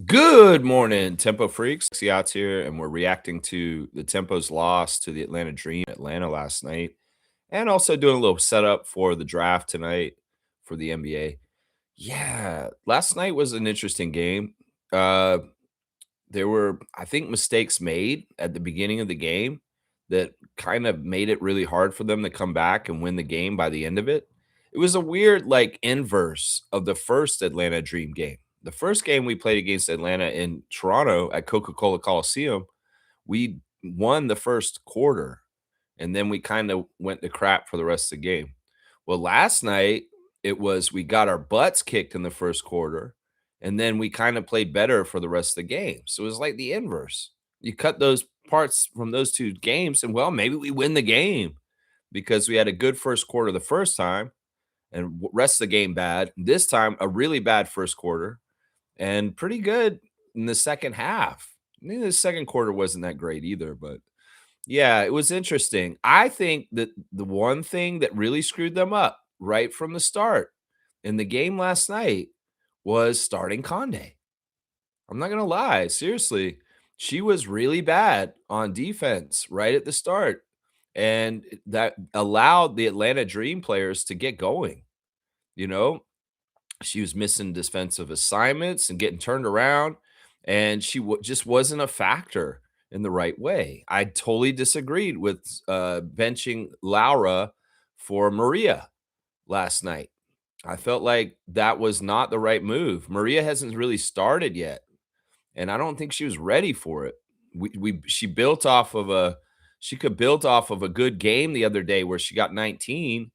Good morning, Tempo Freaks. Yachts here, and we're reacting to the Tempo's loss to the Atlanta Dream in Atlanta last night, and also doing a little setup for the draft tonight for the NBA. Yeah, last night was an interesting game. Uh, there were, I think, mistakes made at the beginning of the game that kind of made it really hard for them to come back and win the game by the end of it. It was a weird, like, inverse of the first Atlanta Dream game. The first game we played against Atlanta in Toronto at Coca-Cola Coliseum, we won the first quarter, and then we kind of went to crap for the rest of the game. Well, last night it was we got our butts kicked in the first quarter, and then we kind of played better for the rest of the game. So it was like the inverse. You cut those parts from those two games, and well, maybe we win the game because we had a good first quarter the first time, and rest of the game bad. This time, a really bad first quarter, and pretty good in the second half. The second quarter wasn't that great either, but yeah, it was interesting. I think that the one thing that really screwed them up right from the start in the game last night was starting Conde. I'm not gonna lie, seriously, she was really bad on defense right at the start, and that allowed the Atlanta Dream players to get going. You know, she was missing defensive assignments and getting turned around, and she just wasn't a factor in the right way. I totally disagreed with benching Laura for Maria last night. I felt like that was not the right move. Maria hasn't really started yet, and I don't think she was ready for it. We she built off of a she could build off of a good game the other day where she got 19,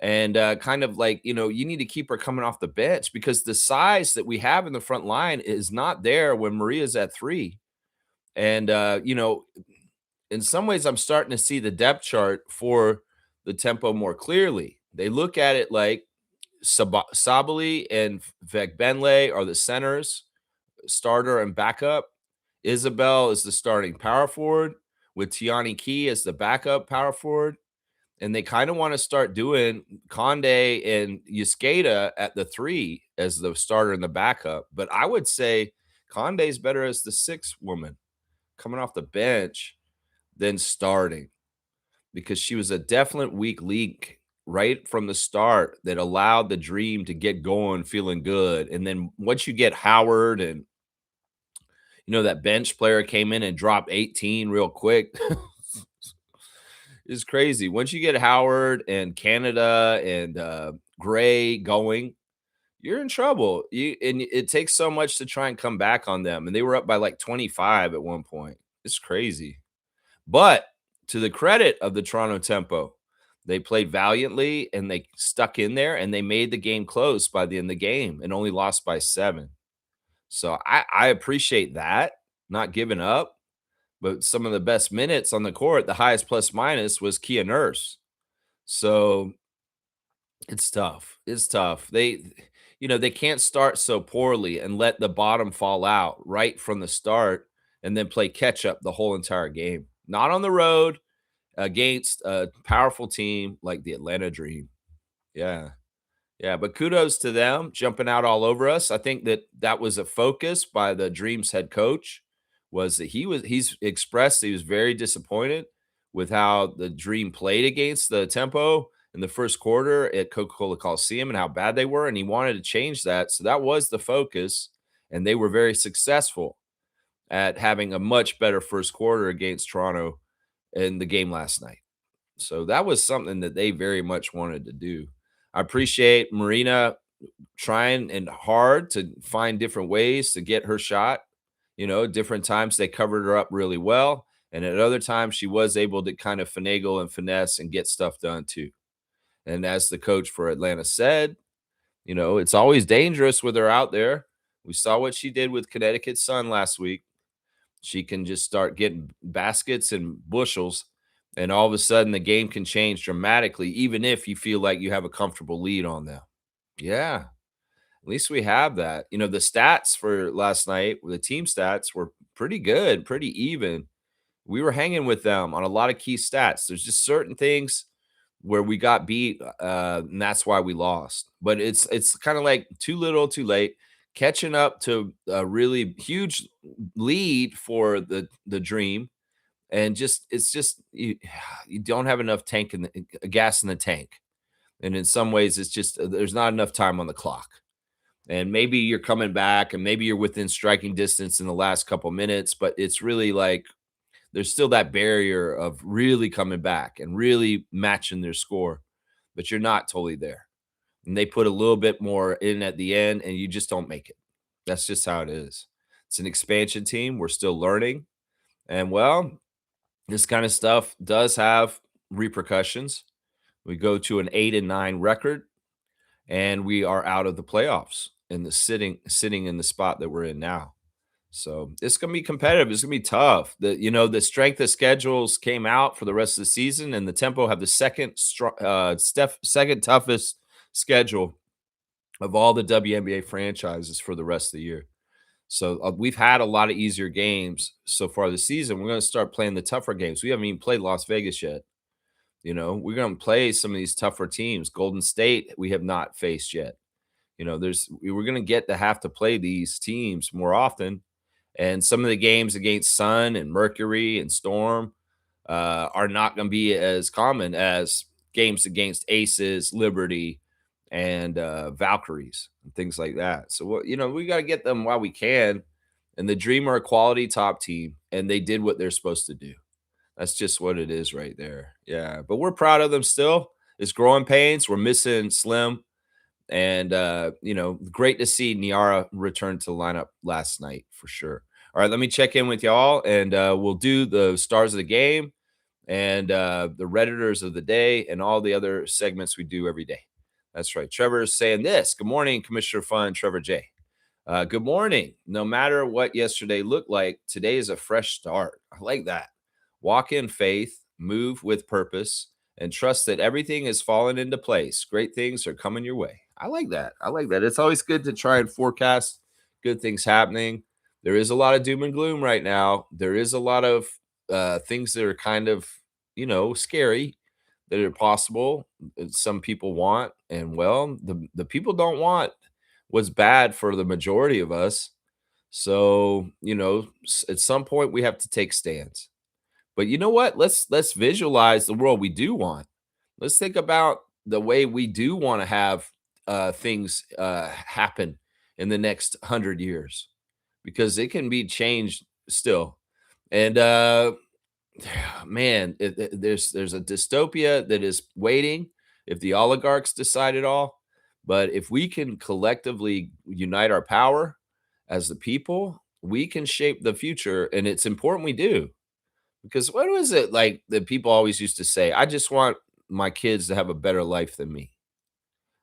and kind of like, you need to keep her coming off the bench because the size that we have in the front line is not there when Maria's at 3. And in some ways I'm starting to see the depth chart for the Tempo more clearly. They look at it like Sabali and Vegbenle are the centers, starter and backup. Isabel is the starting power forward with Tiani Key as the backup power forward, and they kind of want to start doing Conde and Yusqueta at the 3 as the starter and the backup. But I would say Conde's better as the 6th woman coming off the bench than starting, because she was a definite weak link right from the start that allowed the Dream to get going feeling good. And then once you get Howard and that bench player came in and dropped 18 real quick. Is crazy. Once you get Howard and Canada and Gray going, you're in trouble. And it takes so much to try and come back on them. And they were up by like 25 at one point. It's crazy. But to the credit of the Toronto Tempo, they played valiantly and they stuck in there and they made the game close by the end of the game and only lost by 7. So I appreciate that, not giving up. But some of the best minutes on the court, the highest plus minus was Kia Nurse. So it's tough. It's tough. They can't start so poorly and let the bottom fall out right from the start and then play catch up the whole entire game. Not on the road against a powerful team like the Atlanta Dream. Yeah. Yeah, but kudos to them jumping out all over us. I think that was a focus by the Dreams head coach, was that he's expressed he was very disappointed with how the Dream played against the Tempo in the first quarter at Coca-Cola Coliseum and how bad they were, and he wanted to change that. So that was the focus, and they were very successful at having a much better first quarter against Toronto in the game last night. So that was something that they very much wanted to do. I appreciate Marina trying and hard to find different ways to get her shot. Different times they covered her up really well. And at other times, she was able to kind of finagle and finesse and get stuff done too. And as the coach for Atlanta said, it's always dangerous with her out there. We saw what she did with Connecticut Sun last week. She can just start getting baskets and bushels, and all of a sudden the game can change dramatically, even if you feel like you have a comfortable lead on them. Yeah, at least we have that. The stats for last night, the team stats were pretty good, pretty even. We were hanging with them on a lot of key stats. There's just certain things where we got beat, and that's why we lost. But it's kind of like too little, too late. catching up to a really huge lead for the Dream, and just it's just you don't have enough tank in the gas in the tank, and in some ways, it's just there's not enough time on the clock. And maybe you're coming back, and maybe you're within striking distance in the last couple minutes, but it's really like there's still that barrier of really coming back and really matching their score, but you're not totally there. And they put a little bit more in at the end, and you just don't make it. That's just how it is. It's an expansion team. We're still learning. And well, this kind of stuff does have repercussions. We go to an 8-9 record, and we are out of the playoffs and the sitting in the spot that we're in now. So it's gonna be competitive. It's gonna be tough. The strength of schedules came out for the rest of the season, and the Tempo have the second toughest schedule of all the WNBA franchises for the rest of the year. So we've had a lot of easier games so far this season. We're going to start playing the tougher games. We haven't even played Las Vegas yet. We're going to play some of these tougher teams. Golden State, we have not faced yet. We're going to get to have to play these teams more often. And some of the games against Sun and Mercury and Storm are not going to be as common as games against Aces, Liberty, and Valkyries and things like that. So, we got to get them while we can. And the Dream are a quality top team, and they did what they're supposed to do. That's just what it is right there. Yeah, but we're proud of them still. It's growing pains. We're missing Slim, and great to see Niara return to the lineup last night for sure. All right, let me check in with y'all, and we'll do the stars of the game and the Redditors of the day and all the other segments we do every day. That's right. Trevor is saying this. Good morning, Commissioner Fun, Trevor J. Good morning. No matter what yesterday looked like, today is a fresh start. I like that. Walk in faith, move with purpose, and trust that everything is falling into place. Great things are coming your way. I like that. I like that. It's always good to try and forecast good things happening. There is a lot of doom and gloom right now. There is a lot of things that are kind of, scary that are possible. Some people want, and well, the people don't want what's bad for the majority of us. So, at some point we have to take stands. But you know what? Let's visualize the world we do want. Let's think about the way we do want to have things happen in the next 100 years, because it can be changed still. And man, there's a dystopia that is waiting if the oligarchs decide it all. But if we can collectively unite our power as the people, we can shape the future. And it's important we do. Because what was it like that people always used to say? I just want my kids to have a better life than me.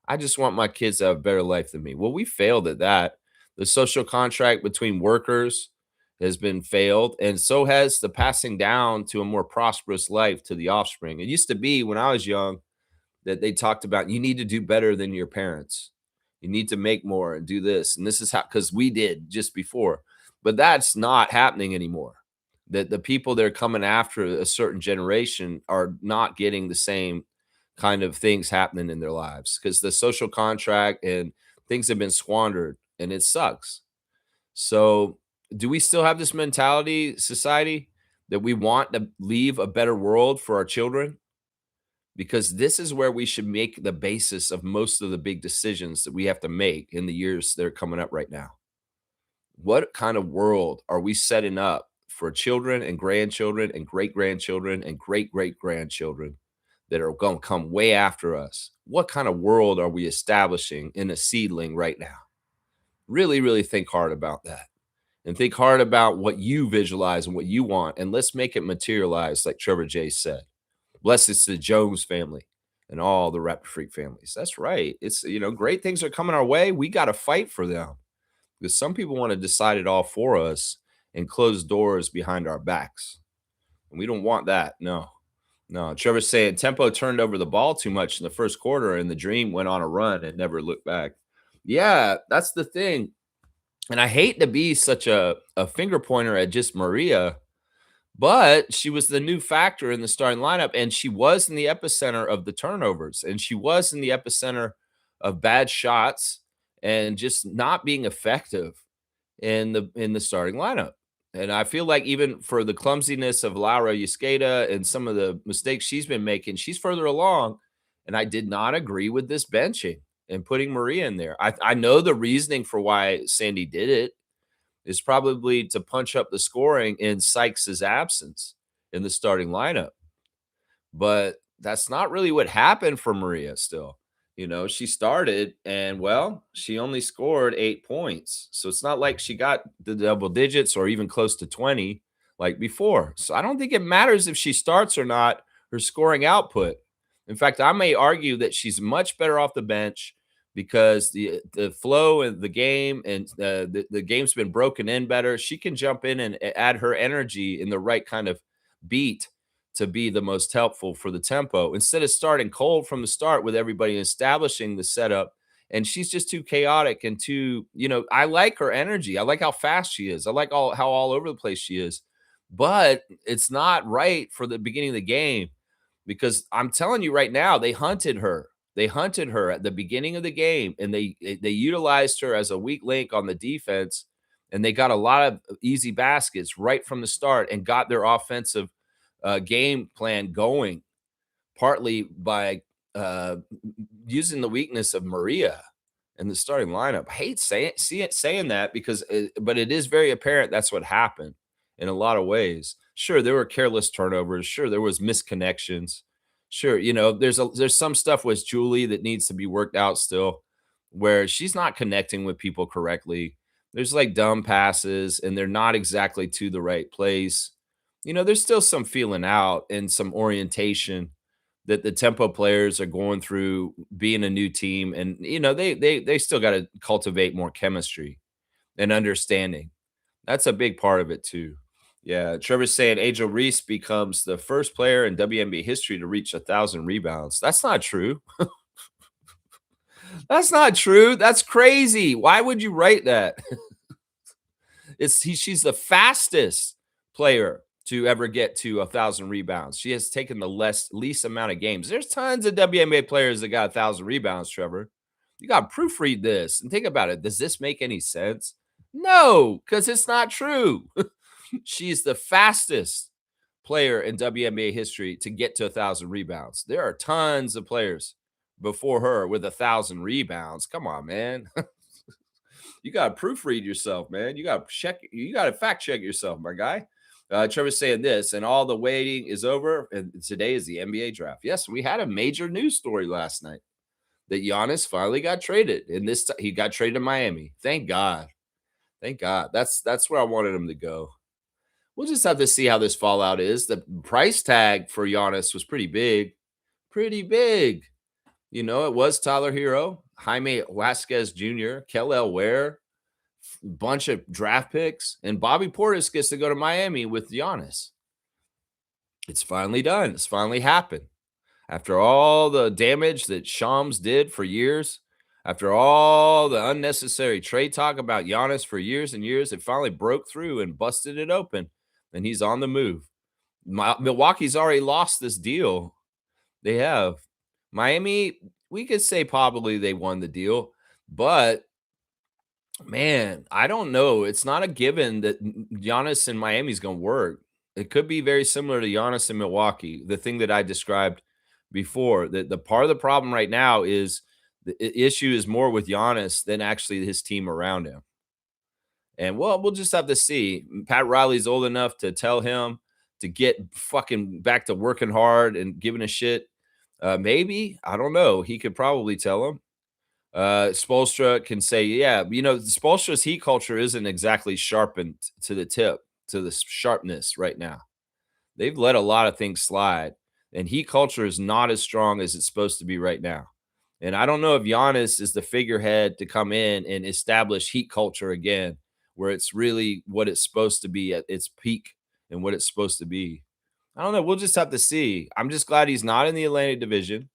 I just want my kids to have a better life than me. Well, we failed at that. The social contract between workers has been failed, and so has the passing down to a more prosperous life to the offspring. It used to be when I was young that they talked about you need to do better than your parents. You need to make more and do this. And this is how, because we did just before. But that's not happening anymore. That the people that are coming after a certain generation are not getting the same kind of things happening in their lives, because the social contract and things have been squandered, and it sucks. So, do we still have this mentality, society, that we want to leave a better world for our children? Because this is where we should make the basis of most of the big decisions that we have to make in the years that are coming up right now. What kind of world are we setting up for children and grandchildren and great grandchildren and great great grandchildren that are going to come way after us? What kind of world are we establishing in a seedling right now? Really, really think hard about that, and think hard about what you visualize and what you want. And let's make it materialize, like Trevor J said. Blessings to the Jones family and all the Raptor Freak families. That's right. It's, great things are coming our way. We got to fight for them, because some people want to decide it all for us and close doors behind our backs. And we don't want that. No, no. Trevor's saying Tempo turned over the ball too much in the first quarter, and the Dream went on a run and never looked back. Yeah, that's the thing. And I hate to be such a finger pointer at just Maria, but she was the new factor in the starting lineup, and she was in the epicenter of the turnovers, and she was in the epicenter of bad shots and just not being effective in the starting lineup. And I feel like even for the clumsiness of Laura Yusketa and some of the mistakes she's been making, she's further along. And I did not agree with this benching and putting Maria in there. I know the reasoning for why Sandy did it is probably to punch up the scoring in Sykes's absence in the starting lineup. But that's not really what happened for Maria still. She started and, well, she only scored 8 points. So it's not like she got the double digits or even close to 20 like before. So I don't think it matters if she starts or not, her scoring output. In fact, I may argue that she's much better off the bench because the flow of the game and the game's been broken in better. She can jump in and add her energy in the right kind of beat to be the most helpful for the tempo instead of starting cold from the start with everybody establishing the setup. And she's just too chaotic and too, I like her energy. I like how fast she is. I like how all over the place she is. But it's not right for the beginning of the game because I'm telling you right now, they hunted her. They hunted her at the beginning of the game and they utilized her as a weak link on the defense, and they got a lot of easy baskets right from the start and got their offensive game plan going, partly by uh, using the weakness of Maria in the starting lineup. I hate saying that because, but it is very apparent that's what happened in a lot of ways. Sure, there were careless turnovers. Sure, there was misconnections. Sure, there's some stuff with Julie that needs to be worked out still, where she's not connecting with people correctly. There's like dumb passes, and they're not exactly to the right place. There's still some feeling out and some orientation that the tempo players are going through being a new team, and they still got to cultivate more chemistry and understanding. That's a big part of it too. Yeah, Trevor's saying Angel Reese becomes the first player in WNBA history to reach 1,000 rebounds. That's not true. That's not true. That's crazy. Why would you write that? She's the fastest player to ever get to 1,000 rebounds. She has taken the least amount of games. There's tons of WNBA players that got 1,000 rebounds, Trevor. You got to proofread this and think about it. Does this make any sense? No, because it's not true. She's the fastest player in WNBA history to get to 1,000 rebounds. There are tons of players before her with 1,000 rebounds. Come on, man. You got to proofread yourself, man. You got to check. You got to fact check yourself, my guy. Trevor's saying this, and all the waiting is over. And today is the NBA draft. Yes, we had a major news story last night that Giannis finally got traded. And he got traded to Miami. Thank God. Thank God. That's where I wanted him to go. We'll just have to see how this fallout is. The price tag for Giannis was pretty big. Pretty big. It was Tyler Hero, Jaime Vasquez Jr., Kellel Ware, bunch of draft picks, and Bobby Portis gets to go to Miami with Giannis. It's finally done. It's finally happened. After all the damage that Shams did for years, after all the unnecessary trade talk about Giannis for years and years, it finally broke through and busted it open, and he's on the move. Milwaukee's already lost this deal. They have. Miami, we could say probably they won the deal, but man, I don't know. It's not a given that Giannis in Miami is going to work. It could be very similar to Giannis in Milwaukee. The thing that I described before, that the part of the problem right now is the issue is more with Giannis than actually his team around him. And well, we'll just have to see. Pat Riley's old enough to tell him to get fucking back to working hard and giving a shit. Maybe, I don't know. He could probably tell him. Spoelstra can say, yeah, Spoelstra's heat culture isn't exactly sharpened to the tip, to the sharpness right now. They've let a lot of things slide, and heat culture is not as strong as it's supposed to be right now. And I don't know if Giannis is the figurehead to come in and establish heat culture again, where it's really what it's supposed to be at its peak and what it's supposed to be. I don't know. We'll just have to see. I'm just glad he's not in the Atlantic Division.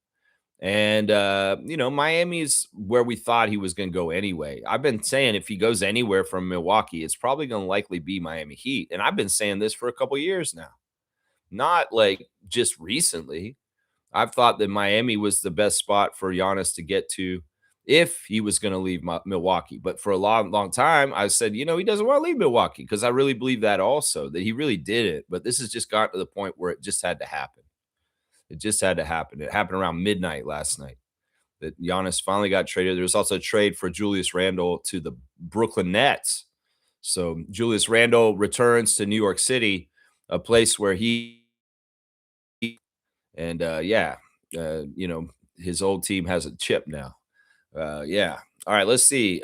And, Miami's where we thought he was going to go anyway. I've been saying if he goes anywhere from Milwaukee, it's probably going to likely be Miami Heat. And I've been saying this for a couple years now, not like just recently. I've thought that Miami was the best spot for Giannis to get to if he was going to leave Milwaukee. But for a long, long time, I said, he doesn't want to leave Milwaukee because I really believe that also, that he really did it. But this has just gotten to the point where it just had to happen. It just had to happen. It happened around midnight last night that Giannis finally got traded. There was also a trade for Julius Randle to the Brooklyn Nets. So Julius Randle returns to New York City, a place where and his old team has a chip now. Yeah. All right, let's see.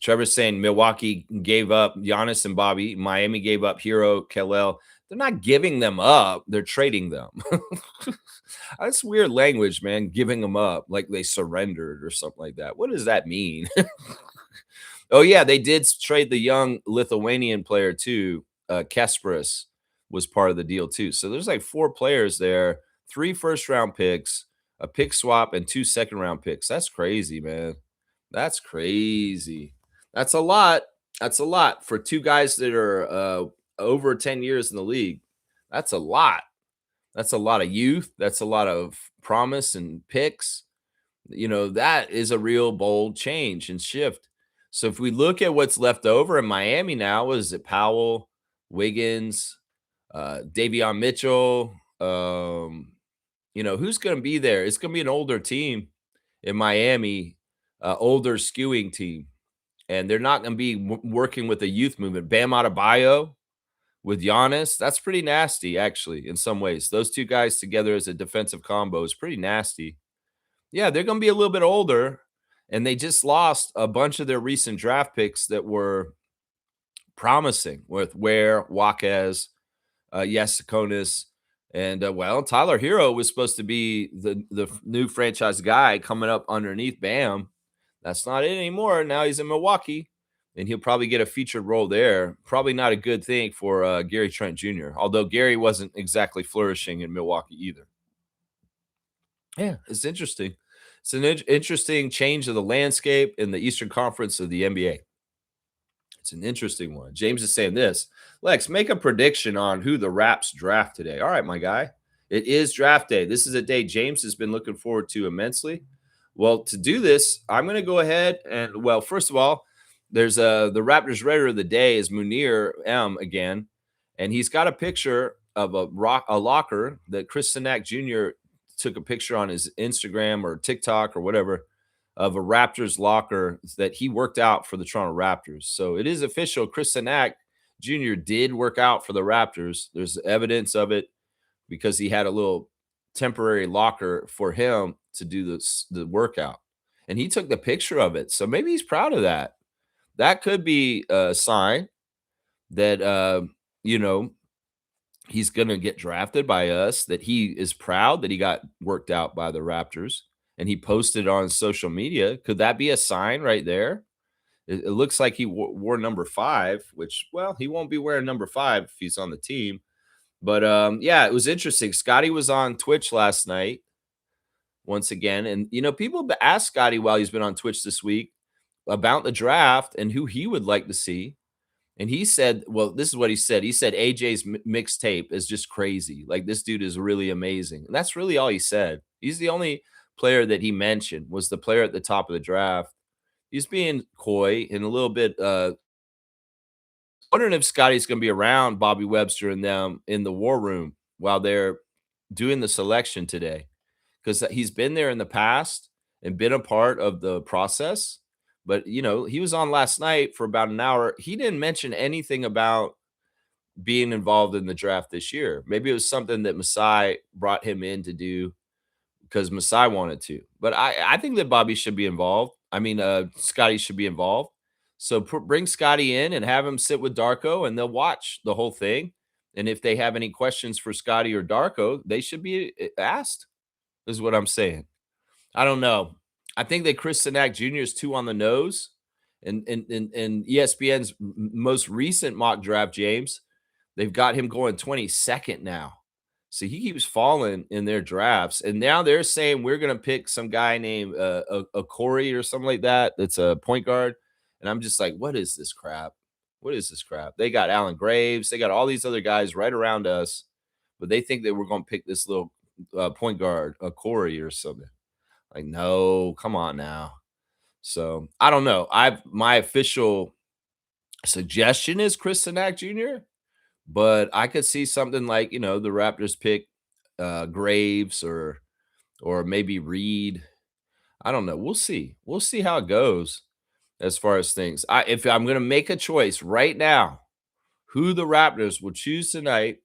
Trevor's saying Milwaukee gave up Giannis and Bobby. Miami gave up Hero, Kelel. They're not giving them up. They're trading them. That's weird language, man. Giving them up like they surrendered or something like that. What does that mean? Oh, yeah, they did trade the young Lithuanian player too. Kasparas was part of the deal too. So there's like 4 players there, 3 first-round picks, a pick swap, and 2 second-round picks. That's crazy, man. That's crazy. That's a lot. That's a lot for 2 guys that are over 10 years in the league. That's a lot. That's a lot of youth. That's a lot of promise and picks. That is a real bold change and shift. So if we look at what's left over in Miami now, what is it? Powell, Wiggins, Davion Mitchell. Who's going to be there? It's going to be an older team in Miami, older skewing team. And they're not going to be working with the youth movement. Bam Adebayo with Giannis, that's pretty nasty, actually, in some ways. Those 2 guys together as a defensive combo is pretty nasty. Yeah, they're going to be a little bit older, and they just lost a bunch of their recent draft picks that were promising with Ware, Waquez, Yasakonis, and Tyler Hero was supposed to be the new franchise guy coming up underneath Bam. That's not it anymore. Now he's in Milwaukee, and he'll probably get a featured role there. Probably not a good thing for Gary Trent Jr., although Gary wasn't exactly flourishing in Milwaukee either. Yeah, it's interesting. It's an interesting change of the landscape in the Eastern Conference of the NBA. It's an interesting one. James is saying this. Lex, make a prediction on who the Raps draft today. All right, my guy. It is draft day. This is a day James has been looking forward to immensely. Well, to do this, I'm going to go ahead and, first of all, there's the Raptors Redder of the day is Munir M again, and he's got a picture of a locker that Chris Sinak Jr. took a picture on his Instagram or TikTok or whatever of a Raptors locker that he worked out for the Toronto Raptors. So it is official. Chris Sinak Jr. did work out for the Raptors. There's evidence of it because he had a little temporary locker for him to do the workout. And he took the picture of it. So maybe he's proud of that. That could be a sign that, he's going to get drafted by us, that he is proud that he got worked out by the Raptors and he posted on social media. Could that be a sign right there? It looks like he wore number 5, which, he won't be wearing number 5 if he's on the team. But, yeah, it was interesting. Scotty was on Twitch last night once again. And, people asked Scotty while he's been on Twitch this week about the draft and who he would like to see. And he said, this is what he said. He said AJ's mixtape is just crazy. Like, this dude is really amazing. And that's really all he said. He's the only player that he mentioned was the player at the top of the draft. He's being coy and a little bit wondering if Scotty's going to be around Bobby Webster and them in the war room while they're doing the selection today, because he's been there in the past and been a part of the process. But, he was on last night for about an hour. He didn't mention anything about being involved in the draft this year. Maybe it was something that Masai brought him in to do because Masai wanted to. But I think that Bobby should be involved. I mean, Scotty should be involved. So bring Scotty in and have him sit with Darko, and they'll watch the whole thing. And if they have any questions for Scotty or Darko, they should be asked, is what I'm saying. I don't know. I think that Chris Sinak Jr. is too on the nose. And ESPN's most recent mock draft, James, they've got him going 22nd now. So he keeps falling in their drafts. And now they're saying we're going to pick some guy named a Corey or something like that. That's a point guard. And I'm just like, what is this crap? What is this crap? They got Alan Graves. They got all these other guys right around us. But they think that we're going to pick this little point guard, a Corey or something. Like, no, come on now. So I don't know. My official suggestion is Chris Sinak Jr., but I could see something like, the Raptors pick Graves or maybe Reed. I don't know. We'll see. We'll see how it goes as far as things. If I'm going to make a choice right now, who the Raptors will choose tonight,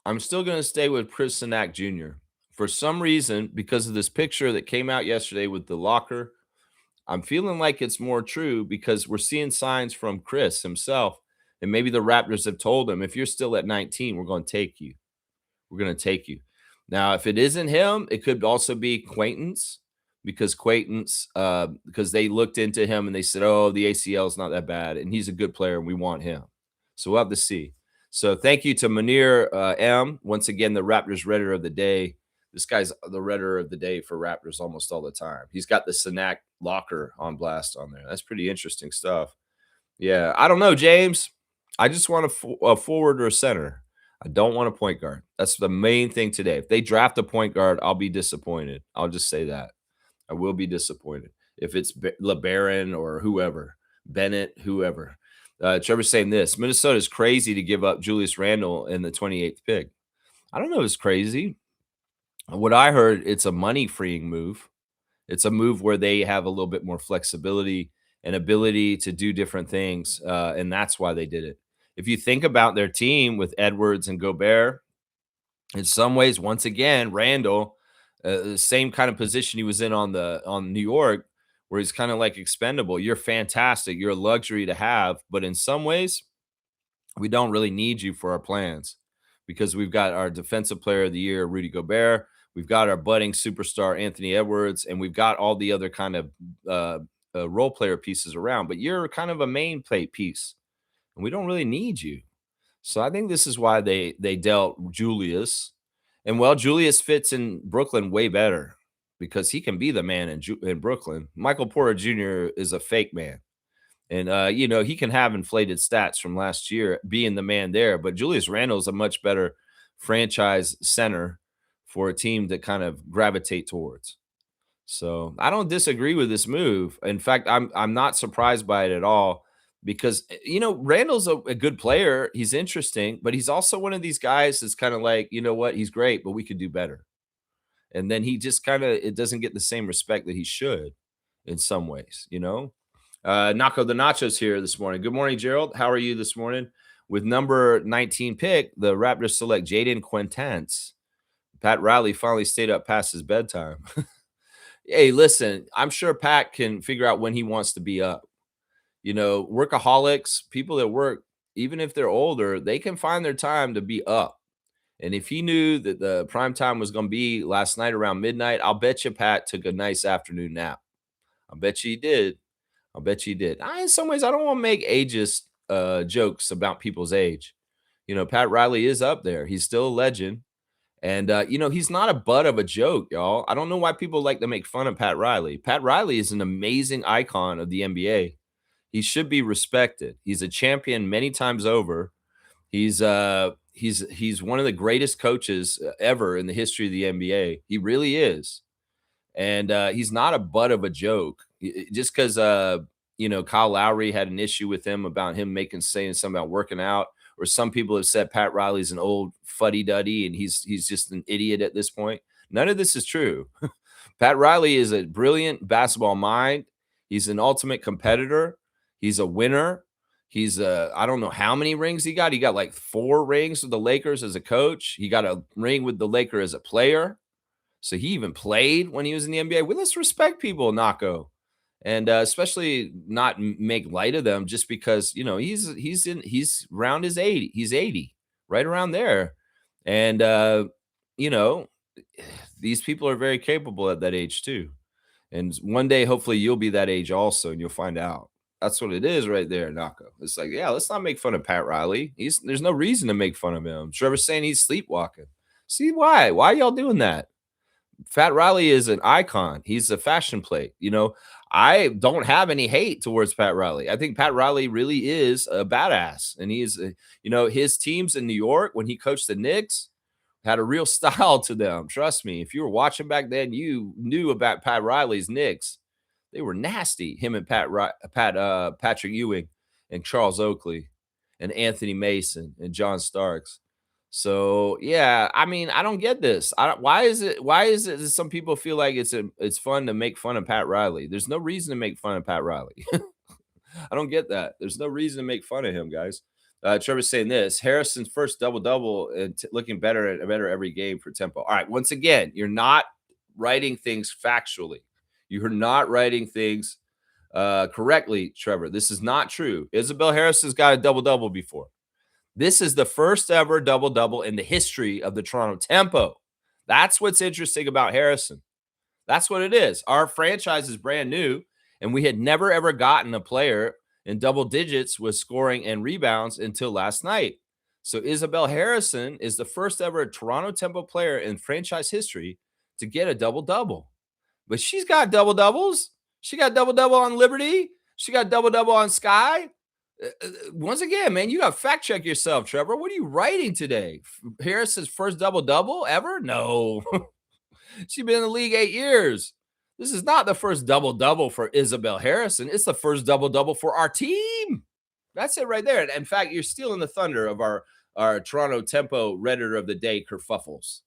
I'm still going to stay with Chris Sinak Jr. For some reason, because of this picture that came out yesterday with the locker, I'm feeling like it's more true because we're seeing signs from Chris himself. And maybe the Raptors have told him, if you're still at 19, we're going to take you. We're going to take you. Now, if it isn't him, it could also be Quaintance because they looked into him and they said, oh, the ACL is not that bad. And he's a good player and we want him. So we'll have to see. So thank you to Munir M. Once again, the Raptors Redditor of the day. This guy's the Redditor of the day for Raptors almost all the time. He's got the Sinak locker on blast on there. That's pretty interesting stuff. Yeah, I don't know, James. I just want a forward or a center. I don't want a point guard. That's the main thing today. If they draft a point guard, I'll be disappointed. I'll just say that. I will be disappointed if it's LeBaron or whoever, Bennett, whoever. Trevor's saying this: Minnesota's crazy to give up Julius Randle in the 28th pick. I don't know if it's crazy. What I heard, it's a money freeing move. It's a move where they have a little bit more flexibility and ability to do different things, and that's why they did it. If you think about their team with Edwards and Gobert, in some ways, once again, Randall, the same kind of position he was in on New York, where he's kind of like expendable. You're fantastic. You're a luxury to have, but in some ways, we don't really need you for our plans because we've got our defensive player of the year, Rudy Gobert. We've got our budding superstar, Anthony Edwards, and we've got all the other kind of role player pieces around. But you're kind of a main plate piece, and we don't really need you. So I think this is why they dealt Julius. And well, Julius fits in Brooklyn way better because he can be the man in Brooklyn. Michael Porter Jr. is a fake man. And, he can have inflated stats from last year being the man there. But Julius Randle is a much better franchise center for a team to kind of gravitate towards. So I don't disagree with this move. In fact, I'm not surprised by it at all because Randall's a good player. He's interesting, but he's also one of these guys that's kind of like, you know what, he's great, but we could do better. And then he just it doesn't get the same respect that he should in some ways, Naco the Nachos here this morning. Good morning, Gerald. How are you this morning? With number 19 pick, the Raptors select Jaden Quintance. Pat Riley finally stayed up past his bedtime. Hey, listen, I'm sure Pat can figure out when he wants to be up. Workaholics, people that work, even if they're older, they can find their time to be up. And if he knew that the prime time was going to be last night around midnight, I'll bet you Pat took a nice afternoon nap. I bet you he did. In some ways, I don't want to make ageist jokes about people's age. Pat Riley is up there. He's still a legend. And, he's not a butt of a joke, y'all. I don't know why people like to make fun of Pat Riley. Pat Riley is an amazing icon of the NBA. He should be respected. He's a champion many times over. He's one of the greatest coaches ever in the history of the NBA. He really is. And he's not a butt of a joke. Just because Kyle Lowry had an issue with him about him saying something about working out, or some people have said Pat Riley's an old fuddy-duddy and he's just an idiot at this point. None of this is true. Pat Riley is a brilliant basketball mind. He's an ultimate competitor. He's a winner. He's I don't know how many rings he got. He got like 4 rings with the Lakers as a coach. He got a ring with the Lakers as a player. So he even played when he was in the NBA. Well, let's respect people, Naco, and especially not make light of them just because he's around his 80. He's 80, right around there, and these people are very capable at that age too. And one day, hopefully, you'll be that age also, and you'll find out. That's what it is right there, Naco. It's like, yeah, let's not make fun of Pat Riley. There's no reason to make fun of him. Trevor's saying he's sleepwalking. See why? Why y'all doing that? Pat Riley is an icon. He's a fashion plate. I don't have any hate towards Pat Riley. I think Pat Riley really is a badass. And he's, his teams in New York, when he coached the Knicks, had a real style to them. Trust me. If you were watching back then, you knew about Pat Riley's Knicks. They were nasty. Him and Patrick Ewing and Charles Oakley and Anthony Mason and John Starks. So yeah, I mean, I don't get this. Why is it that some people feel like it's fun to make fun of Pat Riley? There's no reason to make fun of Pat Riley. I don't get that. There's no reason to make fun of him, guys. Trevor's saying this: Harrison's first double double and looking better and better every game for tempo. All right, once again, you're not writing things factually. You're not writing things correctly, Trevor. This is not true. Isabel Harrison's got a double double before. This is the first ever double double in the history of the Toronto Tempo. That's what's interesting about Harrison. That's what it is. Our franchise is brand new, and we had never ever gotten a player in double digits with scoring and rebounds until last night. So Isabel Harrison is the first ever Toronto Tempo player in franchise history to get a double double. But she's got double doubles. She got double double on Liberty. She got double double on Sky. Once again, man, you got to fact check yourself, Trevor. What are you writing today? Harrison's first double double ever? No. She's been in the league 8 years. This is not the first double double for Isabel Harrison. It's the first double double for our team. That's it right there. In fact, you're stealing the thunder of our Toronto Tempo Redditor of the Day, Kerfuffles.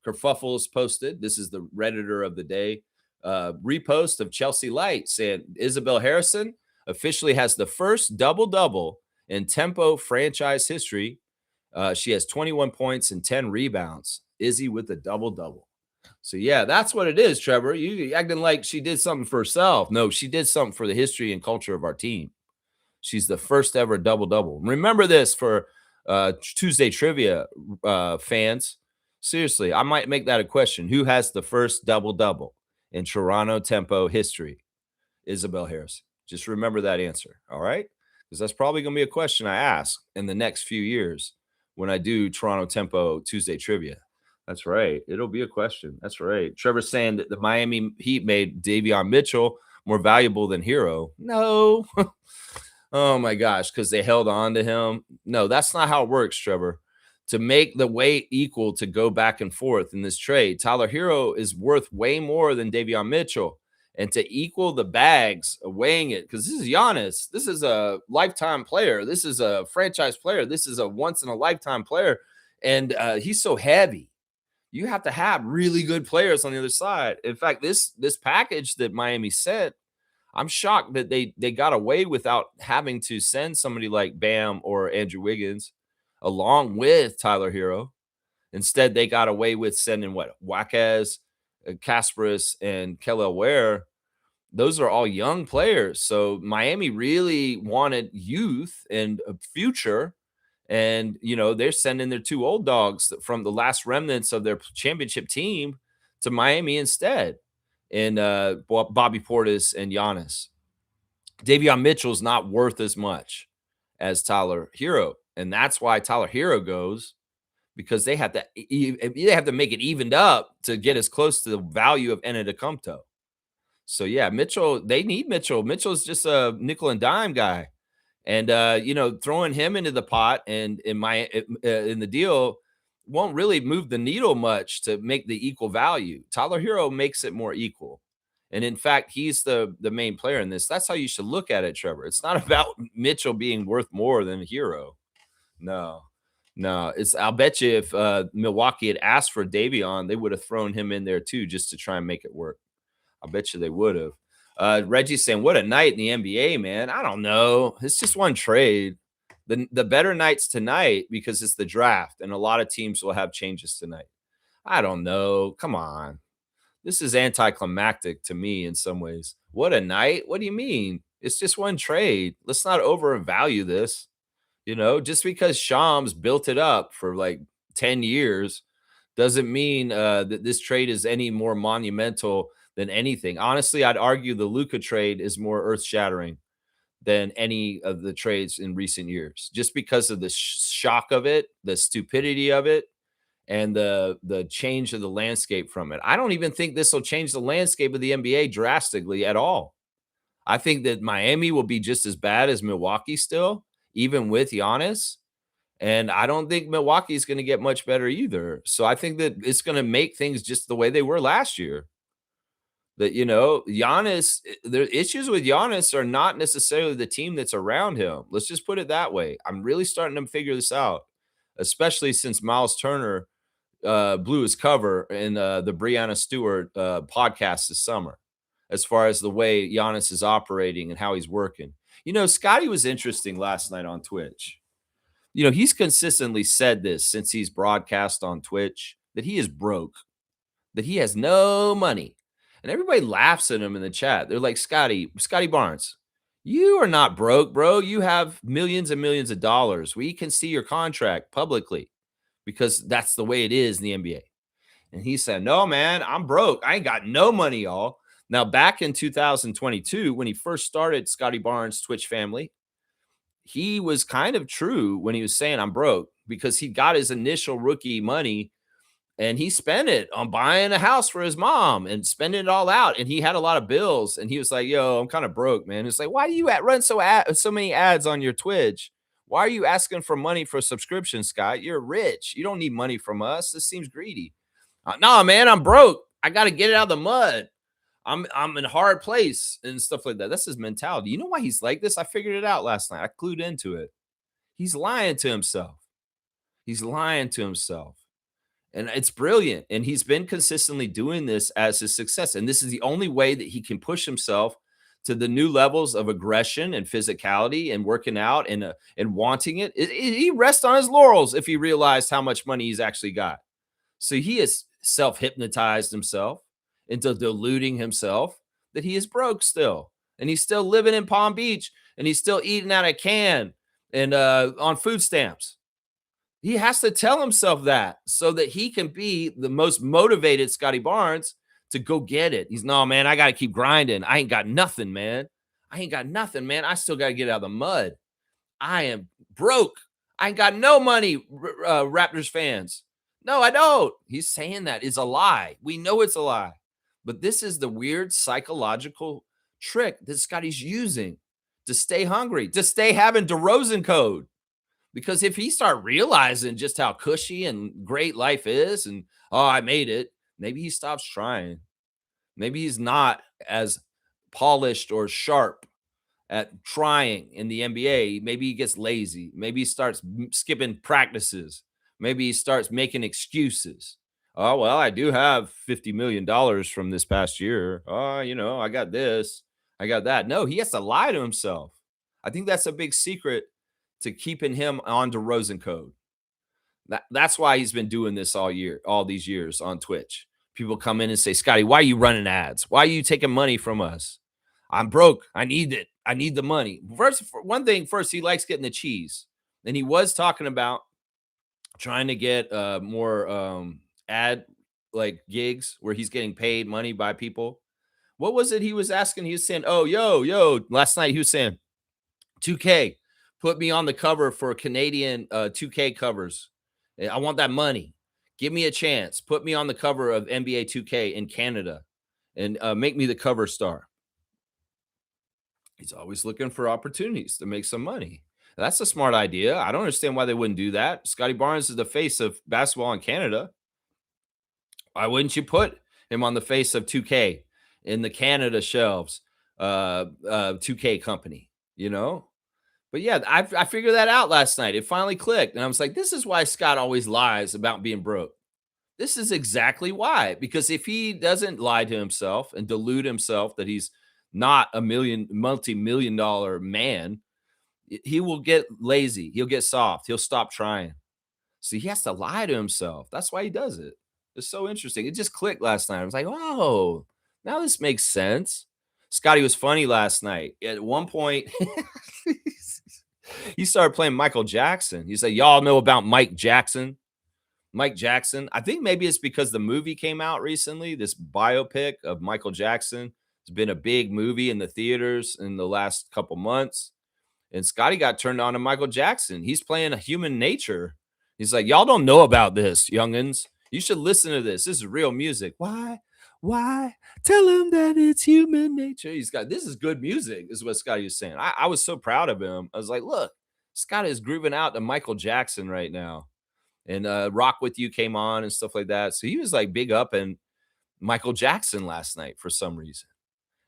Kerfuffles posted. This is the Redditor of the Day repost of Chelsea Light saying Isabel Harrison officially has the first double double in Tempo franchise history. She has 21 points and 10 rebounds. Izzy with the double double. So yeah, that's what it is, Trevor. You acting like she did something for herself. No, she did something for the history and culture of our team. She's the first ever double double. Remember this for Tuesday trivia fans. Seriously, I might make that a question. Who has the first double double in Toronto Tempo history? Isabel Harrison. Just remember that answer. All right, because that's probably going to be a question I ask in the next few years when I do Toronto Tempo Tuesday trivia. That's right. It'll be a question. That's right. Trevor's saying that the Miami Heat made Davion Mitchell more valuable than Hero. No. Oh my gosh, because they held on to him. No, that's not how it works, Trevor. To make the weight equal to go back and forth in this trade, Tyler Hero is worth way more than Davion Mitchell. And to equal the bags of weighing it, because this is Giannis. This is a lifetime player. This is a franchise player. This is a once-in-a-lifetime player. And he's so heavy. You have to have really good players on the other side. In fact, this package that Miami sent, I'm shocked that they got away without having to send somebody like Bam or Andrew Wiggins along with Tyler Hero. Instead, they got away with sending Wackez, Kasparis, and Kelly Ware. Those are all young players. So Miami really wanted youth and a future. And, they're sending their 2 old dogs from the last remnants of their championship team to Miami instead. And Bobby Portis and Giannis. Davion Mitchell's not worth as much as Tyler Hero. And that's why Tyler Hero goes, because they have to make it evened up to get as close to the value of Antetokounmpo. So yeah, Mitchell, they need Mitchell. Mitchell's just a nickel and dime guy. And throwing him into the pot and in the deal won't really move the needle much to make the equal value. Tyler Hero makes it more equal. And in fact, he's the main player in this. That's how you should look at it, Trevor. It's not about Mitchell being worth more than Hero. No. I'll bet you if Milwaukee had asked for Davion, they would have thrown him in there too, just to try and make it work. I bet you they would have. Reggie's saying, what a night in the NBA, man. I don't know. It's just one trade. The better night's tonight because it's the draft, and a lot of teams will have changes tonight. I don't know. Come on. This is anticlimactic to me in some ways. What a night. What do you mean? It's just one trade. Let's not overvalue this. Just because Shams built it up for like 10 years doesn't mean that this trade is any more monumental than anything. Honestly, I'd argue the Luka trade is more earth-shattering than any of the trades in recent years, just because of the shock of it, the stupidity of it, and the change of the landscape from it. I don't even think this will change the landscape of the NBA drastically at all. I think that Miami will be just as bad as Milwaukee still, even with Giannis. And I don't think Milwaukee is going to get much better either. So I think that it's going to make things just the way they were last year. That, Giannis, the issues with Giannis are not necessarily the team that's around him. Let's just put it that way. I'm really starting to figure this out, especially since Miles Turner blew his cover in the Breanna Stewart podcast this summer, as far as the way Giannis is operating and how he's working. Scotty was interesting last night on Twitch. He's consistently said this since he's broadcast on Twitch that he is broke, that he has no money. And everybody laughs at him in the chat. They're like, Scotty Barnes, you are not broke, bro. You have millions and millions of dollars. We can see your contract publicly because that's the way it is in the NBA. And he said, no, man, I'm broke. I ain't got no money, y'all. Now, back in 2022, when he first started Scotty Barnes' Twitch family, he was kind of true when he was saying I'm broke because he got his initial rookie money and he spent it on buying a house for his mom and spending it all out. And he had a lot of bills. And he was like, yo, I'm kind of broke, man. It's like, why do you run so many ads on your Twitch? Why are you asking for money for a subscription, Scott? You're rich. You don't need money from us. This seems greedy. No, man, I'm broke. I got to get it out of the mud. I'm in a hard place and stuff like that. That's his mentality. You know why he's like this? I figured it out last night. I clued into it. He's lying to himself. He's lying to himself. And it's brilliant. And he's been consistently doing this as his success. And this is the only way that he can push himself to the new levels of aggression and physicality and working out and wanting it. He rests on his laurels if he realized how much money he's actually got. So he has self-hypnotized himself into deluding himself that he is broke still. And he's still living in Palm Beach and he's still eating out of a can and on food stamps. He has to tell himself that so that he can be the most motivated Scotty Barnes to go get it. He's, no, man, I got to keep grinding. I ain't got nothing, man. I ain't got nothing, man. I still got to get out of the mud. I am broke. I ain't got no money, Raptors fans. No, I don't. He's saying that is a lie. We know it's a lie. But this is the weird psychological trick that Scotty's using to stay hungry, to stay having DeRozan code. Because if he start realizing just how cushy and great life is and, oh, I made it, maybe he stops trying. Maybe he's not as polished or sharp at trying in the NBA. Maybe he gets lazy. Maybe he starts skipping practices. Maybe he starts making excuses. Oh, well, I do have $50 million from this past year. Oh, I got this. I got that. No, he has to lie to himself. I think that's a big secret to keeping him on DeRozan code. That's why he's been doing this all these years on Twitch. People come in and say, Scotty, why are you running ads? Why are you taking money from us? I'm broke. I need it. I need the money. First, he likes getting the cheese. And he was talking about trying to get more ad gigs where he's getting paid money by people. What was it he was asking? He was saying, oh, yo, last night he was saying, 2K, put me on the cover for Canadian 2K covers. I want that money. Give me a chance. Put me on the cover of NBA 2K in Canada and make me the cover star. He's always looking for opportunities to make some money. That's a smart idea. I don't understand why they wouldn't do that. Scotty Barnes is the face of basketball in Canada. Why wouldn't you put him on the face of 2K in the Canada shelves, 2K company, But yeah, I figured that out last night. It finally clicked. And I was like, this is why Scott always lies about being broke. This is exactly why. Because if he doesn't lie to himself and delude himself that he's not a multi-million dollar man, he will get lazy. He'll get soft. He'll stop trying. So he has to lie to himself. That's why he does it. It's so interesting. It just clicked last night. I was like, oh, now this makes sense. Scotty was funny last night. At one point, he started playing Michael Jackson. He's like, y'all know about Mike Jackson? Mike Jackson. I think maybe it's because the movie came out recently, this biopic of Michael Jackson. It's been a big movie in the theaters in the last couple months. And Scotty got turned on to Michael Jackson. He's playing a Human Nature. He's like, y'all don't know about this, youngins. You should listen to this. This is real music. Why? Tell him that it's human nature. This is good music, is what Scotty was saying. I was so proud of him. I was like, look, Scott is grooving out to Michael Jackson right now. And Rock With You came on and stuff like that. So he was like big up and Michael Jackson last night for some reason.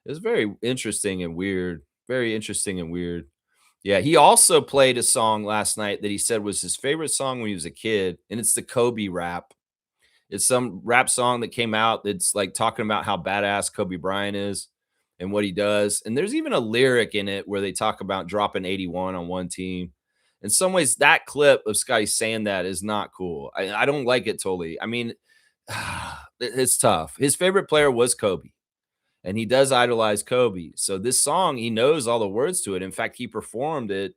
It was very interesting and weird. Very interesting and weird. Yeah, he also played a song last night that he said was his favorite song when he was a kid, and it's the Kobe rap. It's some rap song that came out that's like talking about how badass Kobe Bryant is and what he does. And there's even a lyric in it where they talk about dropping 81 on one team. In some ways, that clip of Scotty saying that is not cool. I don't like it totally. I mean, it's tough. His favorite player was Kobe, and he does idolize Kobe. So this song, he knows all the words to it. In fact, he performed it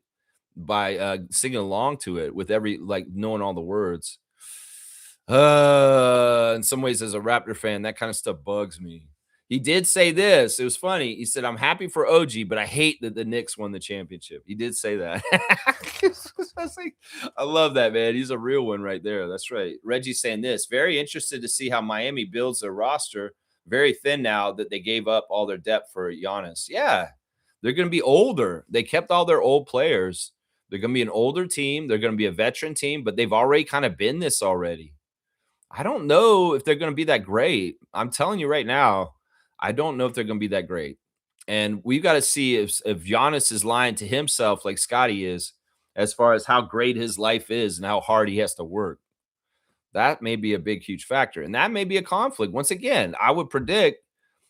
by singing along to it with every like knowing all the words. In some ways, as a Raptor fan, that kind of stuff bugs me. He did say this. It was funny. He said, "I'm happy for OG, but I hate that the Knicks won the championship." He did say that. I love that, man. He's a real one right there. That's right. Reggie's saying this. Very interested to see how Miami builds their roster. Very thin now that they gave up all their depth for Giannis. Yeah, they're going to be older. They kept all their old players. They're going to be an older team. They're going to be a veteran team, but they've already kind of been this already. I don't know if they're going to be that great. I'm telling you right now, I don't know if they're going to be that great. And we've got to see if Giannis is lying to himself like Scotty is, as far as how great his life is and how hard he has to work. That may be a big, huge factor. And that may be a conflict. Once again, I would predict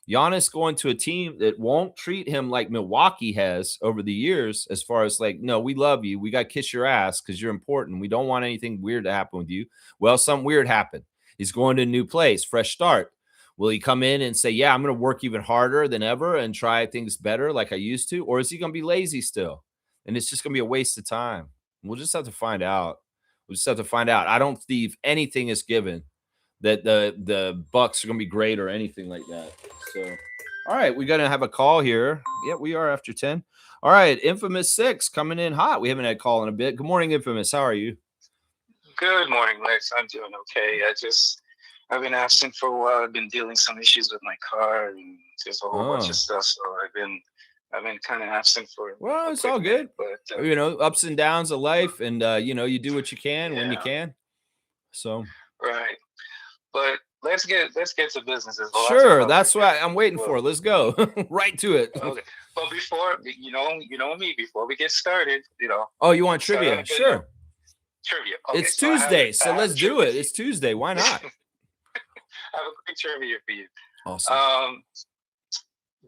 Giannis going to a team that won't treat him like Milwaukee has over the years, as far as like, no, we love you. We got to kiss your ass because you're important. We don't want anything weird to happen with you. Well, something weird happened. He's going to a new place, fresh start. Will he come in and say, yeah, I'm going to work even harder than ever and try things better like I used to? Or is he going to be lazy still? And it's just going to be a waste of time. We'll just have to find out. We'll just have to find out. I don't think anything is given that the Bucks are going to be great or anything like that. So, all right, we're going to have a call here. Yeah, we are after 10. All right, Infamous 6 coming in hot. We haven't had a call in a bit. Good morning, Infamous. How are you? Good morning, Lex. I'm doing okay. I've been absent for a while. I've been dealing some issues with my car and just a whole bunch of stuff. So I've been kind of absent for. Well, it's all good. Minute, but you know, ups and downs of life, and you know, you do what you can when you can. So right, but let's get to business. Sure, that's what I'm waiting for. Let's go right to it. Okay, but before you know me, before we get started, Oh, you want trivia? Sure. Trivia. Okay, it's Tuesday, so let's do it. It's Tuesday. Why not? I have a quick trivia for you. Awesome.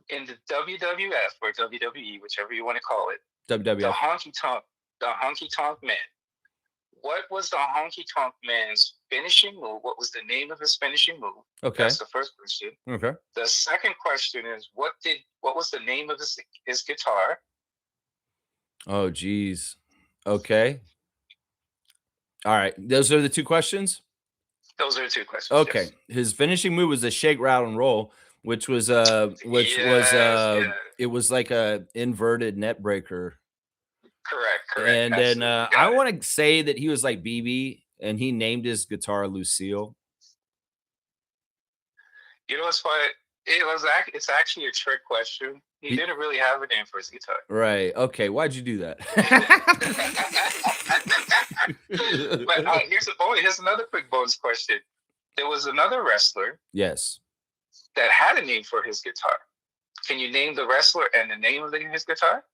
In the WWF or WWE, whichever you want to call it, WWF, the Honky Tonk Man. What was the Honky Tonk Man's finishing move? What was the name of his finishing move? Okay, that's the first question. Okay. The second question is what was the name of his guitar? Oh, geez. Okay. All right. Those are the two questions? Those are the two questions. Okay. Yes. His finishing move was a shake, rattle, and roll, which was it was like a inverted net breaker. Correct. And then I want to say that he was like BB and he named his guitar Lucille. You know what's funny? It's actually a trick question. He didn't really have a name for his guitar. Right. Okay. Why'd you do that? But here's another quick bonus question. There was another wrestler. Yes. That had a name for his guitar. Can you name the wrestler and the name of his guitar?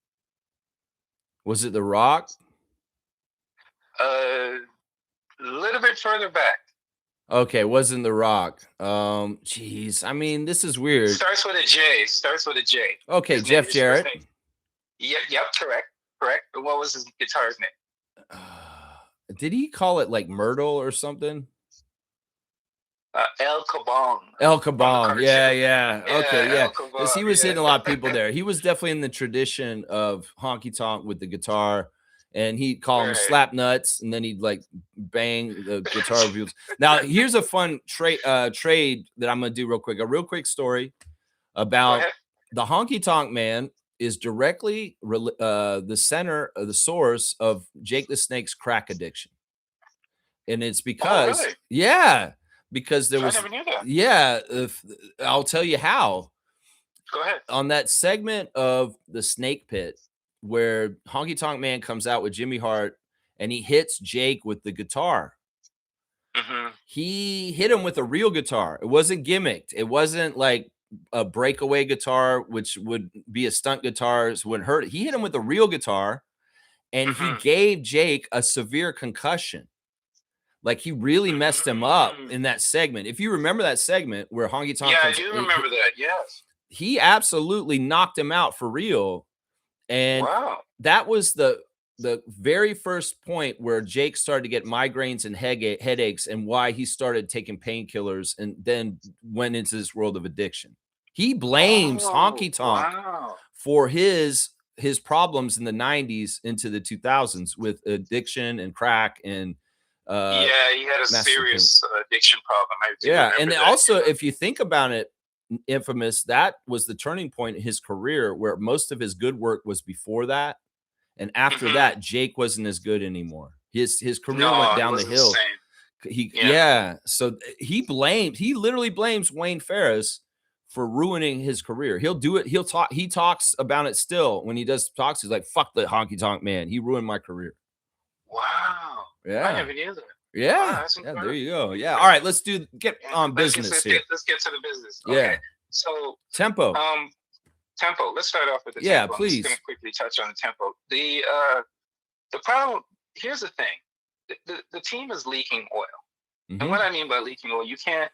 Was it The Rock? A little bit further back. Okay, wasn't The Rock. Geez, I mean, this is weird. Starts with a J. Okay, his Jeff Jarrett. Yep, correct. But what was his guitar's name? Did he call it like Myrtle or something? El Kabong. El Kabong. Yeah. Okay, yeah. Because he was hitting a lot of people there. He was definitely in the tradition of honky tonk with the guitar. And he'd call them slap nuts, and then he'd like bang the guitar wheels. Now, here's a fun trade that I'm going to do real quick. A real quick story about the Honky Tonk Man is directly the center of the source of Jake the Snake's crack addiction. And it's because, because there was, I never knew that. I'll tell you how. Go ahead. On that segment of the Snake Pit, where Honky Tonk Man comes out with Jimmy Hart and he hits Jake with the guitar. He hit him with a real guitar. It wasn't gimmicked. It wasn't like a breakaway guitar, which would be a stunt guitar, so wouldn't hurt. He hit him with a real guitar, and he gave Jake a severe concussion. Like, he really messed him up in that segment. If you remember that segment where Honky Tonk, yeah, I do remember that. Yes, he absolutely knocked him out for real. And wow, that was the very first point where Jake started to get migraines and headaches, and why he started taking painkillers and then went into this world of addiction. He blames Honky Tonk for his problems in the 90s into the 2000s with addiction and crack and yeah, he had a serious addiction problem. Yeah, and also, if you think about it, Infamous, that was the turning point in his career, where most of his good work was before that, and after that, Jake wasn't as good anymore. His career went down the hill. So he literally blames Wayne Ferris for ruining his career. He'll do it. He talks about it still when he does talks. He's like, "Fuck the Honky Tonk Man. He ruined my career." Wow. Yeah. I never knew that. Yeah. Wow, there you go. Yeah. All right. Let's get on business here. Let's get to the business. Yeah. Okay. So tempo. Tempo. Let's start off with the tempo. Yeah, please. I'm just gonna quickly touch on the tempo. The problem. Here's the thing. The team is leaking oil. And what I mean by leaking oil, you can't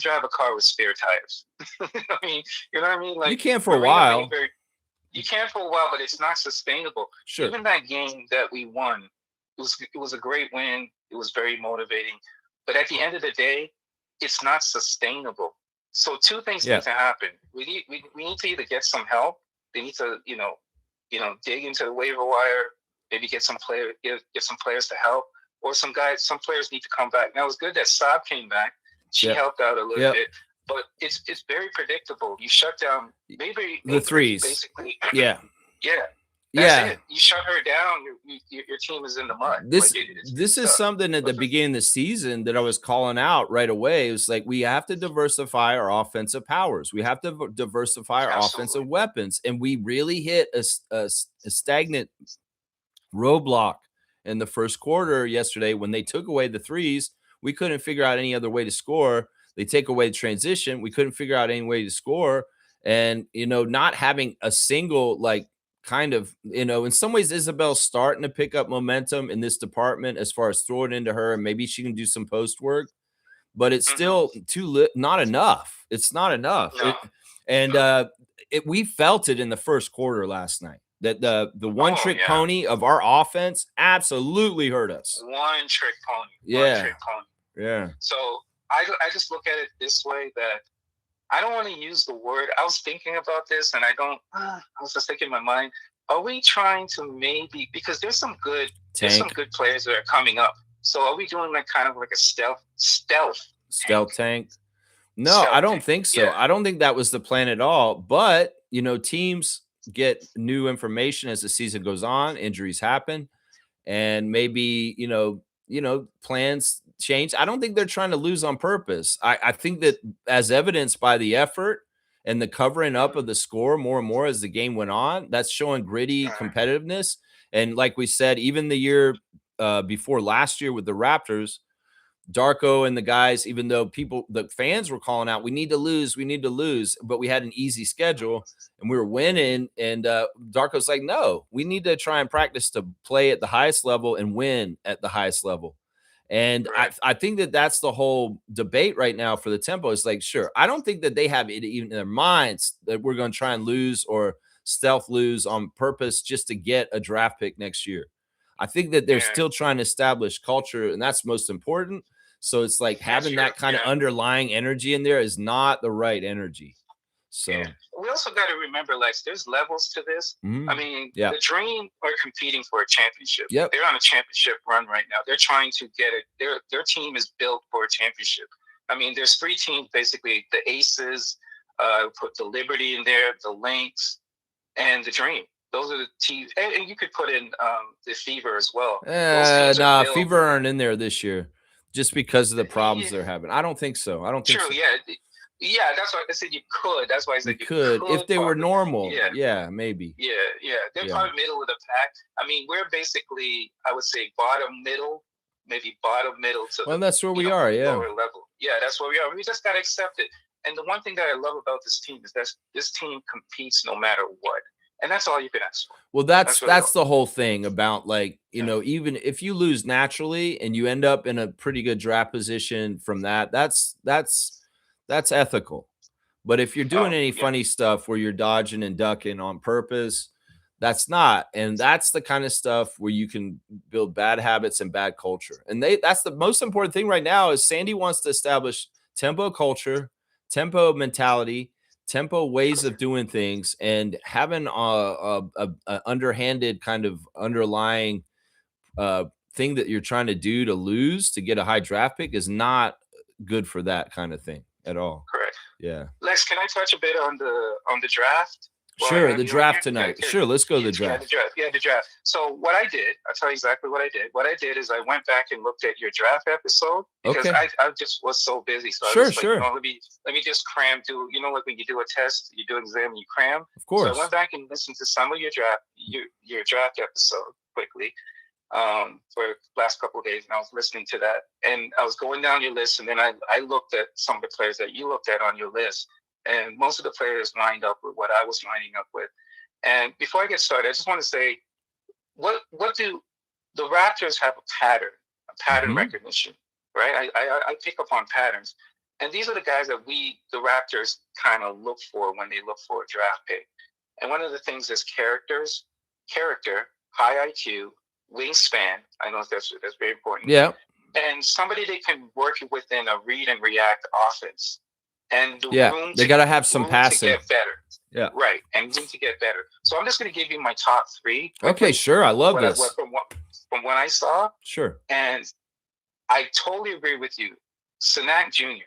drive a car with spare tires. I mean, you know what I mean? Like, you can for a while. You can for a while, but it's not sustainable. Sure. Even that game that we won, it was a great win. It was very motivating. But at the end of the day, it's not sustainable. So two things need to happen. We need to either get some help. They need to, dig into the waiver wire, maybe get some players to help, or some players need to come back. Now, it was good that Saab came back. She helped out a little bit. But it's very predictable. You shut down maybe the threes, basically. Yeah. That's it. You shut her down, your team is in the mud. This is something at the beginning of the season that I was calling out right away. It was like, we have to diversify our offensive powers. We have to diversify our offensive weapons, and we really hit a stagnant roadblock in the first quarter yesterday when they took away the threes. We couldn't figure out any other way to score. They take away the transition. We couldn't figure out any way to score. And, not having a single, in some ways, Isabel's starting to pick up momentum in this department as far as throwing into her, and maybe she can do some post work, but it's still not enough. It's not enough. No. We felt it in the first quarter last night, that the one-trick pony of our offense absolutely hurt us. One-trick pony. Yeah. So I just look at it this way, that I don't want to use the word. I was thinking about this, and I was just thinking in my mind, are we trying to maybe, because there's some good players that are coming up. So are we doing kind of a stealth tank? No, I don't think so. Yeah. I don't think that was the plan at all. But, teams get new information as the season goes on, injuries happen, and maybe, plans change. I don't think they're trying to lose on purpose. I think that, as evidenced by the effort and the covering up of the score more and more as the game went on, that's showing gritty competitiveness. And like we said, even the year before last year with the Raptors, Darko and the guys, even though the fans were calling out, we need to lose, but we had an easy schedule and we were winning. And Darko's like, no, we need to try and practice to play at the highest level and win at the highest level. And I think that that's the whole debate right now for the tempo. It's like, sure, I don't think that they have it even in their minds that we're going to try and lose or stealth lose on purpose just to get a draft pick next year. I think that they're still trying to establish culture, and that's most important. So it's like having that kind of underlying energy in there is not the right energy. So we also got to remember, there's levels to this. I mean, the Dream are competing for a championship. They're on a championship run right now. They're trying to get it. Their team is built for a championship. I mean, there's three teams, basically: the Aces, put the Liberty in there, the Lynx, and the Dream. Those are the teams, and you could put in the Fever as well. Fever aren't in there this year just because of the problems they're having. I don't think so. I don't think so. Yeah, that's why I said you could. That's why I said you could if they were normal. Yeah, maybe. Yeah. They're probably middle of the pack. I mean, we're basically, I would say, bottom middle maybe bottom middle to Well, the that's where we are. Yeah. lower level. Yeah, that's where we are. We just got to accept it. And the one thing that I love about this team is that this team competes no matter what, and that's all you can ask for. Well, That's really that's the whole thing about, like, you yeah. know, even if you lose naturally and you end up in a pretty good draft position from that, that's ethical. But if you're doing Oh, any yeah, funny stuff where you're dodging and ducking on purpose, that's not. And that's the kind of stuff where you can build bad habits and bad culture. And that's the most important thing right now is Sandy wants to establish tempo culture, tempo mentality, tempo ways of doing things, and having a underhanded kind of underlying thing that you're trying to do to lose to get a high draft pick is not good for that kind of thing at all. correct. Yeah. Lex, can I touch a bit on the draft? Sure, the draft tonight. Sure, let's go to the draft. Yeah, the draft. Yeah, the draft. So what I did, I'll tell you exactly what I did. What I did is I went back and looked at your draft episode because Okay. I just was so busy. So Sure, I was like, sure. let me just cram to, like when you do a test, you do an exam, you cram. Of course. So I went back and listened to some of your draft episode quickly for the last couple of days, and I was listening to that, and I was going down your list, and then I looked at some of the players that you looked at on your list, and most of the players lined up with what I was lining up with. And before I get started, I just want to say, what do the Raptors have a pattern recognition, right? I pick up on patterns, and these are the guys that the Raptors kind of look for when they look for a draft pick. And one of the things is character, high IQ, wingspan. I know that's very important. Yeah. And somebody they can work within a read and react offense. And they got to have some passing to get better. Yeah. Right. And room to get better. So I'm just going to give you my top three. Okay, sure. I love this. From what I saw. Sure. And I totally agree with you. Sanak Jr.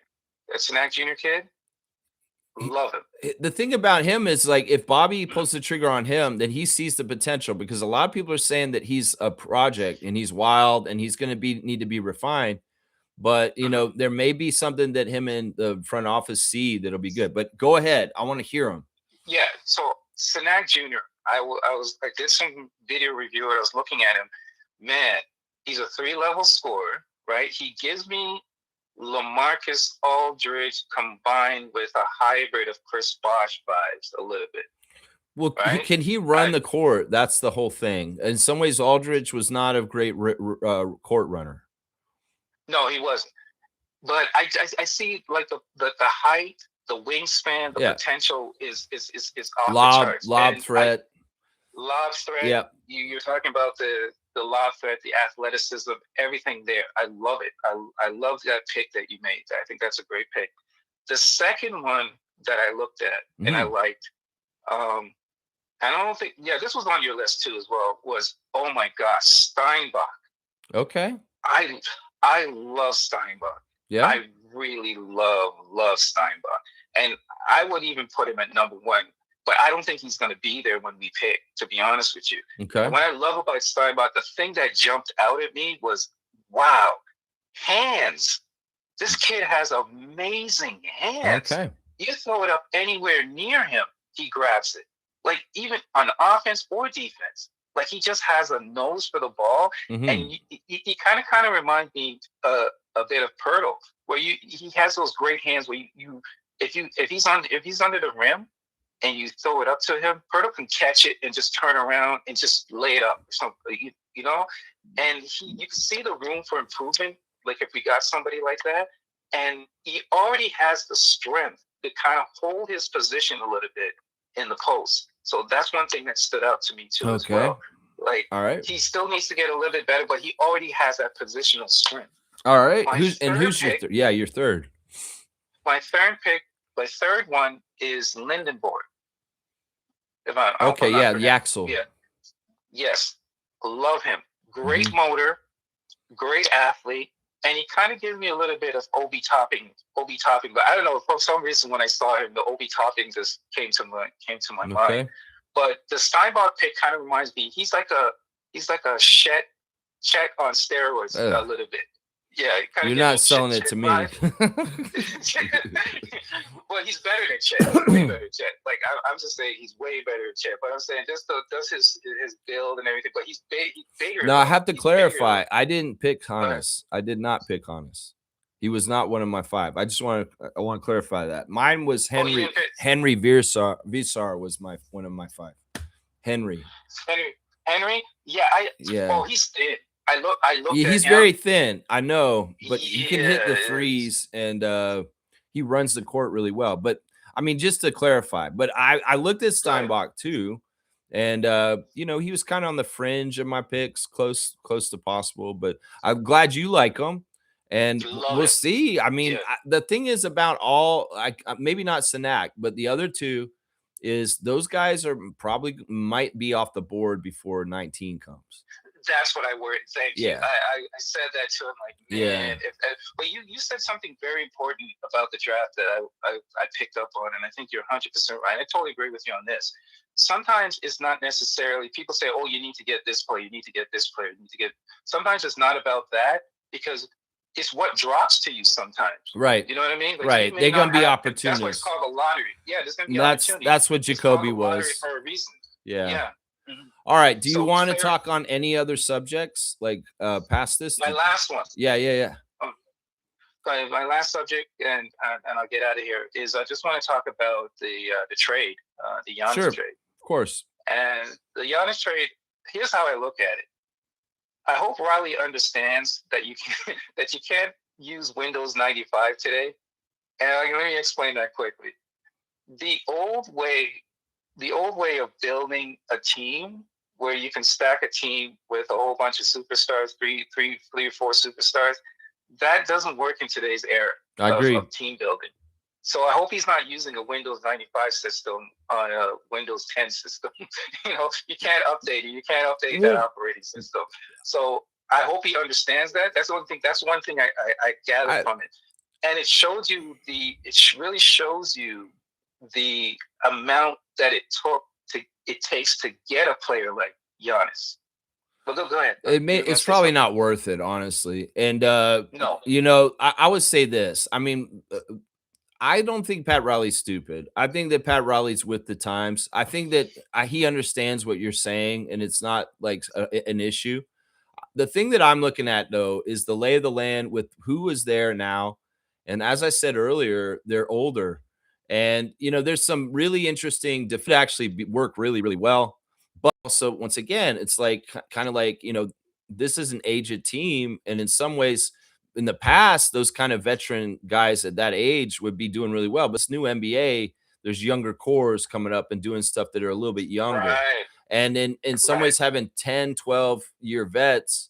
That Sanak Jr. kid, love him. The thing about him is, like, if Bobby pulls the trigger on him, then he sees the potential, because a lot of people are saying that he's a project and he's wild and he's going to need to be refined. But, there may be something that him and the front office see that'll be good. But go ahead. I want to hear him. Yeah. So Sanak Jr., I did some video review. I was looking at him. Man, he's a 3-level scorer, right? He gives me LaMarcus Aldridge combined with a hybrid of Chris Bosh vibes a little bit. Well, right? Can he run the court? That's the whole thing. In some ways, Aldridge was not a great court runner. No, he wasn't. But I see, like, the height, the wingspan, the potential is off the charts. Lob threat. Lob threat. Yeah. You're talking about the lob threat, the athleticism, everything there. I love it. I love that pick that you made. I think that's a great pick. The second one that I looked at and I liked, and I don't think, this was on your list too as well, was, oh my gosh, Steinbach. Okay. I love Steinbach. Yeah. I really love Steinbach. And I would even put him at number one, but I don't think he's going to be there when we pick, to be honest with you. Okay. And what I love about Steinbach, the thing that jumped out at me was, wow, hands. This kid has amazing hands. Okay. You throw it up anywhere near him, he grabs it. Like, even on offense or defense. Like, he just has a nose for the ball, and he kind of reminds me a bit of Pirtle, where he has those great hands where if he's under the rim and you throw it up to him, Pirtle can catch it and just turn around and just lay it up or something, And you can see the room for improvement. Like, if we got somebody like that, and he already has the strength to kind of hold his position a little bit in the post. So that's one thing that stood out to me too as well. Like, all right, he still needs to get a little bit better, but he already has that positional strength. All right, who's your third? Yeah, your third. My third one is Lindenborg. Yaxel. Yeah, yes, love him. Great motor, great athlete. And he kind of gave me a little bit of Obi Topping, but I don't know, for some reason when I saw him, the Obi Topping just came to my mind. But the Steinbach pick kind of reminds me. He's like a Chet on steroids a little bit. Yeah, you're not selling it to me. Well, he's better than Chet. Way better than Chet. Like, I'm just saying he's way better than Chet. But I'm saying just his build and everything. But he's bigger very No, I well. have to He's very clarify. well. I didn't pick But Hannes. I did not pick Hannes. He was not one of my 5. I want to clarify that. Mine was oh, you Henry. didn't pick Henry Visar was one of my 5. Henry. Henry. Henry? Yeah, I. Yeah. Oh, he's thin. I looked at He's him. very thin. I know, but he can hit the Yeah, threes and he runs the court really well. But I mean, just to clarify, but I looked at good. Steinbach too. And he was kind of on the fringe of my picks, close to possible, but I'm glad you like him. And Love we'll him. see. I mean, Yeah. the thing is about all maybe not Sanak, but the other two is those guys are probably might be off the board before 19 comes. That's what I worried. Thank you. Yeah. I said that to him, like, man. Yeah. But you said something very important about the draft that I picked up on, and I think you're 100% right. I totally agree with you on this. Sometimes it's not necessarily people say, oh, you need to get this player, you need to get this player, you need to get. Sometimes it's not about that because it's what drops to you sometimes. Right. You know what I mean? Like, right. They're going to be opportunists. That's why it's called a lottery. Yeah, there's going to be opportunity. That's what Jacoby was. For a reason. Yeah. Yeah. Mm-hmm. All right. Do you want to talk on any other subjects like past this? My last one. Yeah. My last subject, and I'll get out of here, is I just want to talk about the trade, the Giannis trade. Of course. And the Giannis trade, here's how I look at it. I hope Riley understands that you can't use Windows 95 today. And let me explain that quickly. The old way of building a team where you can stack a team with a whole bunch of superstars, three or four superstars, that doesn't work in today's era of team building. So I hope he's not using a Windows 95 system on a Windows 10 system. You can't update it. You can't update that operating system. So I hope he understands that. That's one thing. That's one thing I gathered from it. And it shows you it really shows you the amount that it takes to get a player like Giannis. Well, go ahead. It's probably not worth it, honestly. And no, I would say this. I mean, I don't think Pat Riley's stupid. I think that Pat Riley's with the times. I think that he understands what you're saying, and it's not like an issue. The thing that I'm looking at, though, is the lay of the land with who is there now. And as I said earlier, they're older. And, there's some really interesting actually work really, really well. But also, once again, it's like kind of like, this is an aged team. And in some ways, in the past, those kind of veteran guys at that age would be doing really well. But this new NBA, there's younger cores coming up and doing stuff that are a little bit younger. Right. And in some ways, having 10, 12-year vets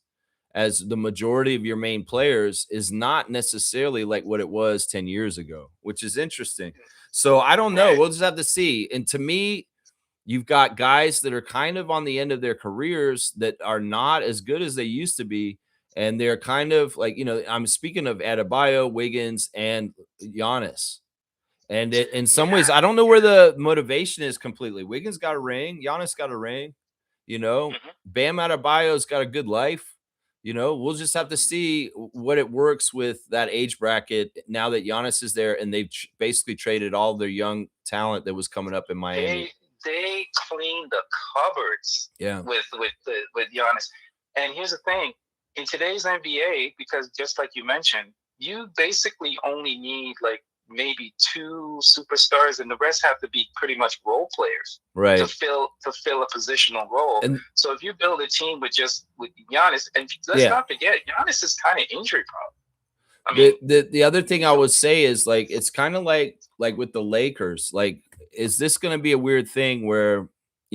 as the majority of your main players is not necessarily like what it was 10 years ago, which is interesting. So I don't know. We'll just have to see. And to me, you've got guys that are kind of on the end of their careers that are not as good as they used to be. And they're kind of like, I'm speaking of Adebayo, Wiggins, and Giannis. And in some ways, I don't know where the motivation is completely. Wiggins got a ring. Giannis got a ring. Bam Adebayo's got a good life. We'll just have to see what it works with that age bracket now that Giannis is there, and they've basically traded all their young talent that was coming up in Miami. They cleaned the cupboards with Giannis. And here's the thing. In today's NBA, because just like you mentioned, you basically only need like maybe 2 superstars, and the rest have to be pretty much role players, right? To fill a positional role. And so if you build a team with Giannis, and let's not forget, Giannis is kind of injury problem. I mean, the other thing I would say is like it's kind of like with the Lakers. Like, is this going to be a weird thing where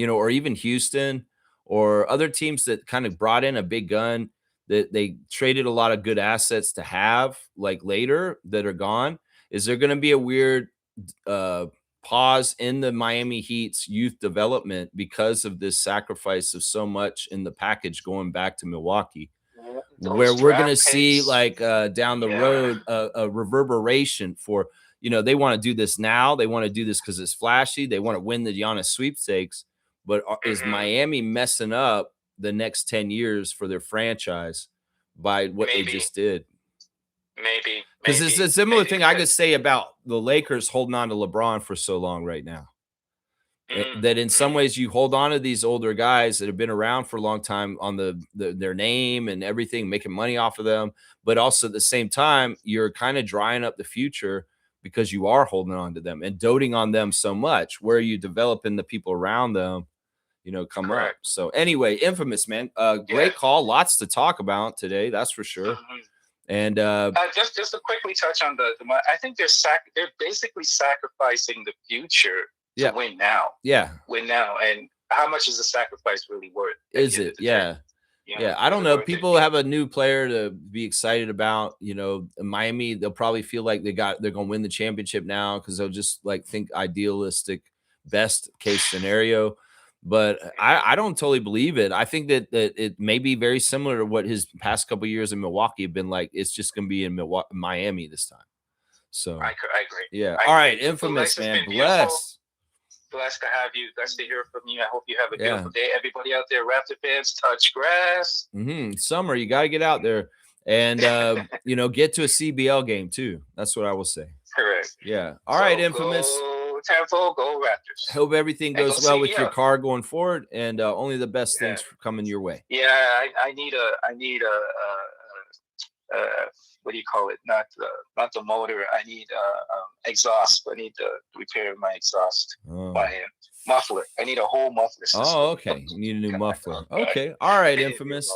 or even Houston or other teams that kind of brought in a big gun that they traded a lot of good assets to have like later that are gone? Is there going to be a weird pause in the Miami Heat's youth development because of this sacrifice of so much in the package going back to Milwaukee, where we're going to see like down the road a reverberation for, they want to do this now. They want to do this because it's flashy. They want to win the Giannis sweepstakes. But is Miami messing up the next 10 years for their franchise by what they just did? Maybe. Because it's a similar thing I could say about the Lakers holding on to LeBron for so long right now. That in some mm. ways you hold on to these older guys that have been around for a long time on their name and everything, making money off of them, but also at the same time you're kind of drying up the future because you are holding on to them and doting on them so much. Where you developing the people around them, come up. Correct. So anyway, Infamous, man, Yeah. great call, lots to talk about today, that's for sure. Mhm. And Just to quickly touch on I think they're basically sacrificing the future to yeah, yeah, win now, and how much is the sacrifice really worth at the is end it? of the day? Yeah. Yeah, I Is don't it know. worth it? People have a new player to be excited about. Miami, they'll probably feel like they're going to win the championship now because they'll just like think idealistic, best case scenario. But I don't totally believe it. I think that it may be very similar to what his past couple years in Milwaukee have been like. It's just going to be in Miami this time. So I agree. yeah. I All agree. right, Well, Infamous, Lex, it's man. been beautiful. Bless. Blessed to have you. Blessed to hear from you. I hope you have a Yeah. beautiful day. Everybody out there, Raptor fans, touch grass. Summer, you got to get out there and get to a CBL game too. That's what I will say. Correct. Yeah. All right, So Infamous. go Tempo, go Raptors. Hope everything And go goes well with your CBL. car going forward, and only the best Yeah. things coming your way. Yeah, I need what do you call it? Not the motor. I need exhaust. I need to repair my exhaust. My muffler. I need a whole muffler system. Oh, okay. You need a new muffler. Okay. All right, Infamous.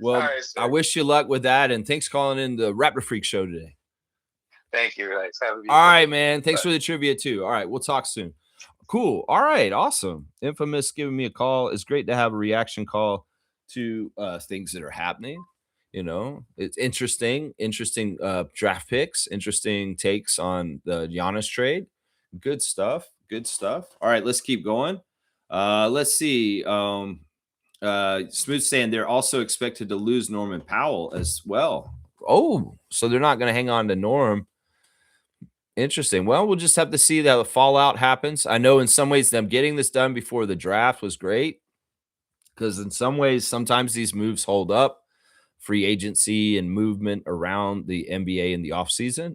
Well, right, I wish you luck with that, and thanks for calling in the Raptor Freak show today. Thank you, Alex. Have a beautiful All right, day. man. Thanks for the trivia too. All right, we'll talk soon. Cool. All right, awesome. Infamous giving me a call. It's great to have a reaction call to things that are happening. It's interesting draft picks, interesting takes on the Giannis trade. Good stuff. Good stuff. All right, let's keep going. Let's see. Smooth saying they're also expected to lose Norman Powell as well. Oh, so they're not going to hang on to Norm. Interesting. Well, we'll just have to see how the fallout happens. I know in some ways them getting this done before the draft was great because in some ways, sometimes these moves hold up free agency and movement around the NBA in the offseason.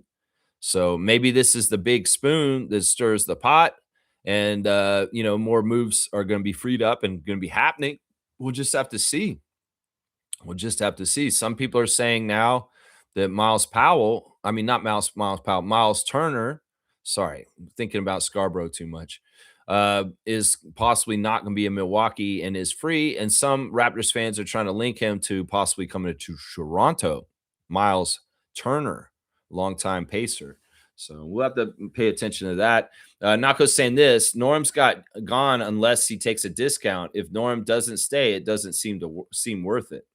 So maybe this is the big spoon that stirs the pot and, more moves are going to be freed up and going to be happening. We'll just have to see. We'll just have to see. Some people are saying now that Miles Turner, sorry, I'm thinking about Scarborough too much, is possibly not going to be in Milwaukee and is free. And some Raptors fans are trying to link him to possibly coming to Toronto. Miles Turner, longtime Pacer. So we'll have to pay attention to that. Nako's saying this, Norm's got gone unless he takes a discount. If Norm doesn't stay, it doesn't seem worth it.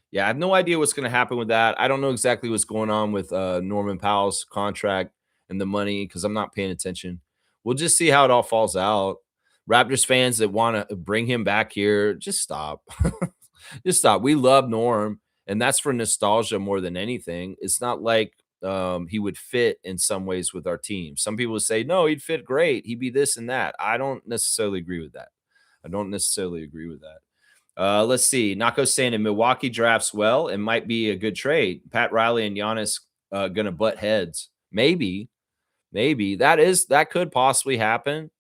Yeah, I have no idea what's going to happen with that. I don't know exactly what's going on with Norman Powell's contract and the money because I'm not paying attention. We'll just see how it all falls out. Raptors fans that want to bring him back here, just stop. Just stop. We love Norm, and that's for nostalgia more than anything. It's not like he would fit in some ways with our team. Some people say, no, he'd fit great. He'd be this and that. I don't necessarily agree with that. Let's see. Nako's saying in Milwaukee drafts well, it might be a good trade. Pat Riley and Giannis gonna butt heads. Maybe that could possibly happen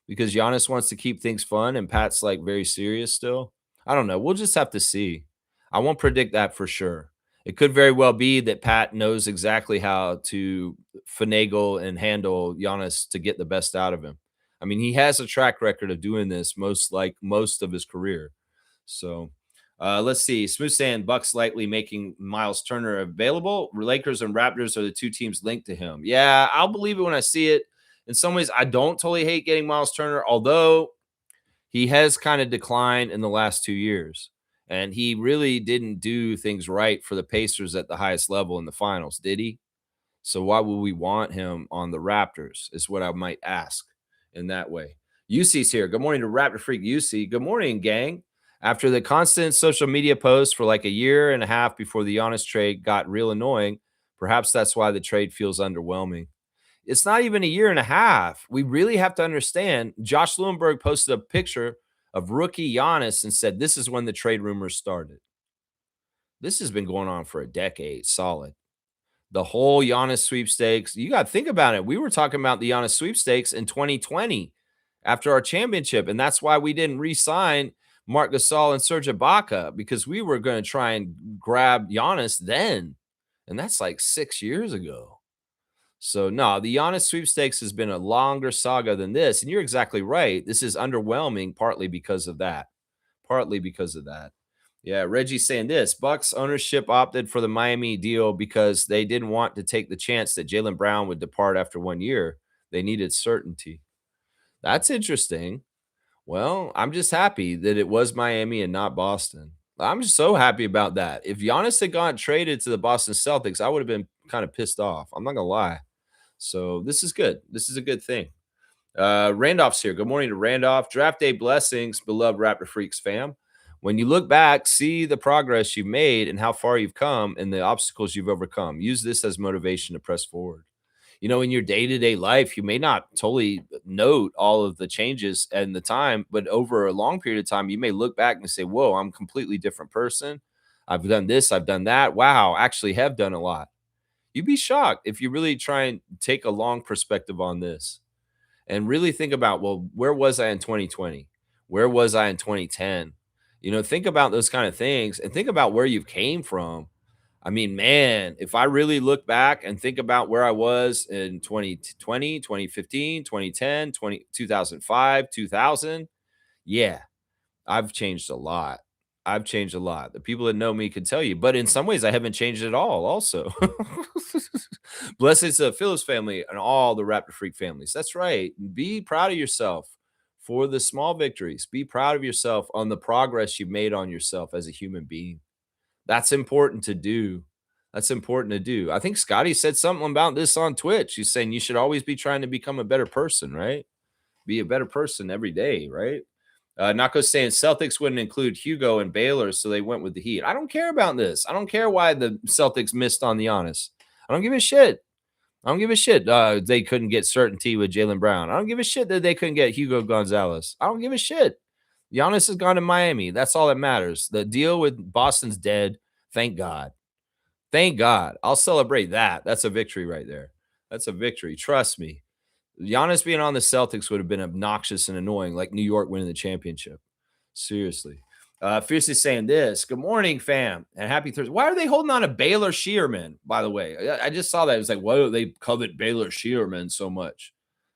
because Giannis wants to keep things fun and Pat's like very serious still. I don't know. We'll just have to see. I won't predict that for sure. It could very well be that Pat knows exactly how to finagle and handle Giannis to get the best out of him. I mean, he has a track record of doing this most of his career. So let's see. Smooth saying Bucks likely making Miles Turner available. Lakers and Raptors are the two teams linked to him. Yeah, I'll believe it when I see it. In some ways, I don't totally hate getting Miles Turner, although he has kind of declined in the last 2 years. And he really didn't do things right for the Pacers at the highest level in the finals, did he? So why would we want him on the Raptors is what I might ask in that way. UC's here. Good morning to Raptor Freak UC. Good morning, gang. After the constant social media posts for like a year and a half before the Giannis trade got real annoying, perhaps that's why the trade feels underwhelming. It's not even a year and a half. We really have to understand. Josh Lewenberg posted a picture of rookie Giannis and said, this is when the trade rumors started. This has been going on for a decade, solid. The whole Giannis sweepstakes. You got to think about it. We were talking about the Giannis sweepstakes in 2020 after our championship. And that's why we didn't re-sign Marc Gasol and Serge Ibaka, because we were going to try and grab Giannis then. And that's like 6 years ago. So no, the Giannis sweepstakes has been a longer saga than this. And you're exactly right. This is underwhelming, partly because of that. Partly because of that. Yeah, Reggie's saying this. Bucks ownership opted for the Miami deal because they didn't want to take the chance that Jaylen Brown would depart after 1 year. They needed certainty. That's interesting. Well, I'm just happy that it was Miami and not Boston. I'm just so happy about that. If Giannis had gone traded to the Boston Celtics, I would have been kind of pissed off. I'm not gonna lie. So this is good. This is a good thing. Randolph's here. Good morning to Randolph. Draft day blessings, beloved Raptor Freaks fam. When you look back, see the progress you've made and how far you've come and the obstacles you've overcome. Use this as motivation to press forward. In your day-to-day life, you may not totally note all of the changes and the time, but over a long period of time, you may look back and say, whoa, I'm a completely different person. I've done this, I've done that. Wow, actually have done a lot. You'd be shocked if you really try and take a long perspective on this and really think about, well, where was I in 2020? Where was I in 2010? Think about those kind of things and think about where you came from. I mean, man, if I really look back and think about where I was in 2020, 2015, 2010, 2005, 2000, yeah, I've changed a lot. I've changed a lot. The people that know me can tell you, but in some ways, I haven't changed at all. Also, blessings to the Phillips family and all the Raptor Freak families. That's right. Be proud of yourself for the small victories. Be proud of yourself on the progress you've made on yourself as a human being. That's important to do. That's important to do. I think Scotty said something about this on Twitch. He's saying you should always be trying to become a better person, right? Be a better person every day, right? Nako's saying Celtics wouldn't include Hugo and Baylor, so they went with the Heat. I don't care about this. I don't care why the Celtics missed on the Giannis. I don't give a shit. I don't give a shit. They couldn't get certainty with Jaylen Brown. I don't give a shit that they couldn't get Hugo Gonzalez. I don't give a shit. Giannis has gone to Miami. That's all that matters. The deal with Boston's dead. Thank God. Thank God. I'll celebrate that. That's a victory right there. That's a victory. Trust me. Giannis being on the Celtics would have been obnoxious and annoying, like New York winning the championship. Seriously. Fiercely saying this. Good morning, fam, and happy Thursday. Why are they holding on to Baylor Shearman, by the way? I just saw that. It was like, why do they covet Baylor Shearman so much?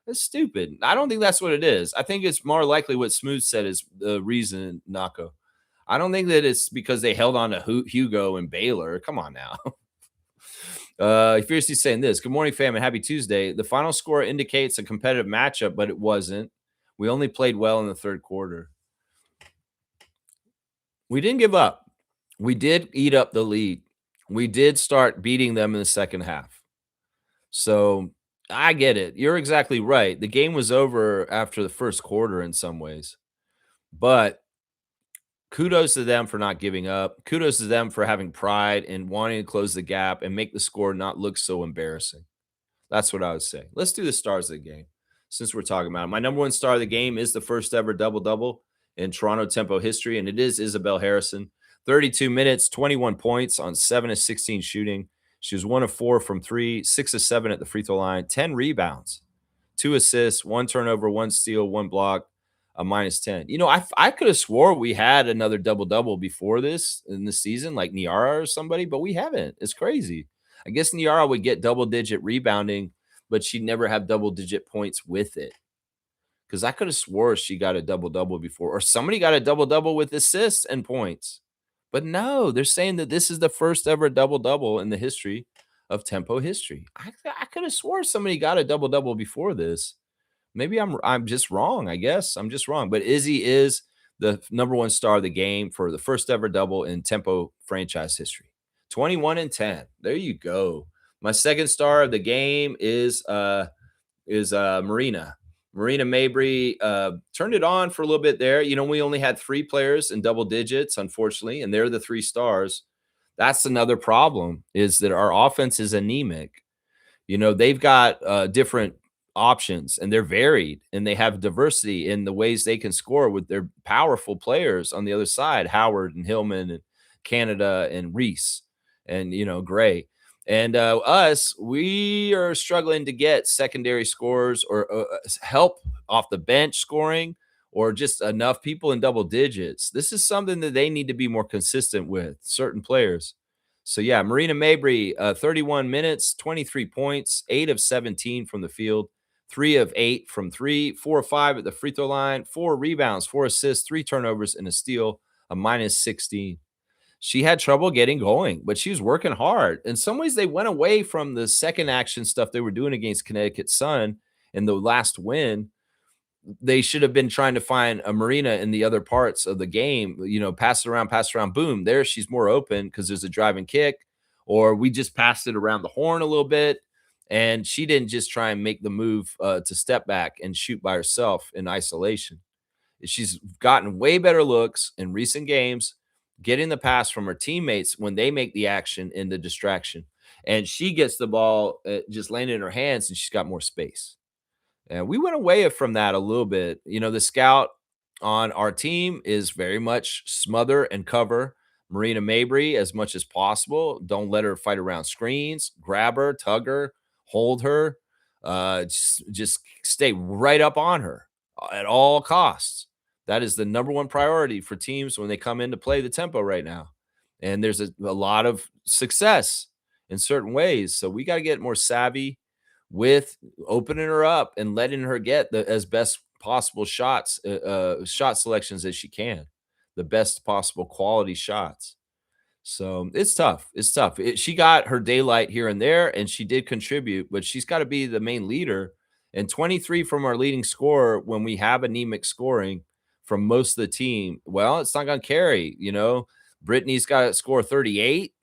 That's stupid. I don't think that's what it is. I think it's more likely what Smooth said is the reason, Nako. I don't think that it's because they held on to Hugo and Baylor. Come on now. Fiercely saying this. Good morning, fam, and happy Tuesday. The final score indicates a competitive matchup, but it wasn't. We only played well in the third quarter. We didn't give up. We did eat up the lead. We did start beating them in the second half. So I get it. You're exactly right. The game was over after the first quarter in some ways. But kudos to them for not giving up. Kudos to them for having pride and wanting to close the gap and make the score not look so embarrassing. That's what I would say. Let's do the stars of the game since we're talking about it. My number one star of the game is the first ever double-double in Toronto Tempo history, and it is Isabel Harrison. 32 minutes, 21 points on 7 of 16 shooting. She was 1 of 4 from 3, 6 of 7 at the free throw line, 10 rebounds, 2 assists, 1 turnover, 1 steal, 1 block, a -10. I could have swore we had another double-double before this in the season, like Niara or somebody, but we haven't. It's crazy. I guess Niara would get double-digit rebounding, but she'd never have double-digit points with it. Because I could have swore she got a double-double before, or somebody got a double-double with assists and points. But no, they're saying that this is the first ever double-double in the history of Tempo history. I could have swore somebody got a double-double before this. Maybe I'm just wrong. I guess I'm just wrong. But Izzy is the number one star of the game for the first ever double in Tempo franchise history. 21 and 10. There you go. My second star of the game is Marina. Marina Mabry turned it on for a little bit there. We only had 3 players in double digits, unfortunately, and they're the 3 stars. That's another problem, is that our offense is anemic. They've got different options, and they're varied, and they have diversity in the ways they can score with their powerful players on the other side, Howard and Hillman and Canada and Reese and, Gray. And us, we are struggling to get secondary scores or help off the bench scoring or just enough people in double digits. This is something that they need to be more consistent with, certain players. So, yeah, Marina Mabry, 31 minutes, 23 points, 8 of 17 from the field, 3 of 8 from three, 4 of 5 at the free throw line, 4 rebounds, 4 assists, 3 turnovers, and a steal, a minus 16. She had trouble getting going, but she was working hard. In some ways, they went away from the second action stuff they were doing against Connecticut Sun in the last win. They should have been trying to find a Marina in the other parts of the game, pass it around, boom, there she's more open because there's a driving kick, or we just passed it around the horn a little bit. And she didn't just try and make the move to step back and shoot by herself in isolation. She's gotten way better looks in recent games, getting the pass from her teammates when they make the action in the distraction. And she gets the ball just landing in her hands, and she's got more space. And we went away from that a little bit. The scout on our team is very much smother and cover Marina Mabry as much as possible. Don't let her fight around screens, grab her, tug her, hold her, just stay right up on her at all costs. That is the number one priority for teams when they come in to play the tempo right now. And there's a lot of success in certain ways. So we got to get more savvy with opening her up and letting her get the as best possible shot selections as she can, the best possible quality shots. So it's tough. It's tough. She got her daylight here and there, and she did contribute, but she's got to be the main leader. And 23 from our leading scorer when we have anemic scoring from most of the team, well, it's not going to carry. Brittany's got to score 38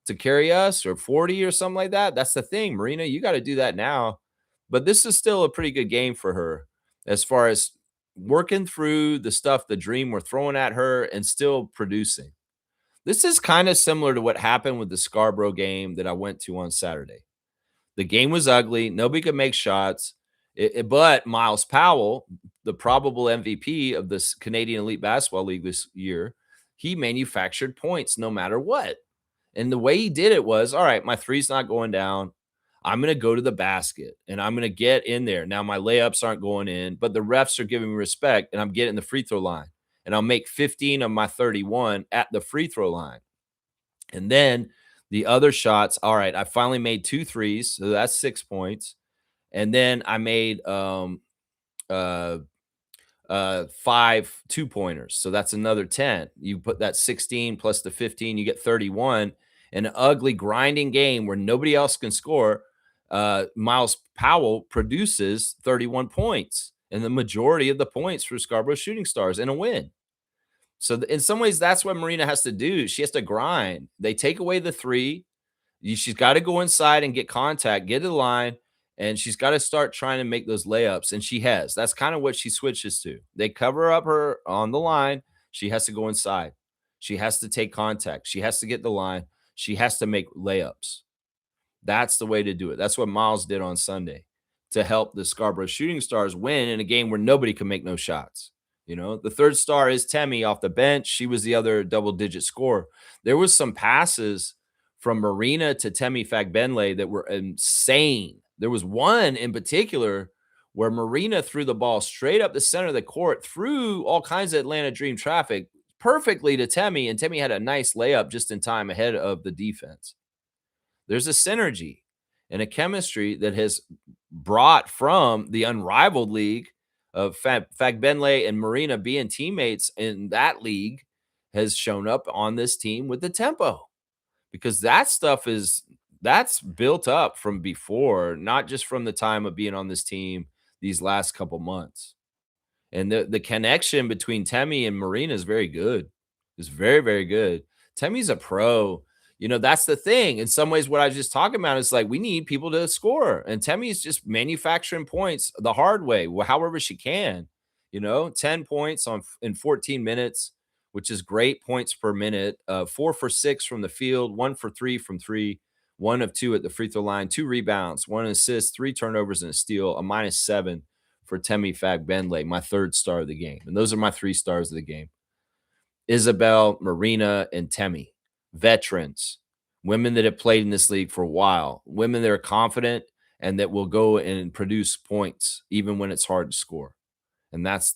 to carry us or 40 or something like that. That's the thing, Marina. You got to do that now. But this is still a pretty good game for her as far as working through the stuff, the dream we're throwing at her and still producing. This is kind of similar to what happened with the Scarborough game that I went to on Saturday. The game was ugly. Nobody could make shots. But Miles Powell, the probable MVP of this Canadian Elite Basketball League this year, he manufactured points no matter what. And the way he did it was, all right, my three's not going down. I'm going to go to the basket and I'm going to get in there. Now, my layups aren't going in, but the refs are giving me respect and I'm getting the free throw line. And I'll make 15 of my 31 at the free throw line. And then the other shots, all right, I finally made 2 threes. So that's 6 points. And then I made 5 2-pointers. So that's another 10. You put that 16 plus the 15, you get 31. An ugly grinding game where nobody else can score. Miles Powell produces 31 points and the majority of the points for Scarborough Shooting Stars in a win. So in some ways, that's what Marina has to do. She has to grind. They take away the three. She's got to go inside and get contact, get to the line, and she's got to start trying to make those layups. And she has. That's kind of what she switches to. They cover up her on the line. She has to go inside. She has to take contact. She has to get the line. She has to make layups. That's the way to do it. That's what Miles did on Sunday to help the Scarborough Shooting Stars win in a game where nobody can make no shots. The third star is Temi off the bench. She was the other double-digit scorer. There was some passes from Marina to Temi Fagbenle that were insane. There was one in particular where Marina threw the ball straight up the center of the court, through all kinds of Atlanta Dream traffic perfectly to Temi, and Temi had a nice layup just in time ahead of the defense. There's a synergy and a chemistry that has brought from the unrivaled league of Fagbenle and Marina being teammates in that league has shown up on this team with the tempo, because that stuff that's built up from before, not just from the time of being on this team these last couple months. And the connection between Temi and Marina is very good. It's very, very good. Temi's a pro. That's the thing. In some ways, what I was just talking about is like we need people to score. And Temi's just manufacturing points the hard way, however she can. 10 points in 14 minutes, which is great points per minute. 4 for 6 from the field, 1 for 3 from 3, 1 of 2 at the free throw line, 2 rebounds, 1 assist, 3 turnovers, and a steal, a -7 for Temi Fagbenle, my third star of the game. And those are my 3 stars of the game. Isabel, Marina, and Temi, veterans women that have played in this league for a while, women that are confident and that will go and produce points even when it's hard to score. And that's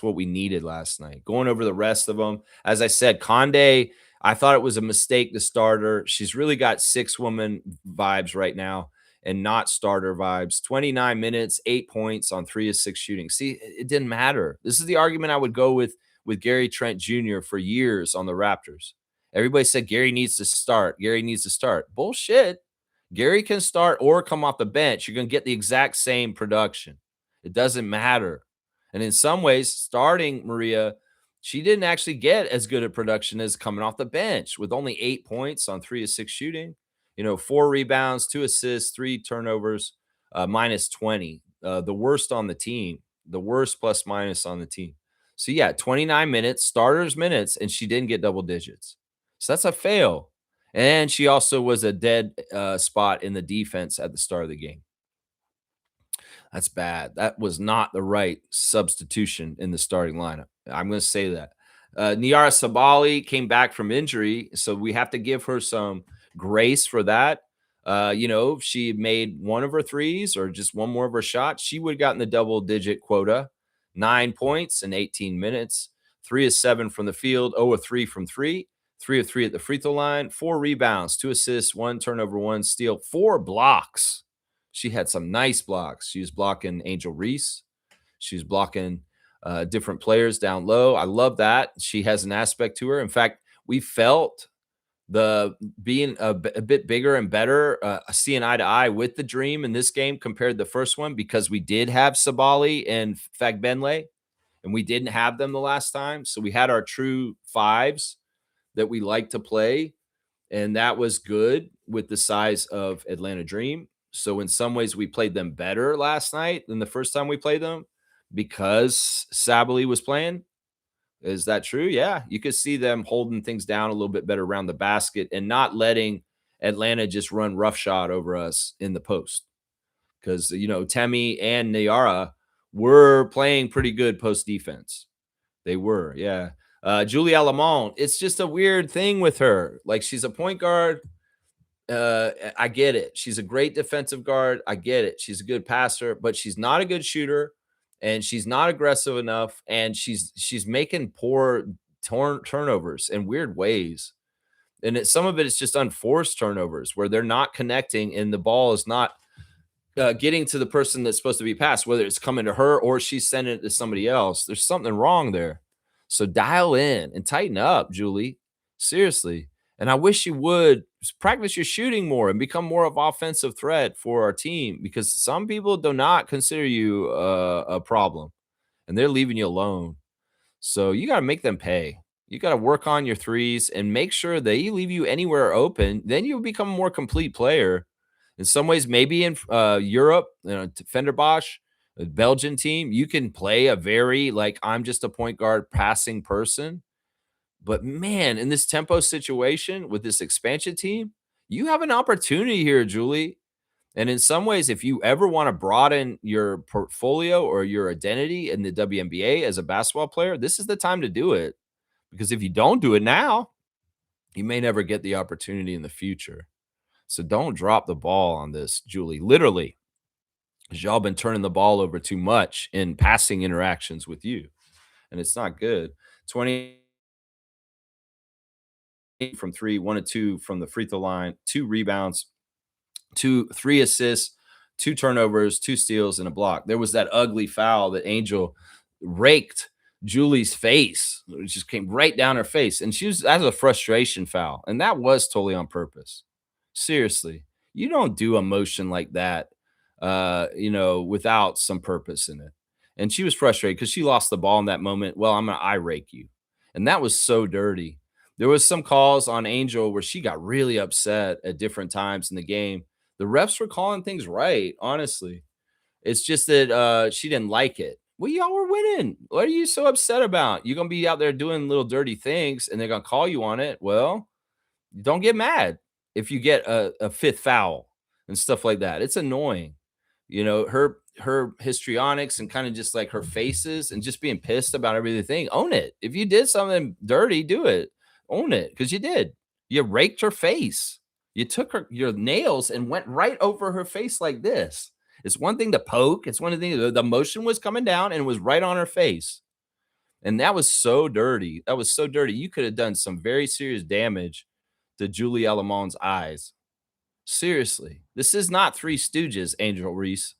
what we needed last night. Going over the rest of them, as I said, Conde, I thought it was a mistake to start her. She's really got 6-woman vibes right now and not starter vibes. 29 minutes, 8 points on 3 of 6 shooting. See, it didn't matter. This is the argument I would go with Gary Trent Jr. for years on the Raptors. Everybody said Gary needs to start. Gary needs to start. Bullshit. Gary can start or come off the bench. You're going to get the exact same production. It doesn't matter. And in some ways, starting Maria, she didn't actually get as good a production as coming off the bench with only 8 points on 3 of 6 shooting. 4 rebounds, 2 assists, 3 turnovers, minus 20. The worst on the team, the worst plus minus on the team. So, yeah, 29 minutes, starters minutes, and she didn't get double digits. So that's a fail. And she also was a dead spot in the defense at the start of the game. That's bad. That was not the right substitution in the starting lineup. I'm going to say that. Niara Sabali came back from injury, so we have to give her some grace for that. If she made one of her threes or just one more of her shots, she would have gotten the double-digit quota. 9 points in 18 minutes, 3 of 7 from the field, 0 of 3 from 3, 3 of 3 at the free throw line, 4 rebounds, 2 assists, 1 turnover, 1 steal, 4 blocks. She had some nice blocks. She was blocking Angel Reese. She was blocking different players down low. I love that. She has an aspect to her. In fact, we felt the being a bit bigger and better, seeing eye to eye with the Dream in this game compared to the first one because we did have Sabali and Fagbenle, and we didn't have them the last time. So we had our true fives that we like to play, and that was good with the size of Atlanta Dream. So in some ways, we played them better last night than the first time we played them because Sabali was playing. Is that true? Yeah. You could see them holding things down a little bit better around the basket and not letting Atlanta just run roughshod over us in the post. Because, Temi and Niara were playing pretty good post defense. They were. Yeah. Julia Lamont, it's just a weird thing with her. Like, she's a point guard. I get it. She's a great defensive guard. I get it. She's a good passer, but she's not a good shooter, and she's not aggressive enough, and she's making poor turnovers in weird ways. And some of it is just unforced turnovers where they're not connecting, and the ball is not getting to the person that's supposed to be passed, whether it's coming to her or she's sending it to somebody else. There's something wrong there. So dial in and tighten up, Julie. Seriously. And I wish you would practice your shooting more and become more of an offensive threat for our team because some people do not consider you a problem and they're leaving you alone. So you got to make them pay. You got to work on your threes and make sure they leave you anywhere open. Then you'll become a more complete player. In some ways, maybe in Europe, Fenderbach, a Belgian team, you can play a very I'm just a point guard passing person. But man, in this tempo situation with this expansion team, you have an opportunity here, Julie. And in some ways, if you ever want to broaden your portfolio or your identity in the WNBA as a basketball player, this is the time to do it. Because if you don't do it now, you may never get the opportunity in the future. So don't drop the ball on this, Julie. Literally, because y'all been turning the ball over too much in passing interactions with you. And it's not good. 20 from 3, 1 of 2 from the free throw line, 2 rebounds, 3 assists, 2 turnovers, 2 steals, and a block. There was that ugly foul that Angel raked Julie's face. It just came right down her face. And that was a frustration foul. And that was totally on purpose. Seriously. You don't do a motion like that, without some purpose in it. And she was frustrated because she lost the ball in that moment. Well, I'm going to eye rake you. And that was so dirty. There was some calls on Angel where she got really upset at different times in the game. The refs were calling things right, honestly. It's just that she didn't like it. Well, y'all were winning. What are you so upset about? You're going to be out there doing little dirty things, and they're going to call you on it. Well, don't get mad if you get a fifth foul and stuff like that. It's annoying. Her histrionics and kind of just like her faces and just being pissed about everything. Own it. If you did something dirty, do it. Own it because you did. You raked her face. You took your nails and went right over her face like this. It's one thing to poke. It's one thing. The motion was coming down and it was right on her face. And that was so dirty. That was so dirty. You could have done some very serious damage to Julie Elamont's eyes. Seriously. This is not Three Stooges, Angel Reese.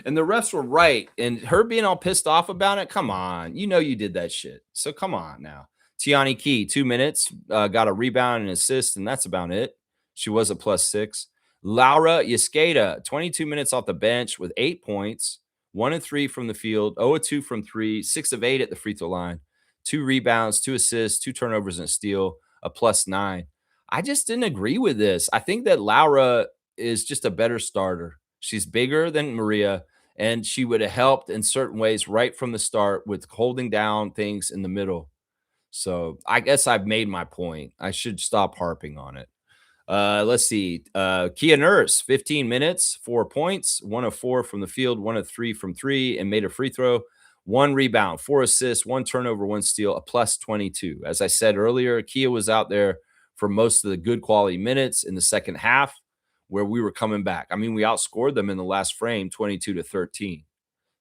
And the refs were right. And her being all pissed off about it, come on. You know you did that shit. So come on now. Tiani Key, 2 minutes, got a rebound and assist, and that's about it. She was a +6. Laura Yescada, 22 minutes off the bench with 8 points, 1 of 3 from the field, 0 of 2 from 3, 6 of 8 at the free throw line, 2 rebounds, 2 assists, 2 turnovers, and a steal, a +9. I just didn't agree with this. I think that Laura is just a better starter. She's bigger than Maria, and she would have helped in certain ways right from the start with holding down things in the middle. So I guess I've made my point. I should stop harping on it. Let's see. Kia Nurse, 15 minutes, 4 points, 1 of 4 from the field, 1 of 3 from 3, and made a free throw. 1 rebound, 4 assists, 1 turnover, 1 steal, a +22. As I said earlier, Kia was out there for most of the good quality minutes in the second half where we were coming back. I mean, we outscored them in the last frame 22-13.